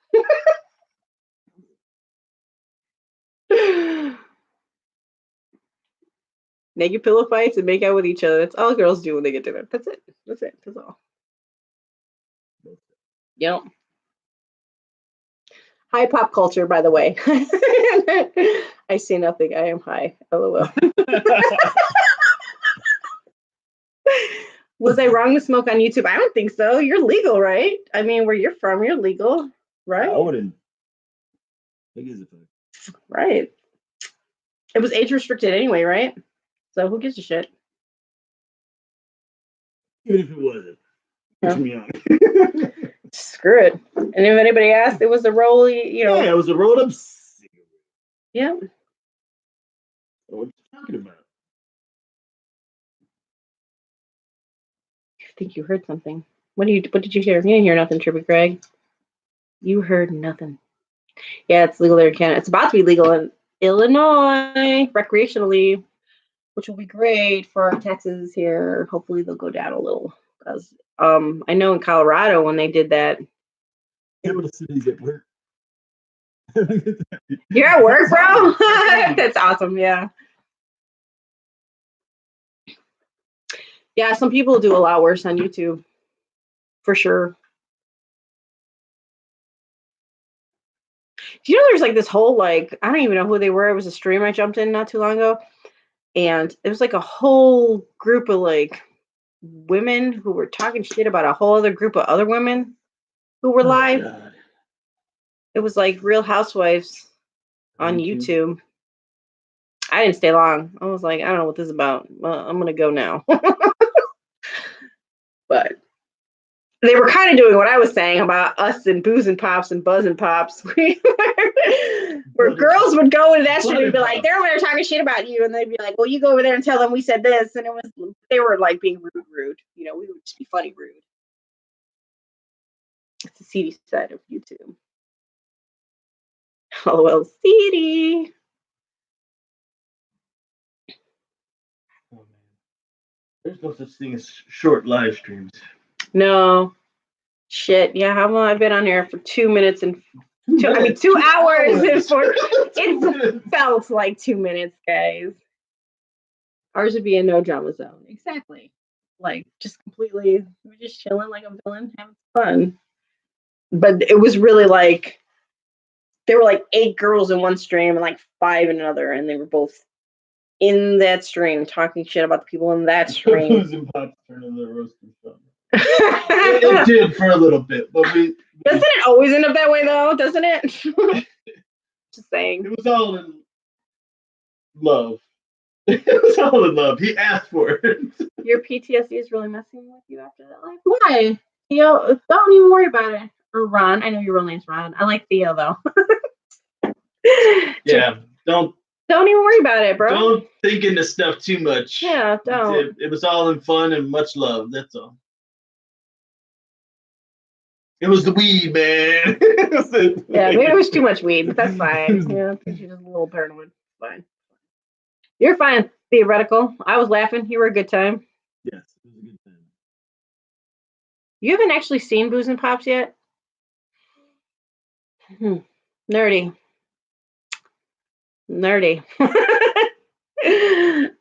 Naked pillow fights and make out with each other. That's all girls do when they get to it. That's it. That's all. Yep. High pop culture, by the way. I see nothing. I am high. LOL. Was I wrong to smoke on YouTube? I don't think so. You're legal, right? I mean, where you're from, you're legal, right? I wouldn't. It is a fact. Right. It was age restricted anyway, right? So who gives a shit? Even if it wasn't. Yeah. Me on. Screw it. And if anybody asked, it was a roll, Yeah, it was a rolled up cigarette. Yeah. What are you talking about? I think you heard something. What did you hear? You didn't hear nothing, Trippy Greg. You heard nothing. Yeah, it's legal there in Canada. It's about to be legal in Illinois recreationally, which will be great for our taxes here. Hopefully they'll go down a little. Because I know in Colorado when they did that. Capital cities at work. You're at work, bro? That's awesome, yeah. Yeah, some people do a lot worse on YouTube. For sure. Do you know there's like this whole I don't even know who they were. It was a stream I jumped in not too long ago. And it was like a whole group of women who were talking shit about a whole other group of other women who were live. God. It was like Real Housewives on YouTube. I didn't stay long. I was like, I don't know what this is about. Well, I'm gonna go now. But they were kind of doing what I was saying about us and booze and pops and buzz and pops. Where girls would go into that stream and be like, they're over there talking shit about you, and they'd be like, well, you go over there and tell them we said this, and they were being rude. We would just be funny rude. It's the seedy side of YouTube. LOL, seedy. Oh, man. There's no such thing as short live streams. No. Shit. Yeah, how long I've been on here for 2 minutes and 2 hours and it felt like 2 minutes, guys. Ours would be a no drama zone. Exactly. Just completely, we're just chilling like a villain, having fun. But it was really there were 8 girls in one stream and 5 in another, and they were both in that stream talking shit about the people in that stream. It did for a little bit, but Doesn't it always end up that way though? Doesn't it? Just saying. it was all in love. It was all in love. He asked for it. Your PTSD is really messing with you after that life. Why? Theo, don't even worry about it. Or Ron. I know your real name's Ron. I like Theo though. Yeah, don't even worry about it, bro. don't think into stuff too much. Yeah, don't. It was all in fun and much love. That's all. It was the weed, man. Yeah, maybe it was too much weed, but that's fine. Yeah, because you're just a little paranoid. Fine. You're fine, theoretical. I was laughing. You were a good time. Yes, it was a good time. You haven't actually seen Booze and Pops yet? Nerdy.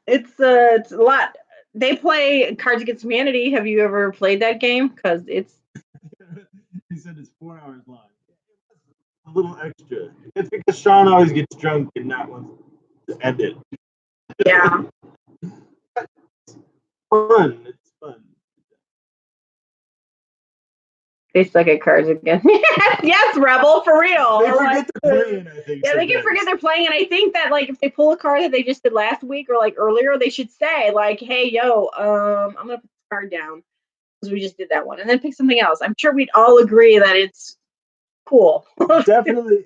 It's a lot. They play Cards Against Humanity. Have you ever played that game? Because it's He said it's 4 hours long. A little extra. It's because Sean always gets drunk and not wants to end it. yeah. Fun. It's fun. They suck at cards again. Yes, Rebel, for real. They forget they're playing, I think. Yeah, they can forget they're playing, and I think that like if they pull a card that they just did last week or like earlier, they should say like, "Hey, yo, I'm gonna put the card down because we just did that one," and then pick something else. I'm sure we'd all agree that it's cool. Definitely,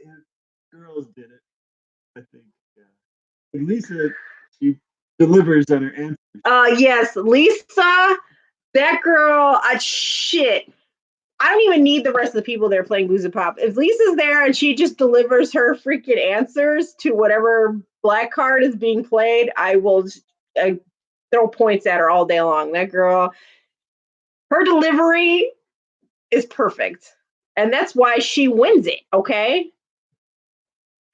girls did it. I think. Yeah. Lisa, she delivers on her answers. Yes, Lisa, that girl. Shit. I don't even need the rest of the people there playing Booze and Pop. If Lisa's there and she just delivers her freaking answers to whatever black card is being played, I will throw points at her all day long. That girl, her delivery is perfect. And that's why she wins it, okay?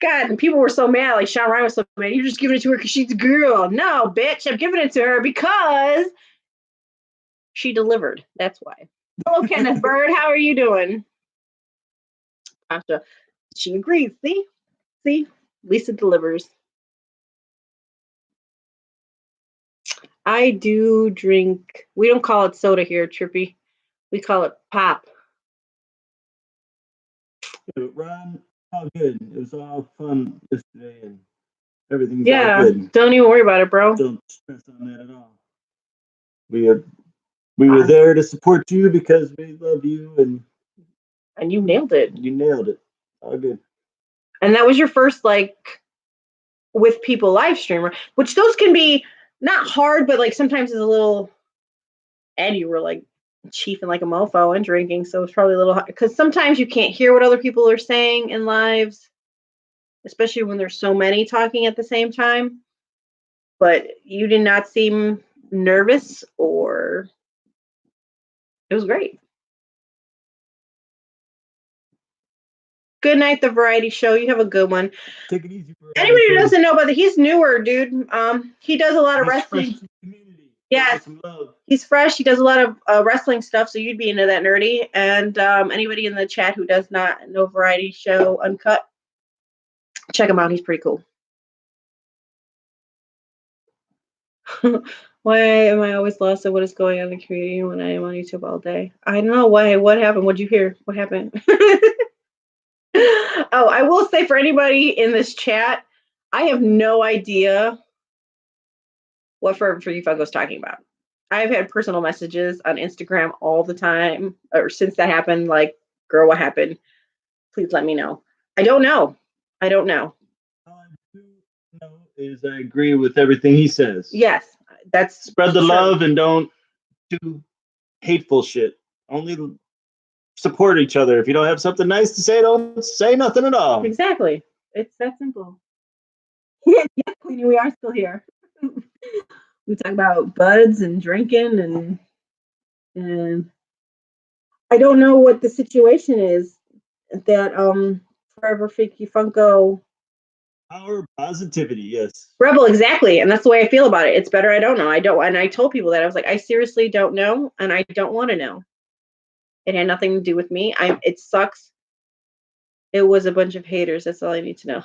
God, and people were so mad. Like Sean Ryan was so mad. You're just giving it to her because she's a girl. No, bitch, I'm giving it to her because she delivered. That's why. Hello, Kenneth Bird. How are you doing? Asha, she agrees. See, Lisa delivers. I do drink. We don't call it soda here, Trippy. We call it pop. Ron, all good. It was all fun yesterday, and everything's Yeah, all good. don't even worry about it, bro. Don't stress on that at all. We were there to support you because we love you, and you nailed it. You nailed it. All good. And that was your first like with people live streamer, which those can be not hard, but like sometimes it's a little. And you were like chiefing like a mofo and drinking, so it's probably a little hard because sometimes you can't hear what other people are saying in lives, especially when there's so many talking at the same time. But you did not seem nervous, or it was great. Good night, the variety show. You have a good one. Take it easy. Anybody who doesn't know about it, he's newer, dude. He does a lot of wrestling. Yes, he's fresh. He does a lot of wrestling stuff, so you'd be into that nerdy. And anybody in the chat who does not know Variety Show Uncut, check him out. He's pretty cool. Why am I always lost at what is going on in the community when I am on YouTube all day? I don't know why. What happened? What'd you hear? What happened? Oh, I will say for anybody in this chat, I have no idea what Forever for You Funko is talking about. I've had personal messages on Instagram all the time, or since that happened, like, girl, what happened? Please let me know. I don't know. All I do know is I agree with everything he says. Yes, that's spread the love and don't do hateful shit. Only support each other. If you don't have something nice to say, don't say nothing at all. Exactly. It's that simple. Yeah, Queenie, we are still here. We talk about buds and drinking and I don't know what the situation is that Forever Freaky Funko Power positivity, yes. Rebel, exactly. And that's the way I feel about it. It's better I don't know. And I told people that. I was like, I seriously don't know, and I don't want to know. It had nothing to do with me. It sucks. It was a bunch of haters. That's all I need to know.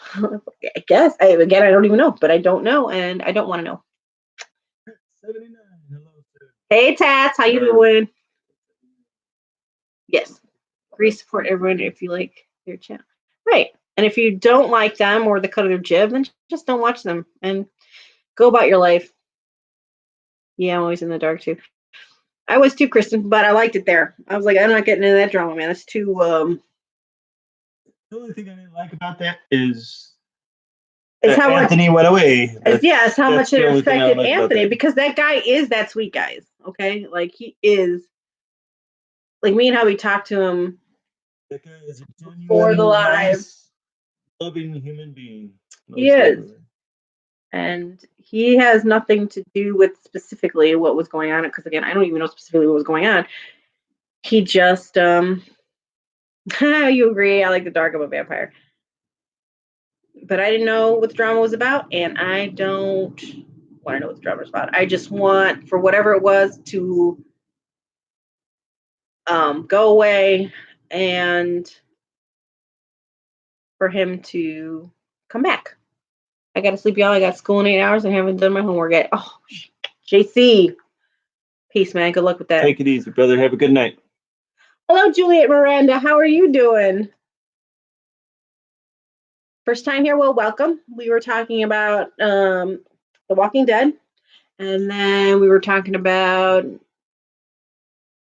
I guess. I don't even know, but I don't know, and I don't want to know. 79. Hello, sir. Hey, Tats. How you doing? Yes. Agree, support everyone if you like their channel. Right. And if you don't like them or the cut of their jib, then just don't watch them and go about your life. Yeah, I'm always in the dark too. I was too, Kristen, but I liked it there. I was like, I'm not getting into that drama, man. It's too The only thing I didn't like about that is it's how much Anthony went away. it's how much that's it the only thing I don't affected like about Anthony that. because that guy is that sweet, guys. Okay? Like he is like me and how we talked to him That guy is a genuine, for the live. nice, loving human being. He is. And he has nothing to do with specifically what was going on because again, I don't even know specifically what was going on. He just you agree, I like the dark of a vampire. But I didn't know what the drama was about, and I don't want to know what the drama was about. I just want for whatever it was to go away and for him to come back. I got to sleep, y'all. I got school in 8 hours and haven't done my homework yet. Oh, JC. Peace, man. Good luck with that. Take it easy, brother. Have a good night. Hello, Juliet Miranda. How are you doing? First time here? Well, welcome. We were talking about The Walking Dead, and then we were talking about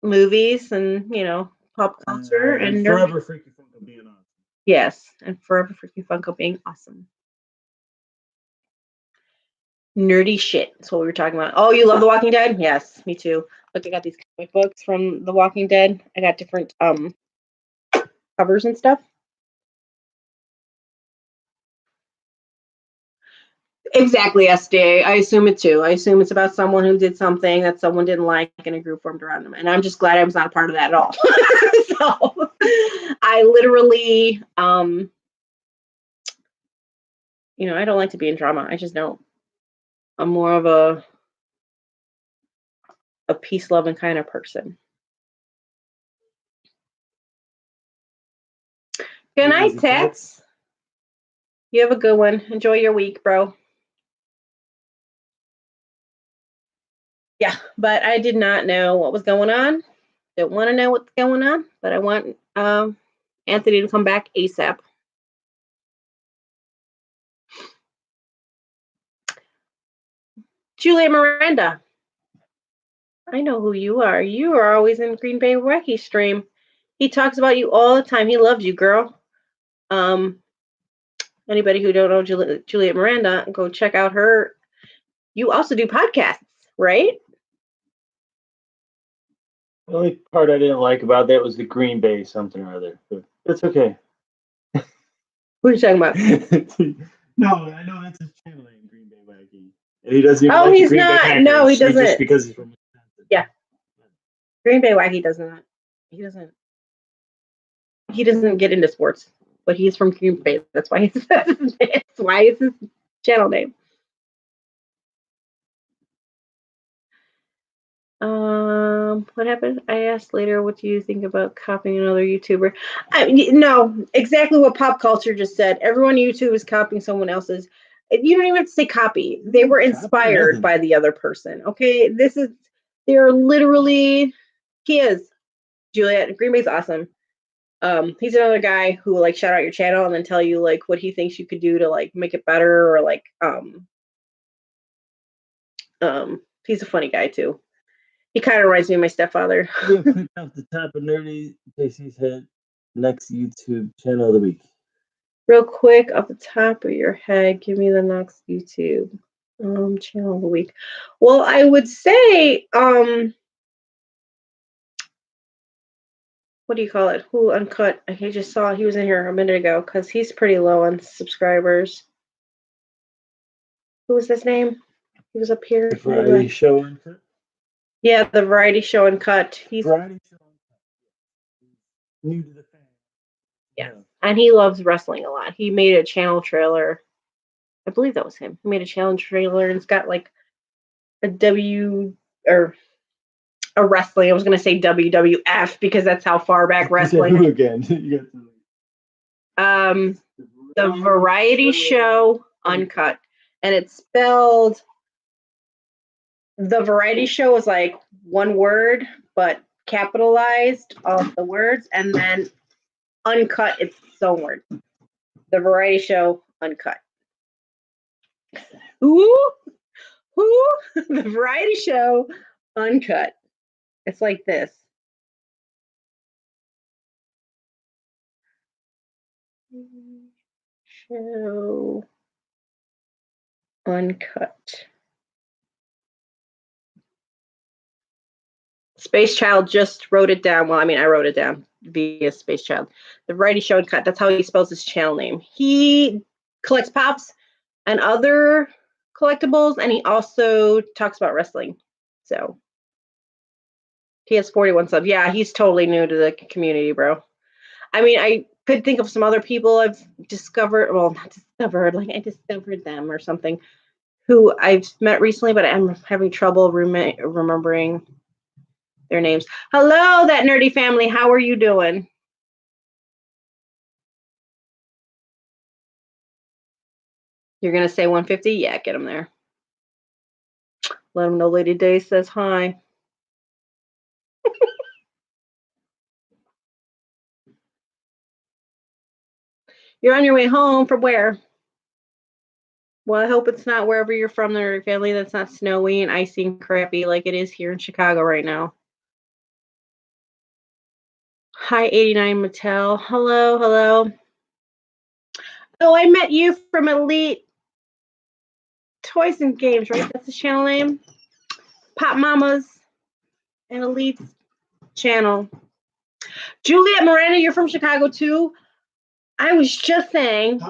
movies and, pop culture and Forever Freaky Funko being awesome. Yes, and Forever Freaky Funko being awesome. Nerdy shit. That's what we were talking about. Oh, you love The Walking Dead? Yes, me too. Look, I got these comic books from The Walking Dead. I got different covers and stuff. Exactly, SDA. I assume it too. I assume it's about someone who did something that someone didn't like and a group formed around them. And I'm just glad I was not a part of that at all. So I literally, I don't like to be in drama. I just don't. I'm more of a peace-loving kind of person. Good night, Tats. You have a good one. Enjoy your week, bro. Yeah, but I did not know what was going on. Don't want to know what's going on, but I want Anthony to come back ASAP. Julia Miranda. I know who you are. You are always in Green Bay Wacky stream. He talks about you all the time. He loves you, girl. Anybody who don't know Juliet Miranda, go check out her. You also do podcasts, right? The only part I didn't like about that was the Green Bay something or other. But it's okay. Who are you talking about? No, I know that's his channel name, Green Bay Wacky. And he doesn't even Oh, like he's the Green not. Bay Packers. No, he doesn't. Just because he's from Wisconsin. Yeah. Green Bay Wacky doesn't. He doesn't get into sports, but he's from Green Bay. That's why that's why it's his channel name. What happened? I asked later, what do you think about copying another YouTuber? No, exactly what pop culture just said. Everyone on YouTube is copying someone else's. You don't even have to say copy. They were inspired by the other person. Okay, they're literally, he is. Juliet, Green Bay's awesome. He's another guy who will like shout out your channel and then tell you like what he thinks you could do to like make it better or like he's a funny guy too. He kind of reminds me of my stepfather. Real quick off the top of Nerdy, JC's head, next YouTube channel of the week. Real quick off the top of your head, give me the next YouTube channel of the week. Well, I would say what do you call it? Who Uncut? I just saw he was in here a minute ago because he's pretty low on subscribers. Who was his name? He was up here. The Variety Show Uncut? Yeah, the Variety Show Uncut. He's Variety Show Uncut. New to the fan. Yeah. And he loves wrestling a lot. He made a channel trailer. I believe that was him. He made a channel trailer and it's got like a wrestling. I was gonna say WWF because that's how far back wrestling. Who again? The Variety Show Uncut, and it's spelled. The Variety Show is like one word, but capitalized all the words, and then uncut its own word. The variety show uncut. Who? The variety show uncut. It's like this. Show uncut. Space Child just wrote it down. Well, I mean, I wrote it down via Space Child. The variety show uncut. That's how he spells his channel name. He collects pops and other collectibles, and he also talks about wrestling. So he has 41 subs. Yeah, he's totally new to the community, bro. I mean, I could think of some other people I've discovered. Well, not discovered, like I discovered them or something, who I've met recently, but I'm having trouble remembering their names. Hello, that nerdy family. How are you doing? You're going to say 150? Yeah, get them there. Let them know Lady Day says hi. You're on your way home from where? Well, I hope it's not wherever you're from, the family, that's not snowy and icy and crappy like it is here in Chicago right now. Hi, 89 Mattel. Hello, hello. Oh, I met you from Elite Toys and Games, right? That's the channel name. Pop Mamas and Elite's channel. Juliet Miranda, you're from Chicago too? I was just saying.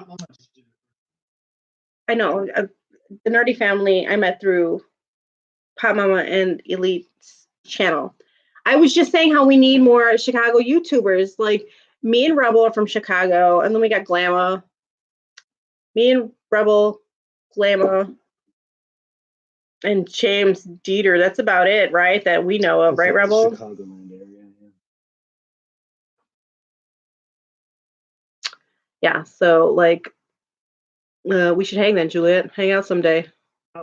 I know. The nerdy family I met through Pop Mama and Elite's channel. I was just saying how we need more Chicago YouTubers. Like me and Rebel are from Chicago, and then we got Glamma. Me and Rebel, Glamma, and James Dieter. That's about it, right? That we know of, right, Rebel? Chicagoland area. Yeah. So like, we should hang then, Juliet. Hang out someday.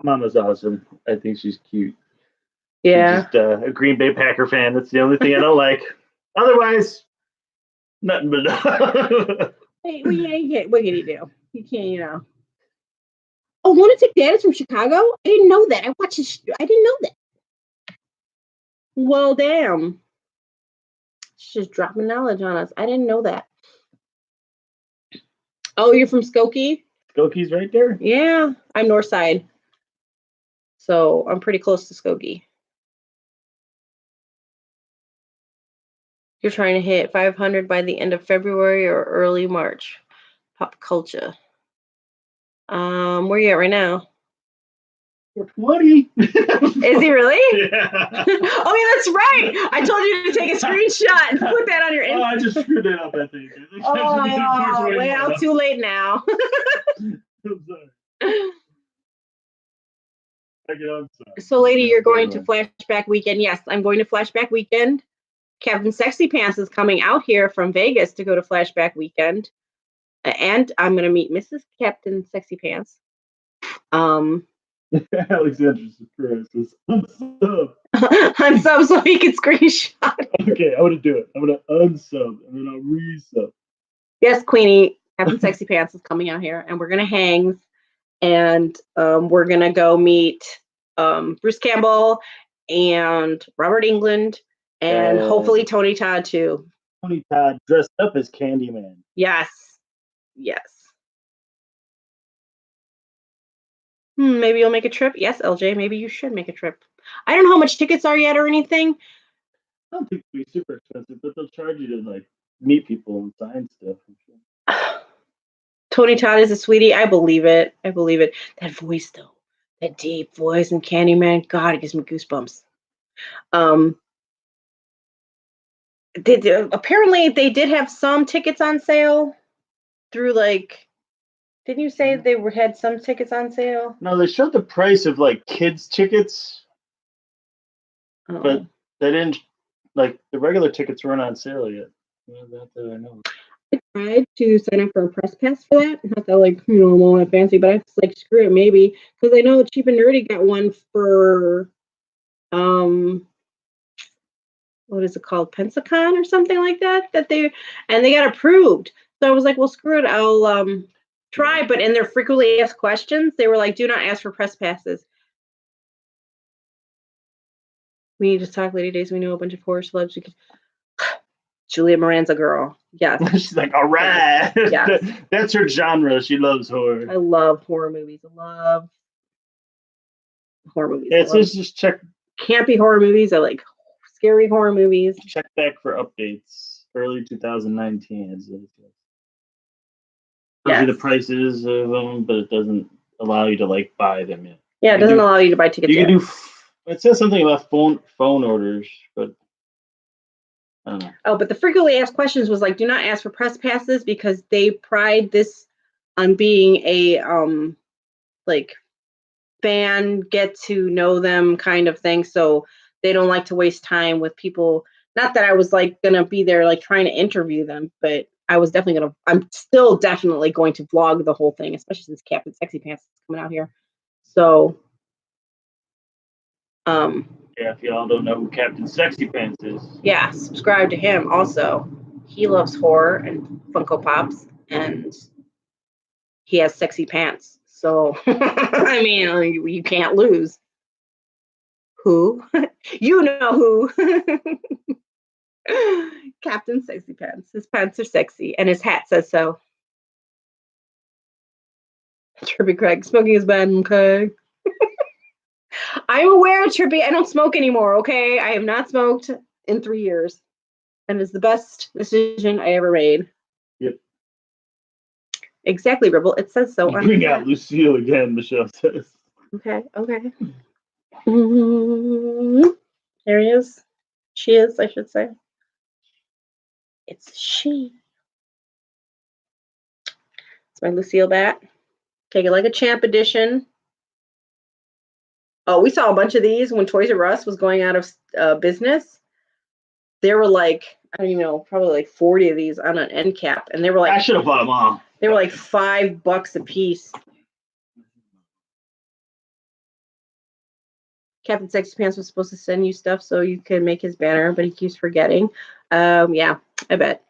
Mama's awesome. I think she's cute. Yeah. She's just a Green Bay Packer fan. That's the only thing I don't like. Otherwise, nothing but. Hey, what can you do? You can't, you know. Oh, Lunatic Dad is from Chicago? I didn't know that. I watched his. I didn't know that. Well, damn. She's just dropping knowledge on us. I didn't know that. Oh, you're from Skokie? Skokie's right there. Yeah, I'm north side. So I'm pretty close to Skokie. You're trying to hit 500 by the end of February or early March. Pop culture. Where you at right now? 420. Is he really? Yeah. Oh, yeah, that's right. I told you to take a screenshot and put that on your Instagram. Oh, I just screwed it up, I think. Oh, well, too late now. I'm sorry. I'm sorry. So, lady, you're going to Flashback Weekend. Yes, I'm going to Flashback Weekend. Captain Sexy Pants is coming out here from Vegas to go to Flashback Weekend. And I'm going to meet Mrs. Captain Sexy Pants. Alexander Surprise is unsub. Unsub so he can screenshot. Okay, I'm going to do it. I'm going to unsub and then I'll resub. Yes, Queenie, Captain Sexy Pants is coming out here and we're going to hang. And we're going to go meet Bruce Campbell and Robert Englund and hopefully Tony Todd too. Tony Todd dressed up as Candyman. Yes. Yes. Maybe you'll make a trip. Yes, LJ, maybe you should make a trip. I don't know how much tickets are yet or anything. I don't think it'll be super expensive, but they'll charge you to like meet people and sign stuff. Tony Todd is a sweetie. I believe it. I believe it. That voice, though. That deep voice in Candyman. God, it gives me goosebumps. Apparently, they did have some tickets on sale through, like, didn't you say they had some tickets on sale? No, they showed the price of, like, kids' tickets. Oh. But they didn't, like, the regular tickets weren't on sale yet. That I know. I tried to sign up for a press pass for that. Not that, like, I'm all that fancy, but I was like, screw it, maybe. Because I know Cheap and Nerdy got one for, what what is it called, Pensacon or something like that, and they got approved. So I was like, well, screw it, I'll try. But in their frequently asked questions, they were like, do not ask for press passes. We need to talk, Lady Days. We know a bunch of horror celebs. Julia Moran's a girl. Yes. She's like, all right. Yes. That's her genre. She loves horror. I love horror movies. I love horror movies. Yeah, so just check campy horror movies. I like scary horror movies. Check back for updates. Early 2019 is tells you the prices of them, but it doesn't allow you to like buy them yet. Yeah, it doesn't allow you to buy tickets. You can do. It says something about phone orders, but I don't know. Oh, but the frequently asked questions was like, do not ask for press passes because they pride this on being a like fan, get to know them kind of thing. So they don't like to waste time with people. Not that I was like gonna be there like trying to interview them, but I'm still definitely going to vlog the whole thing, especially since Captain Sexy Pants is coming out here. So yeah, if y'all don't know who Captain Sexy Pants is. Yeah, subscribe to him also. He loves horror and Funko Pops, and he has sexy pants. So, I mean, you can't lose. Who? You know who. Captain Sexy Pants. His pants are sexy, and his hat says so. Trippy Craig, smoking is bad, okay? I'm aware, Trippy. I don't smoke anymore, okay? I have not smoked in 3 years. And it's the best decision I ever made. Yep. Exactly, Ribble. It says so. Bring out Lucille again, Michelle says. Okay. Mm-hmm. There he is. She is, I should say. It's she. It's my Lucille bat. Take it like a champ edition. Oh, we saw a bunch of these when Toys R Us was going out of business. There were like, I don't even know, probably like 40 of these on an end cap. And they were like, I should have bought them all. They were like $5 a piece. Captain Sexy Pants was supposed to send you stuff so you could make his banner, but he keeps forgetting. Yeah, I bet.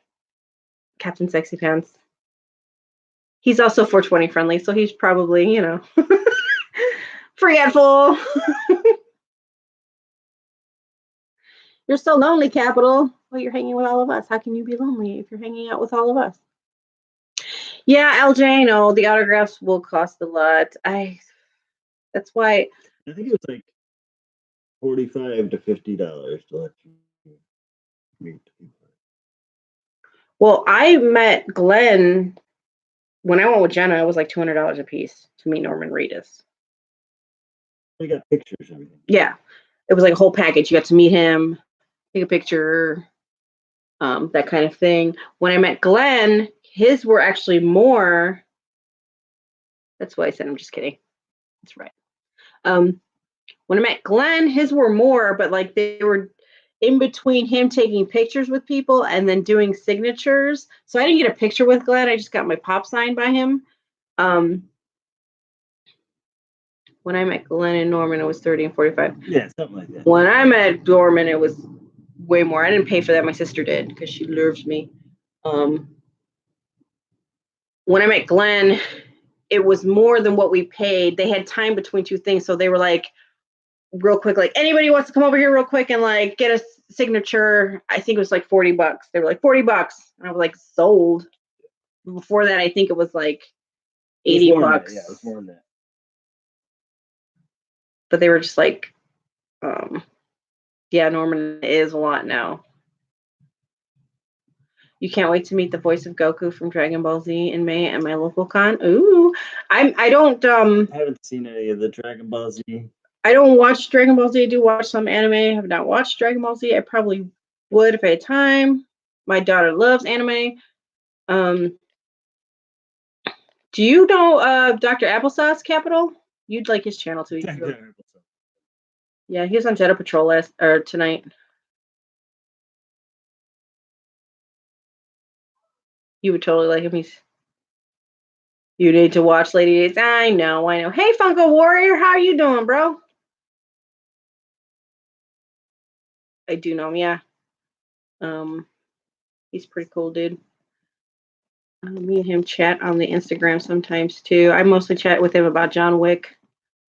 Captain Sexy Pants. He's also 420 friendly, so he's probably, forgetful. You're so lonely, Capital. Well, you're hanging with all of us. How can you be lonely if you're hanging out with all of us? Yeah, LJ, I know the autographs will cost a lot. That's why. I think it was like $45 to $50 to let you meet people. Well, I met Glenn when I went with Jenna. It was like $200 a piece to meet Norman Reedus. We got pictures and everything. Yeah, it was like a whole package. You got to meet him, take a picture, that kind of thing. When I met Glenn, his were actually more. That's what I said. I'm just kidding. That's right. When I met Glenn, his were more, but like they were in between him taking pictures with people and then doing signatures. So I didn't get a picture with Glenn. I just got my pop signed by him. When I met Glenn and Norman, it was 30 and 45. Yeah, something like that. When I met Norman, it was way more. I didn't pay for that. My sister did because she loves me. When I met Glenn, it was more than what we paid. They had time between two things. So they were like, real quick, like, anybody wants to come over here real quick and like get a signature. I think it was like $40. They were like $40. And I was like, sold. Before that, I think it was like $80. Yeah, it was more than that. But they were just like, yeah, Norman is a lot now. You can't wait to meet the voice of Goku from Dragon Ball Z in May at my local con. Ooh, I haven't seen any of the Dragon Ball Z. I don't watch Dragon Ball Z. I do watch some anime. I have not watched Dragon Ball Z. I probably would if I had time. My daughter loves anime. Do you know Dr. Applesauce, Capital? You'd like his channel too. Yeah, he was on Jedi Patrol tonight. You would totally like him. You need to watch Lady Days. I know. Hey, Funko Warrior, how are you doing, bro? I do know him, yeah. He's pretty cool, dude. Me and him chat on the Instagram sometimes too. I mostly chat with him about John Wick.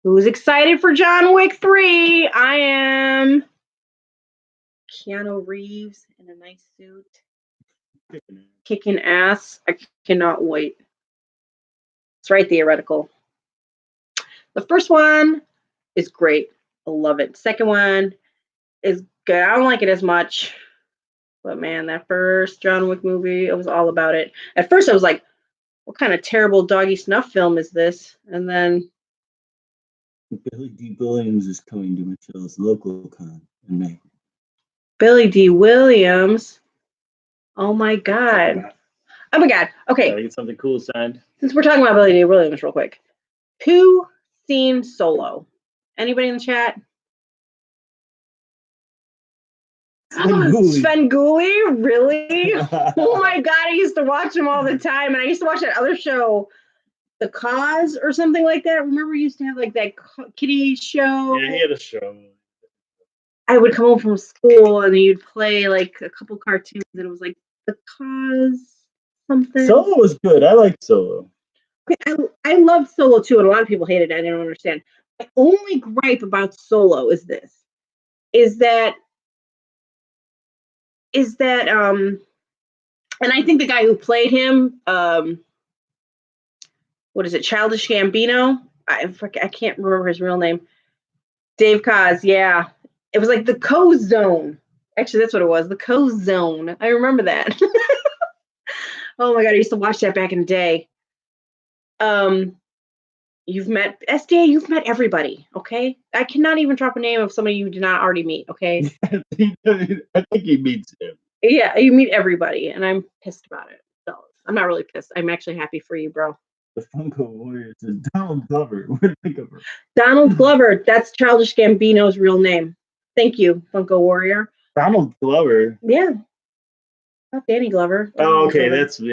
Who's excited for John Wick 3? I am. Keanu Reeves in a nice suit, kicking ass. I cannot wait. It's right theoretical. The first one is great. I love it. Second one is good. I don't like it as much. But man, that first John Wick movie, it was all about it. At first I was like, what kind of terrible doggy snuff film is this? And then Billy D. Williams is coming to Michelle's local con in May. Billy D. Williams. Oh my god. Oh my god. Okay. Gotta get something cool signed. Since we're talking about Billy D. Williams real quick. Who seen Solo? Anybody in the chat? Svengoolie? Really? Oh my god, I used to watch him all the time. And I used to watch that other show, The Cause or something like that. Remember, we used to have like that kitty show? Yeah, he had a show. I would come home from school and you'd play like a couple cartoons and it was like The Cause something. Solo was good. I like Solo. I loved Solo too, and a lot of people hated it. I don't understand. My only gripe about Solo is this: is that and I think the guy who played him, what is it, Childish Gambino? I can't remember his real name. Dave Koz, yeah. It was like the Coz Zone. Actually, that's what it was, the Coz Zone. I remember that. Oh my god, I used to watch that back in the day. You've met SDA, you've met everybody, okay? I cannot even drop a name of somebody you did not already meet, okay? I think he meets him. Yeah, you meet everybody, and I'm pissed about it. So I'm not really pissed. I'm actually happy for you, bro. The Funko Warriors is Donald Glover. What do you think of her? Donald Glover, that's Childish Gambino's real name. Thank you, Funko Warrior. Donald Glover? Yeah. Not Danny Glover. Oh, okay. Glover. That's I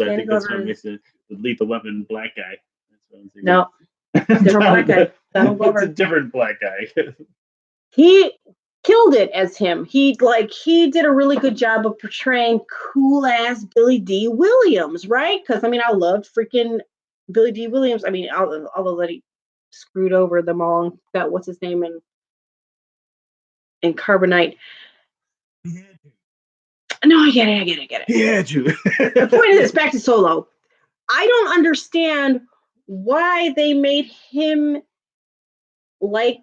Danny think that's Glover what makes it the Lethal Weapon black guy. That's what I'm thinking. No, different black guy. Donald It's a Glover. different black guy. He killed it as him. He did a really good job of portraying cool ass Billy D. Williams, right? Because I mean, I loved freaking Billy D. Williams. I mean, although that he screwed over them all and got what's his name in Carbonite. No, I get it. He had you. The point is, back to Solo. I don't understand why they made him like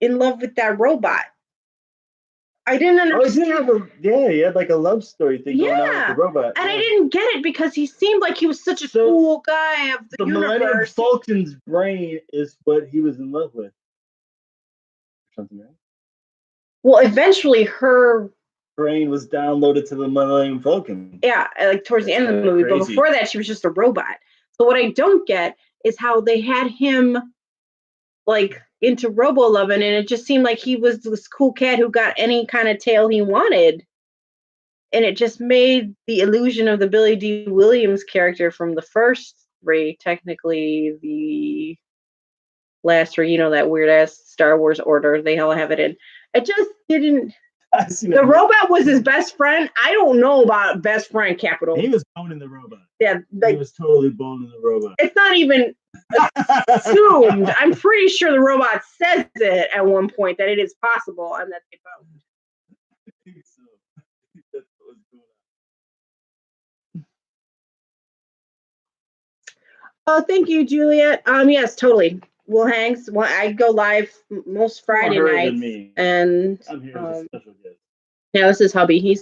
in love with that robot. I didn't understand. He had like a love story thing going on with the robot. And I didn't get it because he seemed like he was such a cool guy of the Millennium universe. Falcon's brain is what he was in love with. Something, right? Well, eventually her brain was downloaded to the Millennium Falcon. Yeah, like towards the end of the movie. But before that, she was just a robot. So what I don't get is how they had him like into Robo-Lovin', and it just seemed like he was this cool cat who got any kind of tail he wanted. And it just made the illusion of the Billy D. Williams character from the first three, technically the last three, that weird ass Star Wars order they all have it in. It just didn't. The robot was his best friend. I don't know about best friend capital. He was boning the robot. Yeah, he was totally boning the robot. It's not even assumed. I'm pretty sure the robot says it at one point that it is possible and that they both. I think so. I think that's what was going on. Oh, thank you, Juliet. Yes, totally. We'll hang. Well, I go live most Friday nights, and I'm here as a special guest. Yeah, this is hubby. He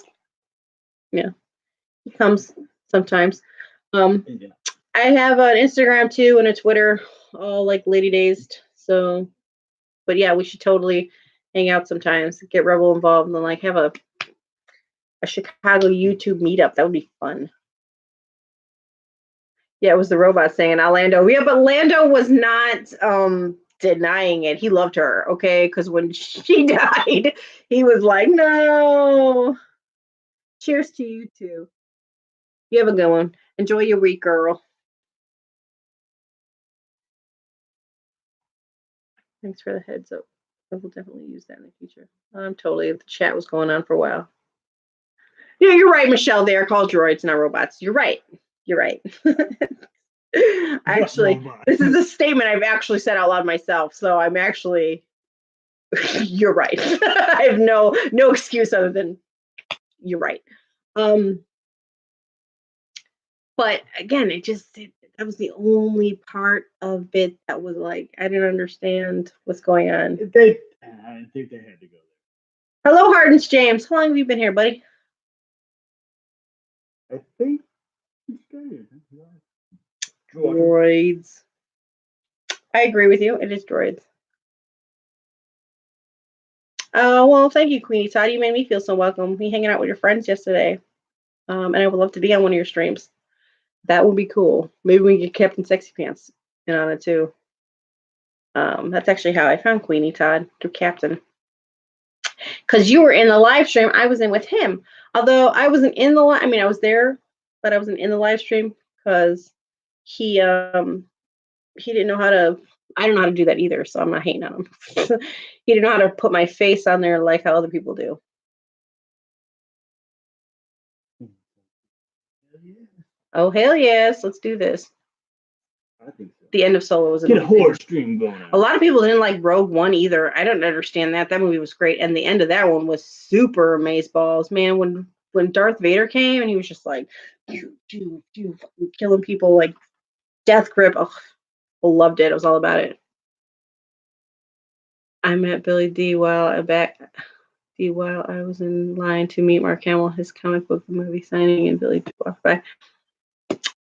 comes sometimes. I have an Instagram too and a Twitter, all like Lady Dazed. So, but yeah, we should totally hang out sometimes. Get Rebel involved and then like have a Chicago YouTube meetup. That would be fun. Yeah, it was the robot saying Lando. Yeah, but Lando was not denying it. He loved her, okay? Because when she died, he was like, no. Cheers to you too. You have a good one. Enjoy your week, girl. Thanks for the heads up. I will definitely use that in the future. Totally. The chat was going on for a while. Yeah, you're right, Michelle. They are called droids, not robots. You're right. You're right. Actually, robot? this is a statement I've actually said out loud myself. So I'm actually, you're right. I have no excuse other than you're right. But again, that was the only part of it that was like I didn't understand what's going on. I think they had to go there. Hello, Hardens James. How long have you been here, buddy? I think it's good. Droids. I agree with you. It is droids. Oh, well, thank you, Queenie Todd. You made me feel so welcome. We hanging out with your friends yesterday. And I would love to be on one of your streams. That would be cool. Maybe we can get Captain Sexy Pants in on it too. That's actually how I found Queenie Todd, through Captain. Because you were in the live stream, I was in with him. Although I wasn't in the I mean, I was there, but I wasn't in the live stream because he didn't know how to. I don't know how to do that either, so I'm not hating on him. He didn't know how to put my face on there like how other people do. Oh hell yes, let's do this. I think so. The end of Solo was Get a amazing. horror stream going on. A lot of people didn't like Rogue One either. I don't understand that. That movie was great, and the end of that one was super amazeballs, man. When Darth Vader came and he was just like, killing people like death grip. Oh, I loved it. It was all about it. I met Billy D while I was in line to meet Mark Hamill, his comic book movie signing, and Billy D walked by.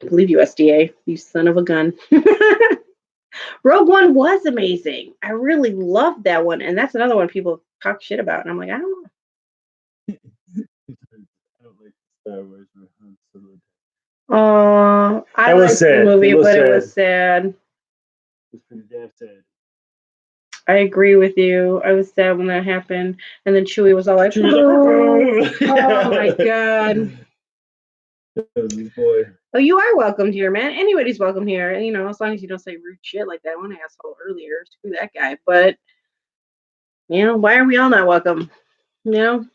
I believe you, SDA, you son of a gun. Rogue One was amazing. I really loved that one, and that's another one people talk shit about, and I'm like, I don't know. I don't like Star Wars or Han Solo. I That was liked sad. the movie, It was but it sad. was sad. It was pretty damn sad. I agree with you. I was sad when that happened, and then Chewie was all like, She was like, "Oh my god." That was his boy. Oh, you are welcome here, man. Anybody's welcome here. And, as long as you don't say rude shit like that one asshole earlier. Screw that guy. But, why are we all not welcome? You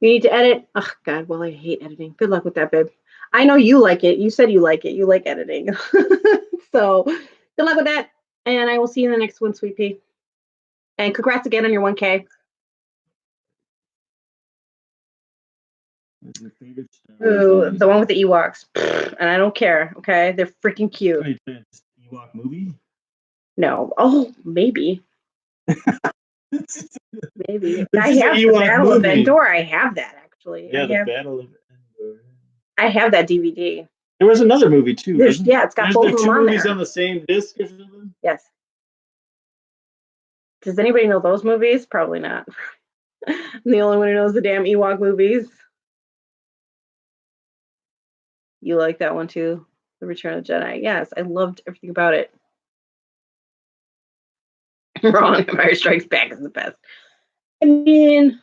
need to edit. Oh, God. Well, I hate editing. Good luck with that, babe. I know you like it. You said you like it. You like editing. So, good luck with that. And I will see you in the next one, Sweet Pea. And congrats again on your 1K. What's your favorite Star Wars Ooh, movie? the one with the Ewoks. And I don't care, okay? They're freaking cute. Wait, that's Ewok movie? No. Oh, maybe. Maybe. This I is have an the Ewok Battle of movie. Endor. I have that, actually. Yeah, the Battle of Endor. I have that DVD. There was another movie too. It's got There's both the of two them on movies there. on the same disc or something. Yes. Does anybody know those movies? Probably not. I'm the only one who knows the damn Ewok movies. You like that one too? The Return of the Jedi. Yes, I loved everything about it. Wrong. Empire Strikes Back is the best. I mean,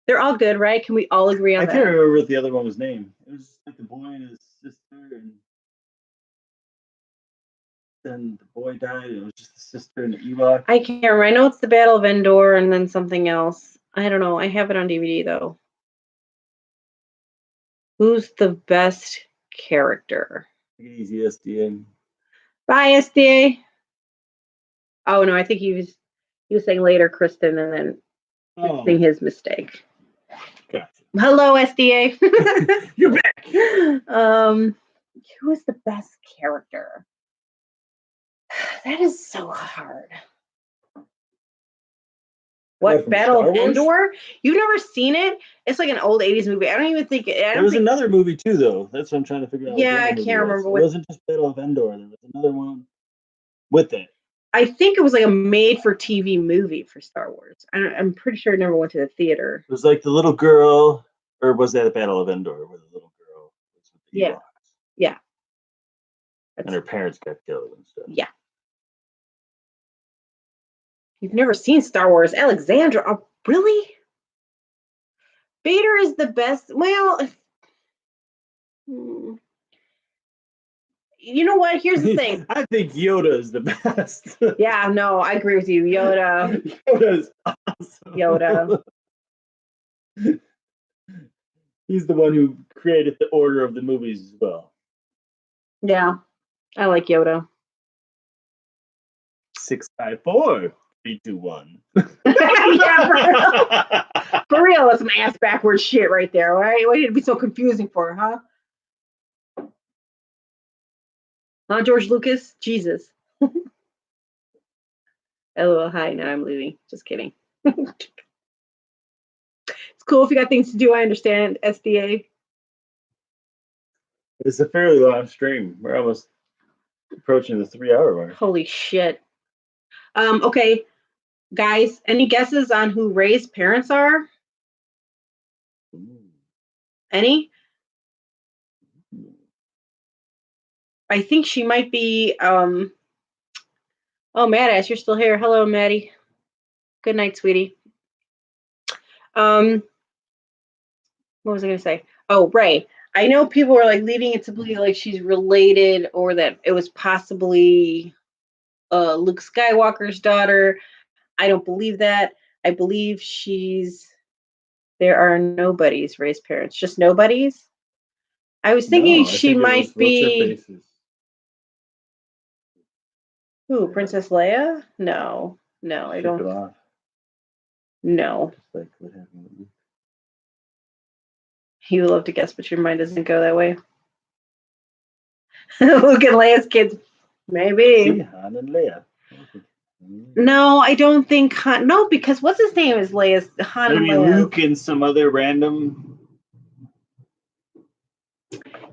they're all good, right? Can we all agree on I that? can't remember what the other one was named. It was like the boy and his sister, and then the boy died. It was just the sister and the Ewok. I can't remember. I know it's the Battle of Endor and then something else. I don't know. I have it on DVD though. Who's the best character? Take it easy, SDA. Bye, SDA. Oh no, I think he was saying later, Kristen, and then fixing his mistake. Gotcha. Hello, SDA. You're back. Who is the best character? That is so hard. What, From Battle Star of Wars? Endor? You've never seen it? It's like an old 80s movie. I don't even think There was another movie too, though. That's what I'm trying to figure out. what Yeah, the other I movie can't was. remember It what- wasn't just Battle of Endor. There was another one with it. I think it was like a made-for-TV movie for Star Wars. I'm pretty sure it never went to the theater. It was like the little girl, or was that a Battle of Endor where the little girl was with the Yeah. Ewoks? Yeah. And her parents got killed and stuff. Yeah. You've never seen Star Wars. Alexandra, oh, really? Vader is the best. Well, you know what? Here's the thing. I think Yoda is the best. Yeah, no, I agree with you. Yoda. Yoda's awesome. Yoda. He's the one who created the order of the movies as well. Yeah, I like Yoda. 6, 5, 4, 3, 2, 1. Yeah, for real, that's some ass backwards shit right there, right? Why did it be so confusing for, huh? Huh, George Lucas? Jesus. LOL, hi, now I'm leaving. Just kidding. It's cool if you got things to do. I understand. SDA. It's a fairly long stream. We're almost approaching the 3-hour mark. Holy shit. Okay, guys, any guesses on who Rey's parents are? Any? I think she might be oh, Madass, you're still here. Hello, Maddie. Good night, sweetie. What was I gonna say? Oh, Rey. I know people are like leading it to believe like she's related or that it was possibly Luke Skywalker's daughter. I don't believe that. I believe there are nobodies, Rey's parents. Just nobodies? I was thinking she might be who, Princess Leia? No, I don't. Off. No. Just like what happened with Luke. You would love to guess, but your mind doesn't go that way. Luke and Leia's kids, maybe. See, Han and Leia. No, I don't think Han. No, because what's his name is Leia's Han. Maybe Luke and some other random.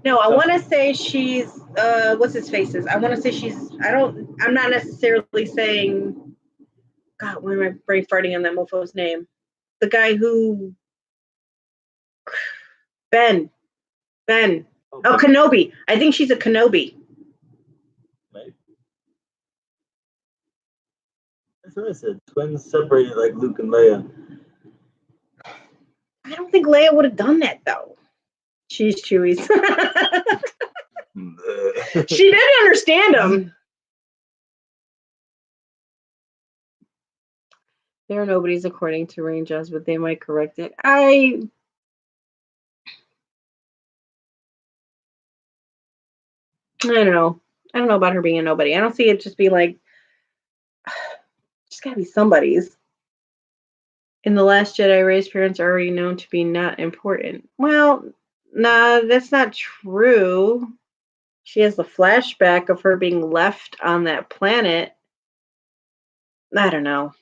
No, I want to say she's. What's his faces? I want to say she's. I'm not necessarily saying. God, why am I brain farting on that mofo's name? The guy who. Ben. Oh, Kenobi. I think she's a Kenobi. Right. That's what I said. Twins separated like Luke and Leia. I don't think Leia would have done that though. She's Chewie's. She didn't understand him. There are nobodies according to Rangers, but they might correct it. I don't know. I don't know about her being a nobody. I don't see it just being like, just gotta be somebody's. In The Last Jedi, Rey's parents are already known to be not important. Well, nah, that's not true. She has the flashback of her being left on that planet. I don't know.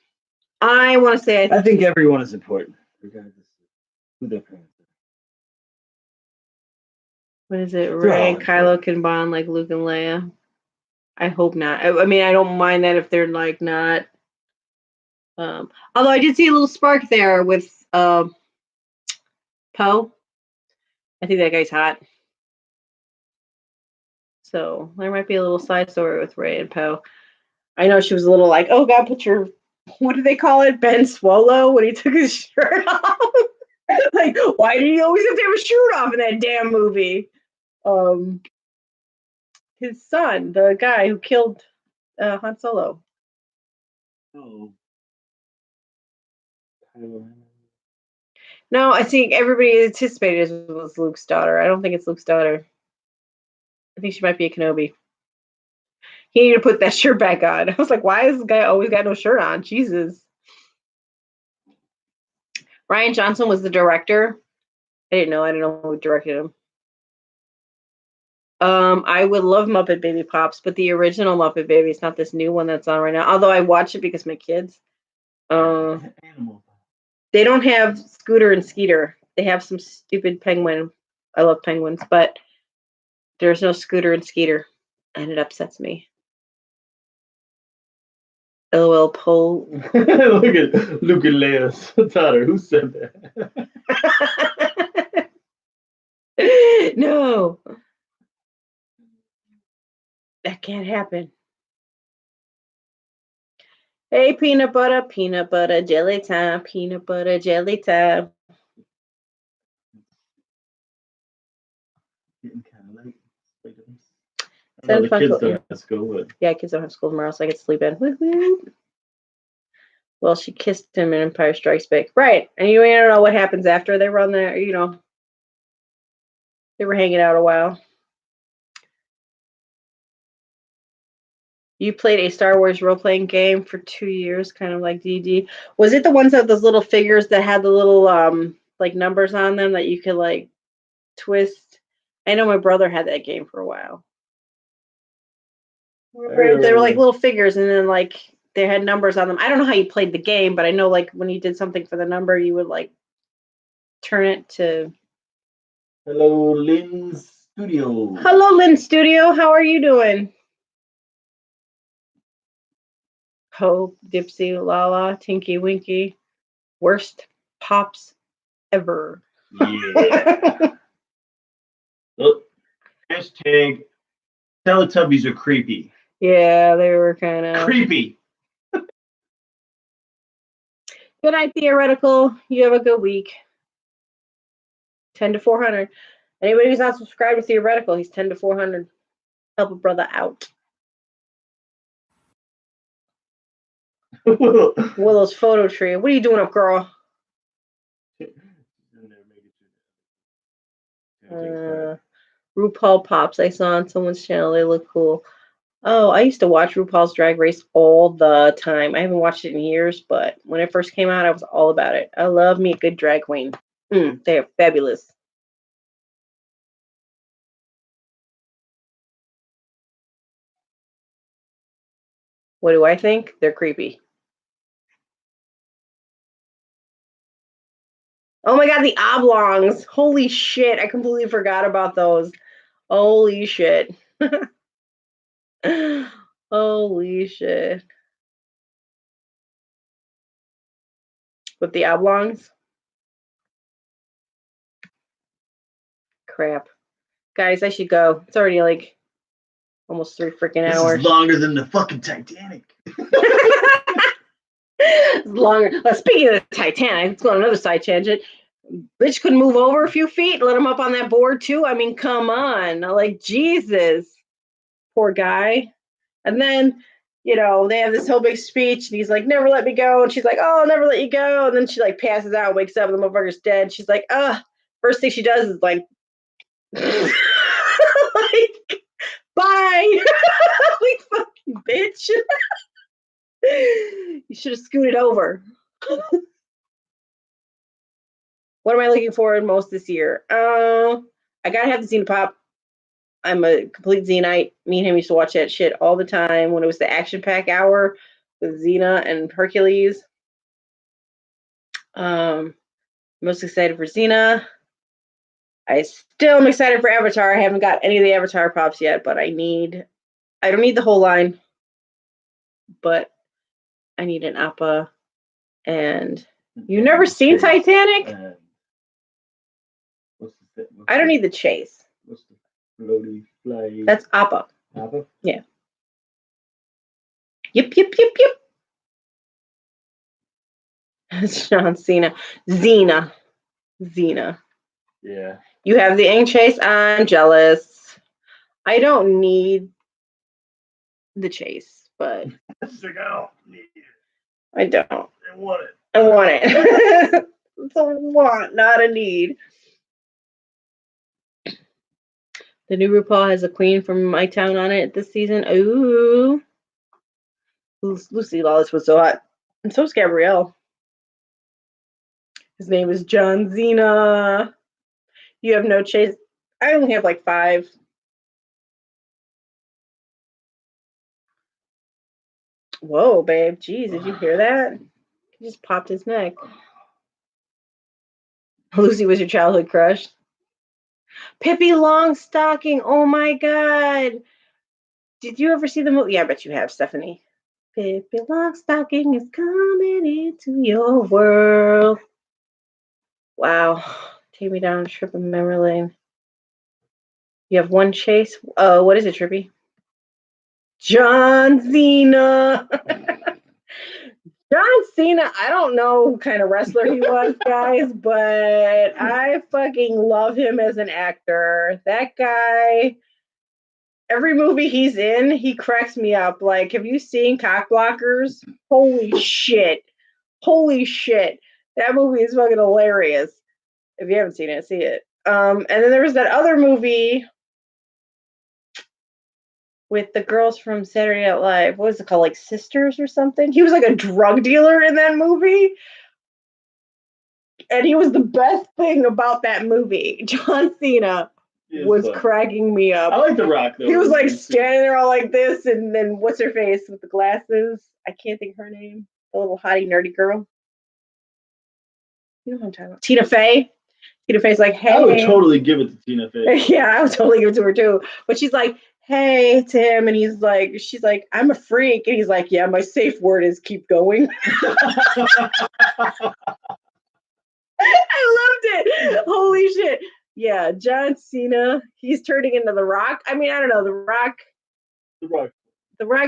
I want to say I think everyone is important, regardless of who their parents are. What is it? Rey and Kylo can bond like Luke and Leia. I hope not. I mean, I don't mind that if they're like not. Although I did see a little spark there with Poe. I think that guy's hot. So there might be a little side story with Rey and Poe. I know she was a little like, oh God, put your, what do they call it? Ben Swallow when he took his shirt off. Like, why do you always have to have a shirt off in that damn movie? His son, the guy who killed Han Solo. Oh. No, I think everybody anticipated it was Luke's daughter. I don't think it's Luke's daughter. I think she might be a Kenobi. He needed to put that shirt back on. I was like, why has this guy always got no shirt on? Jesus. Rian Johnson was the director. I didn't know who directed him. I would love Muppet Baby Pops, but the original Muppet Baby is not this new one that's on right now. Although I watch it because my kids. They don't have Scooter and Skeeter. They have some stupid penguin. I love penguins, but there's no Scooter and Skeeter, and it upsets me. LOL Poe. Look at Leia's daughter. Who said that? No. That can't happen. Hey, peanut butter, jelly time, peanut butter, jelly time. Getting kind of late. I know the kids don't have school, but yeah, kids don't have school tomorrow, so I get to sleep in. Woo-hoo. Well, she kissed him in Empire Strikes Back. Right. And you don't know what happens after they run there, They were hanging out a while. You played a Star Wars role-playing game for 2 years, kind of like D&D. Was it the ones that those little figures that had the little like numbers on them that you could like twist? I know my brother had that game for a while. They were like little figures, and then like they had numbers on them. I don't know how you played the game, but I know like when you did something for the number, you would like turn it to. Hello, Lynn Studio. Hello, Lynn Studio. How are you doing? Hope, Dipsy, Lala, Tinky Winky, worst pops ever. Yeah. Oh, Hashtag Teletubbies are creepy. Yeah, they were kind of Creepy. Good night, Theoretical. You have a good week. 10 to 400. Anybody who's not subscribed to Theoretical, he's 10 to 400. Help a brother out. Willow's photo tree. What are you doing up, girl? RuPaul Pops. I saw on someone's channel. They look cool. Oh, I used to watch RuPaul's Drag Race all the time. I haven't watched it in years, but when it first came out, I was all about it. I love me a good drag queen. They're fabulous. What do I think? They're creepy. Oh my god, the oblongs. Holy shit, I completely forgot about those. Holy shit. Holy shit. With the oblongs? Crap. Guys, I should go. It's already like almost 3 freaking hours. This is longer than the fucking Titanic. Longer. Speaking of the Titanic, let's go on another side tangent. Bitch couldn't move over a few feet. Let him up on that board too. I mean, come on. Like, Jesus. Poor guy. And then, they have this whole big speech, and he's like, never let me go. And she's like, oh, I'll never let you go. And then she like passes out, wakes up, and the motherfucker's dead. She's like, first thing she does is like, like, bye. Like, fucking bitch. You should have scooted over. What am I looking forward most this year? I gotta have the Xena Pop. I'm a complete Xenite. Me and him used to watch that shit all the time when it was the Action Pack hour with Xena and Hercules. Most excited for Xena. I still am excited for Avatar. I haven't got any of the Avatar pops yet, but I don't need the whole line, but I need an Appa. And you've never seen Titanic? I don't need the chase. What's the floaty fly? That's Appa. Appa? Yeah. Yep. It's John Cena. Xena. Yeah. You have the Aang chase. I'm jealous. I don't need the chase, but I don't. I want it. I want it. It's a want, not a need. The new RuPaul has a queen from my town on it this season. Ooh. Lucy Lawless was so hot. And so is Gabrielle. His name is John Cena. You have no chase. I only have like 5. Whoa, babe. Jeez, did you hear that? He just popped his neck. Lucy was your childhood crush. Pippi Longstocking. Oh my god. Did you ever see the movie? Yeah, I bet you have, Stephanie. Pippi Longstocking is coming into your world. Wow. Take me down a trip of memory lane. You have one chase. What is it, Trippy? John Cena. John Cena, I don't know what kind of wrestler he was, guys, but I fucking love him as an actor. That guy, every movie he's in, he cracks me up. Like, have you seen Cock Blockers? Holy shit. Holy shit. That movie is fucking hilarious. If you haven't seen it, see it. And then there was that other movie with the girls from Saturday Night Live. What was it called? Like Sisters or something? He was like a drug dealer in that movie. And he was the best thing about that movie. John Cena was cracking me up. I like The Rock though. He was like standing there all like this, and then what's her face with the glasses? I can't think of her name. The little hottie nerdy girl. You know what I'm talking about? Tina Fey. Tina Fey's like, hey. I would totally give it to Tina Fey. Yeah, I would totally give it to her too. But she's like, hey to him, and she's like, I'm a freak, and he's like, yeah, my safe word is keep going. I loved it. Holy shit. Yeah, John Cena, he's turning into The Rock. I mean, I don't know, The Rock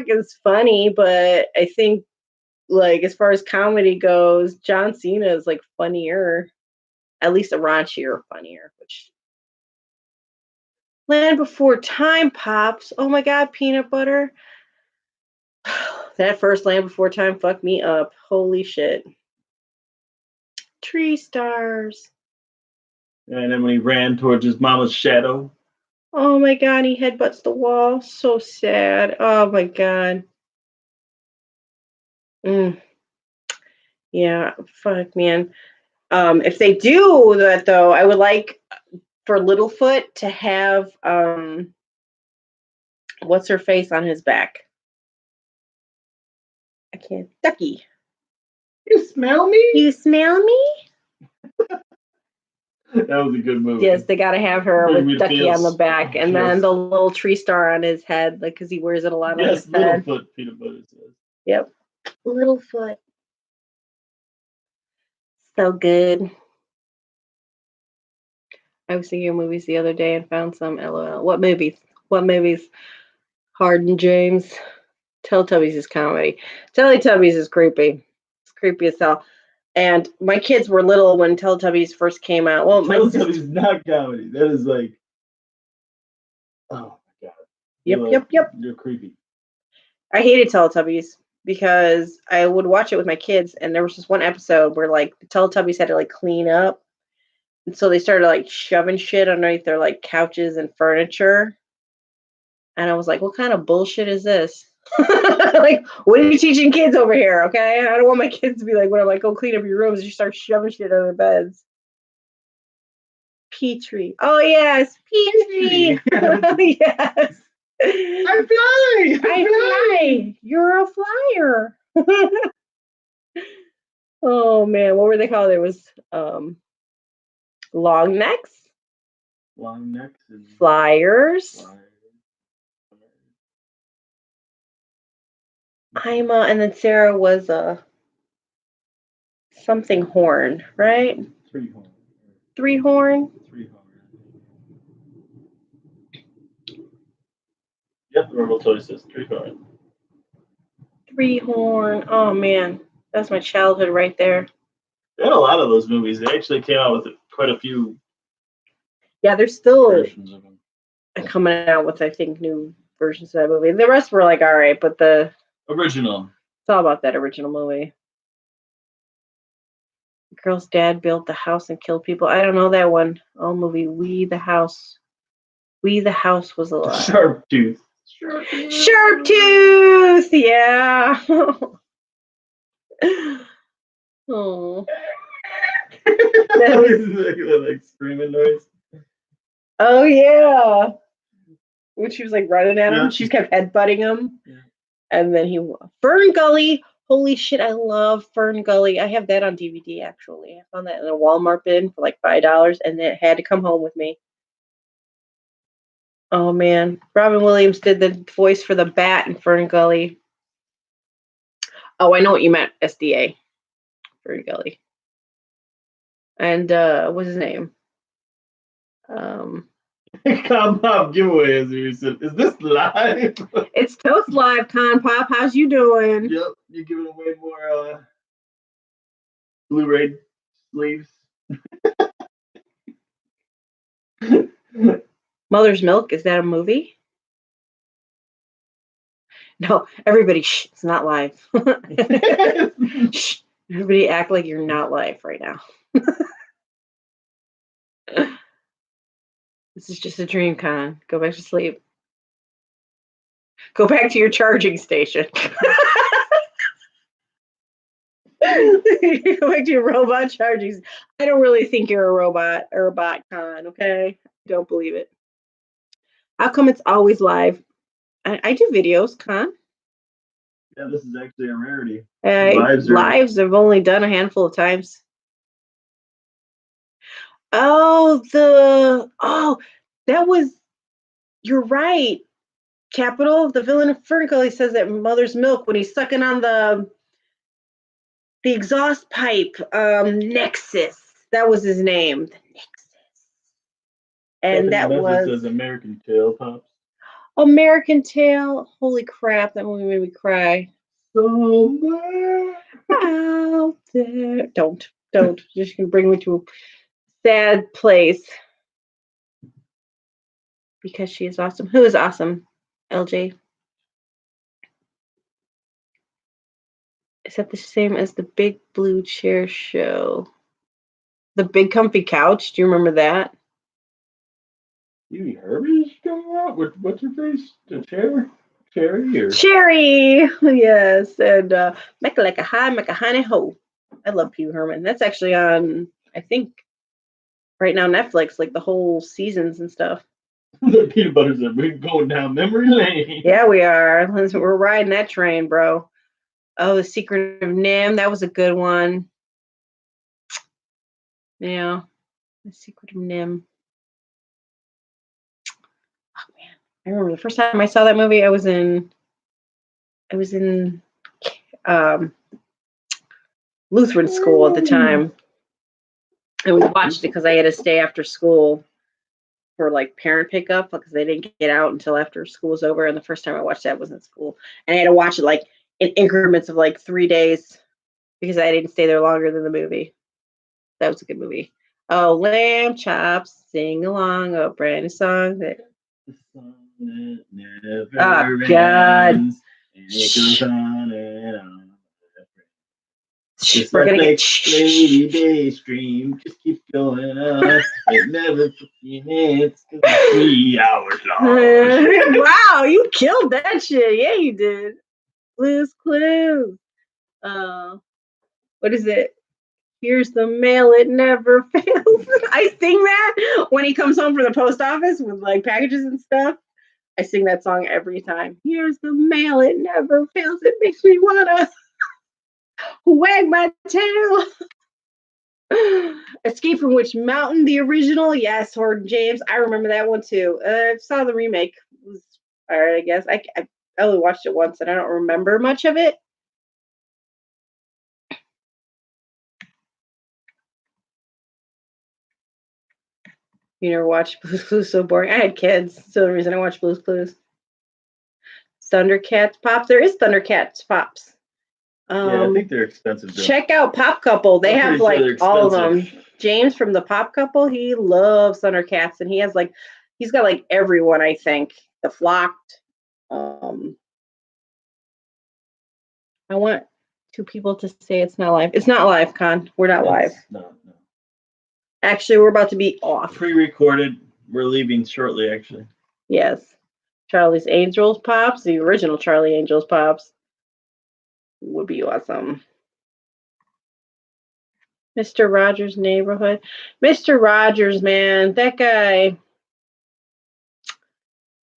is funny, but I think like as far as comedy goes, John Cena is like funnier, at least a raunchier funnier, which Land Before Time pops. Oh my god, peanut butter. That first Land Before Time fucked me up. Holy shit. Tree stars. And then when he ran towards his mama's shadow. Oh my god, he headbutts the wall. So sad. Oh my god. Yeah, fuck, man. If they do that though, I would like for Littlefoot to have what's her face on his back? I can't. Ducky. You smell me? You smell me? That was a good movie. Yes, they gotta have her Made with me Ducky feel on the back, and then yes. the little tree star on his head, like because he wears it a lot on his head. Littlefoot peanut butter says. Yep, Littlefoot. So good. I was thinking of movies the other day and found some. LOL. What movies? What movies? Harden James. Teletubbies is comedy. Teletubbies is creepy. It's creepy as hell. And my kids were little when Teletubbies first came out. Well, Teletubbies is not comedy. That is like, oh my god. Yep. You're creepy. I hated Teletubbies because I would watch it with my kids, and there was just one episode where like the Teletubbies had to like clean up, and so they started like shoving shit underneath their like couches and furniture. And I was like, what kind of bullshit is this? Like, what are you teaching kids over here? Okay, I don't want my kids to be like, when I'm like, go clean up your rooms, you start shoving shit under their beds. Petrie. Oh yes, Petrie. Yes. I fly. I fly. You're a flyer. Oh man, what were they called? There was long necks, Long necks and flyers. And then Sarah was something horn, right? Three horn. Three horn. Yep, normal toy says three horn. Three horn. Oh man, that's my childhood right there. They had a lot of those movies. They actually came out with quite a few. Yeah, they're still versions of them. Coming out with, I think, new versions of that movie. The rest were like all right, but the original. It's all about that original movie. The girl's dad built the house and killed people. I don't know that one. Oh, movie. We the House. We the House was alive. Sharp Tooth. Sharp Tooth. Yeah. Oh. That was like screaming noise. Oh yeah. When she was like running at him, Yeah. she kept headbutting him. Yeah. And then Fern Gully. Holy shit, I love Fern Gully. I have that on DVD actually. I found that in a Walmart bin for like $5, and it had to come home with me. Oh man, Robin Williams did the voice for the bat in Fern Gully. Oh, I know what you meant. SDA, Fern Gully. And what's his name? Con Pop giveaway, as you said. Is this live? It's Toast Live, Con Pop. How's you doing? Yep, you're giving away more Blu-ray sleeves. Mother's Milk, is that a movie? No, everybody, shh, it's not live. Shh, Everybody act like you're not live right now. This is just a dream, Con. Go back to sleep. Go back to your charging station. Go back to your robot charging. I don't really think you're a robot or a bot, Con, okay? Don't believe it. How come it's always live? I do videos, Con. Yeah, this is actually a rarity. Lives Lives I've only done a handful of times. Oh, that was, you're right. Capital, the villain of Fernicle, he says that Mother's Milk when he's sucking on the exhaust pipe. Nexus, that was his name. The Nexus. And that was says American Tail Pops. American Tail. Holy crap, that movie made me cry. Somewhere out there. Don't. You're just gonna bring me to a sad place. Because she is awesome. Who is awesome? LJ. Is that the same as the Big Blue Chair show? The Big Comfy Couch. Do you remember that? Pee-wee Herman's coming out with what's her face? The chair? Cherry or Cherry, yes, and make it like a high, make a honey ho. I love Pee Wee Herman. That's actually on, I think, right now Netflix, like the whole seasons and stuff. the peanut butter said we're going down memory lane. Yeah, we are. We're riding that train, bro. Oh, The Secret of Nim, that was a good one. Yeah, The Secret of Nim. Oh man, I remember the first time I saw that movie. I was in Lutheran school at the time, and we watched it because I had to stay after school for like parent pickup because they didn't get out until after school was over. And the first time I watched that was in school, and I had to watch it like in increments of like 3 days because I didn't stay there longer than the movie. That was a good movie. Oh, Lamb Chops, sing along a brand new song that. The song that never Oh God! ends, and it goes on and on. Just We're like gonna get Lady Daystream, just keep going on. It never ends 'cause it's 3 hours long. Wow, you killed that shit. Yeah, you did. Blue's Clues. What is it? Here's the mail, it never fails. I sing that when he comes home from the post office with like packages and stuff. I sing that song every time. Here's the mail, it never fails. It makes me wanna wag my tail. Escape from Witch Mountain, the original. Yes, or James. I remember that one too. I saw the remake. It was all right, I guess. I only watched it once and I don't remember much of it. You never watched Blue's Clues? So boring. I had kids. So the reason I watched Blue's Clues. Thundercats Pops. There is Thundercats Pops. Yeah, I think they're expensive. Check out Pop Couple. They have like all of them. James from the Pop Couple, he loves Thundercats, and he has like, he's got like everyone. I think the Flocked. I want 2 people to say it's not live. It's not live, Con. We're not live. No. Actually, we're about to be off. Pre-recorded. We're leaving shortly, actually. Yes. Charlie's Angels Pops, the original Charlie Angels Pops, would be awesome. Mr. Rogers' Neighborhood. Mr. Rogers, man, that guy,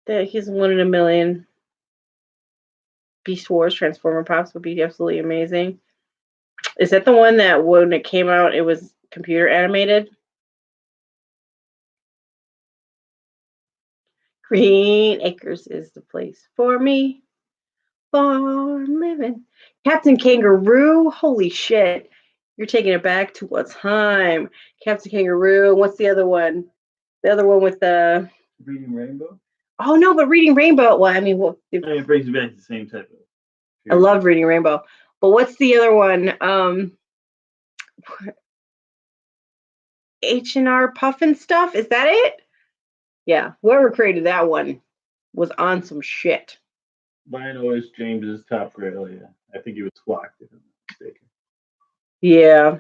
he's 1 in a million. Beast Wars Transformer Pops would be absolutely amazing. Is that the one that when it came out, it was computer animated? Green Acres is the place for me. Farm living. Captain Kangaroo. Holy shit. You're taking it back to a time. Captain Kangaroo. What's the other one? The other one with the Reading Rainbow? Oh no, but Reading Rainbow. Well, I mean, it brings you back to the same type of. I love Reading Rainbow. But what's the other one? H&R Puffin Stuff. Is that it? Yeah. Whoever created that one was on some shit. Mine always James's top grade. Oh yeah, I think he was Flocked if I'm not mistaken. Yeah.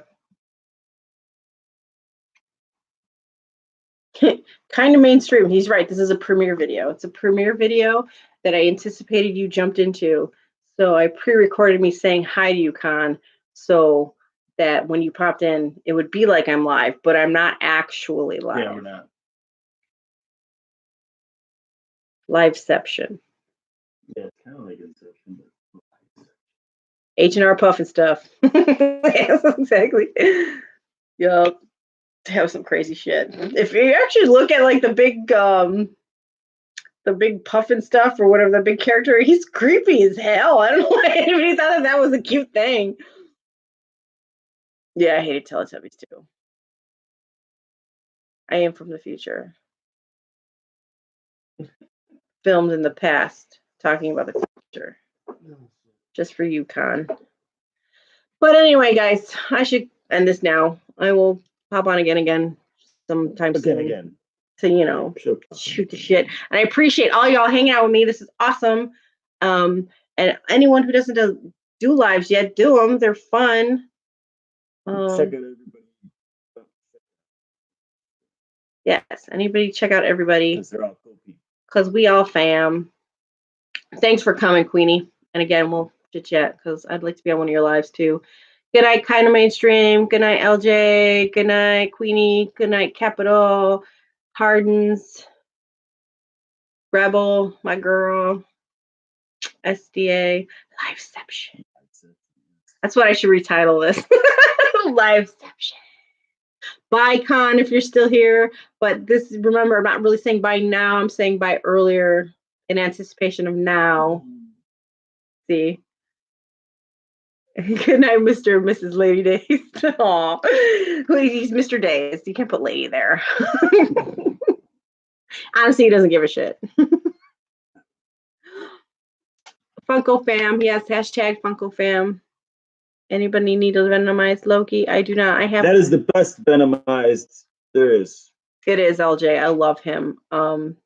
Kind of mainstream. He's right. This is a premiere video. It's a premiere video that I anticipated you jumped into. So I pre-recorded me saying hi to you, Con, so that when you popped in, it would be like I'm live, but I'm not actually live. Yeah, we're not. Liveception. Yeah, it's kind of like Inception, but H&R Puff and stuff. Yes, exactly. Yup. Have some crazy shit. If you actually look at like the big puffin stuff or whatever, the big character, he's creepy as hell. I don't know why anybody thought that was a cute thing. Yeah, I hated Teletubbies too. I am from the future. Filmed in the past, talking about the future. Just for you, Con. But anyway, guys, I should end this now. I will pop on again sometime soon. again. To, shoot the shit. And I appreciate all y'all hanging out with me. This is awesome. And anyone who doesn't do lives yet, do them. They're fun. Check out everybody. Yes, anybody check out everybody. Because they're all cool people. Because we all fam. Thanks for coming, Queenie. And again, we'll chit chat because I'd like to be on one of your lives too. Good night, Kind of Mainstream. Good night, LJ. Good night, Queenie. Good night, Capital. Hardens. Rebel, my girl. SDA. Liveception. That's what I should retitle this. Liveception. Bye, Con, if you're still here. But this, remember, I'm not really saying bye now. I'm saying bye earlier in anticipation of now. See? Good night, Mr. and Mrs. Lady Days. Aw. He's Mr. Days. You can't put lady there. Honestly, he doesn't give a shit. Funko Fam. Yes, hashtag Funko Fam. Anybody need a Venomized Loki? I do not. I have. That is the best Venomized there is. It is, LJ. I love him. That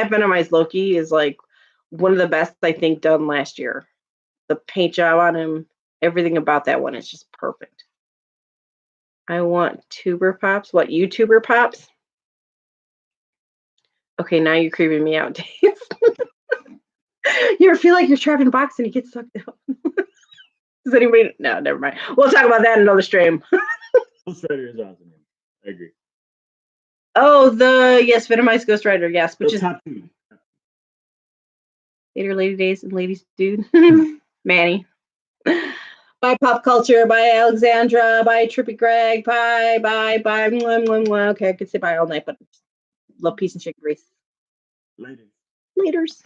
Venomized Loki is like one of the best I think done last year. The paint job on him, everything about that one is just perfect. I want Tuber Pops. What, YouTuber Pops? Okay, now you're creeping me out, Dave. You ever feel like you're trapped in a box and you get sucked out? Does anybody? No, never mind. We'll talk about that in another stream. Ghost Rider is awesome. I agree. Oh, yes, Venomized Ghost Rider, yes, which is top two. Later Lady Days and Ladies Dude. Manny. Bye, Pop Culture. Bye, Alexandra. Bye, Trippy Greg. Bye. Mwah, mwah, mwah. Okay, I could say bye all night, but love, peace, and chicken grease. Later. Laters.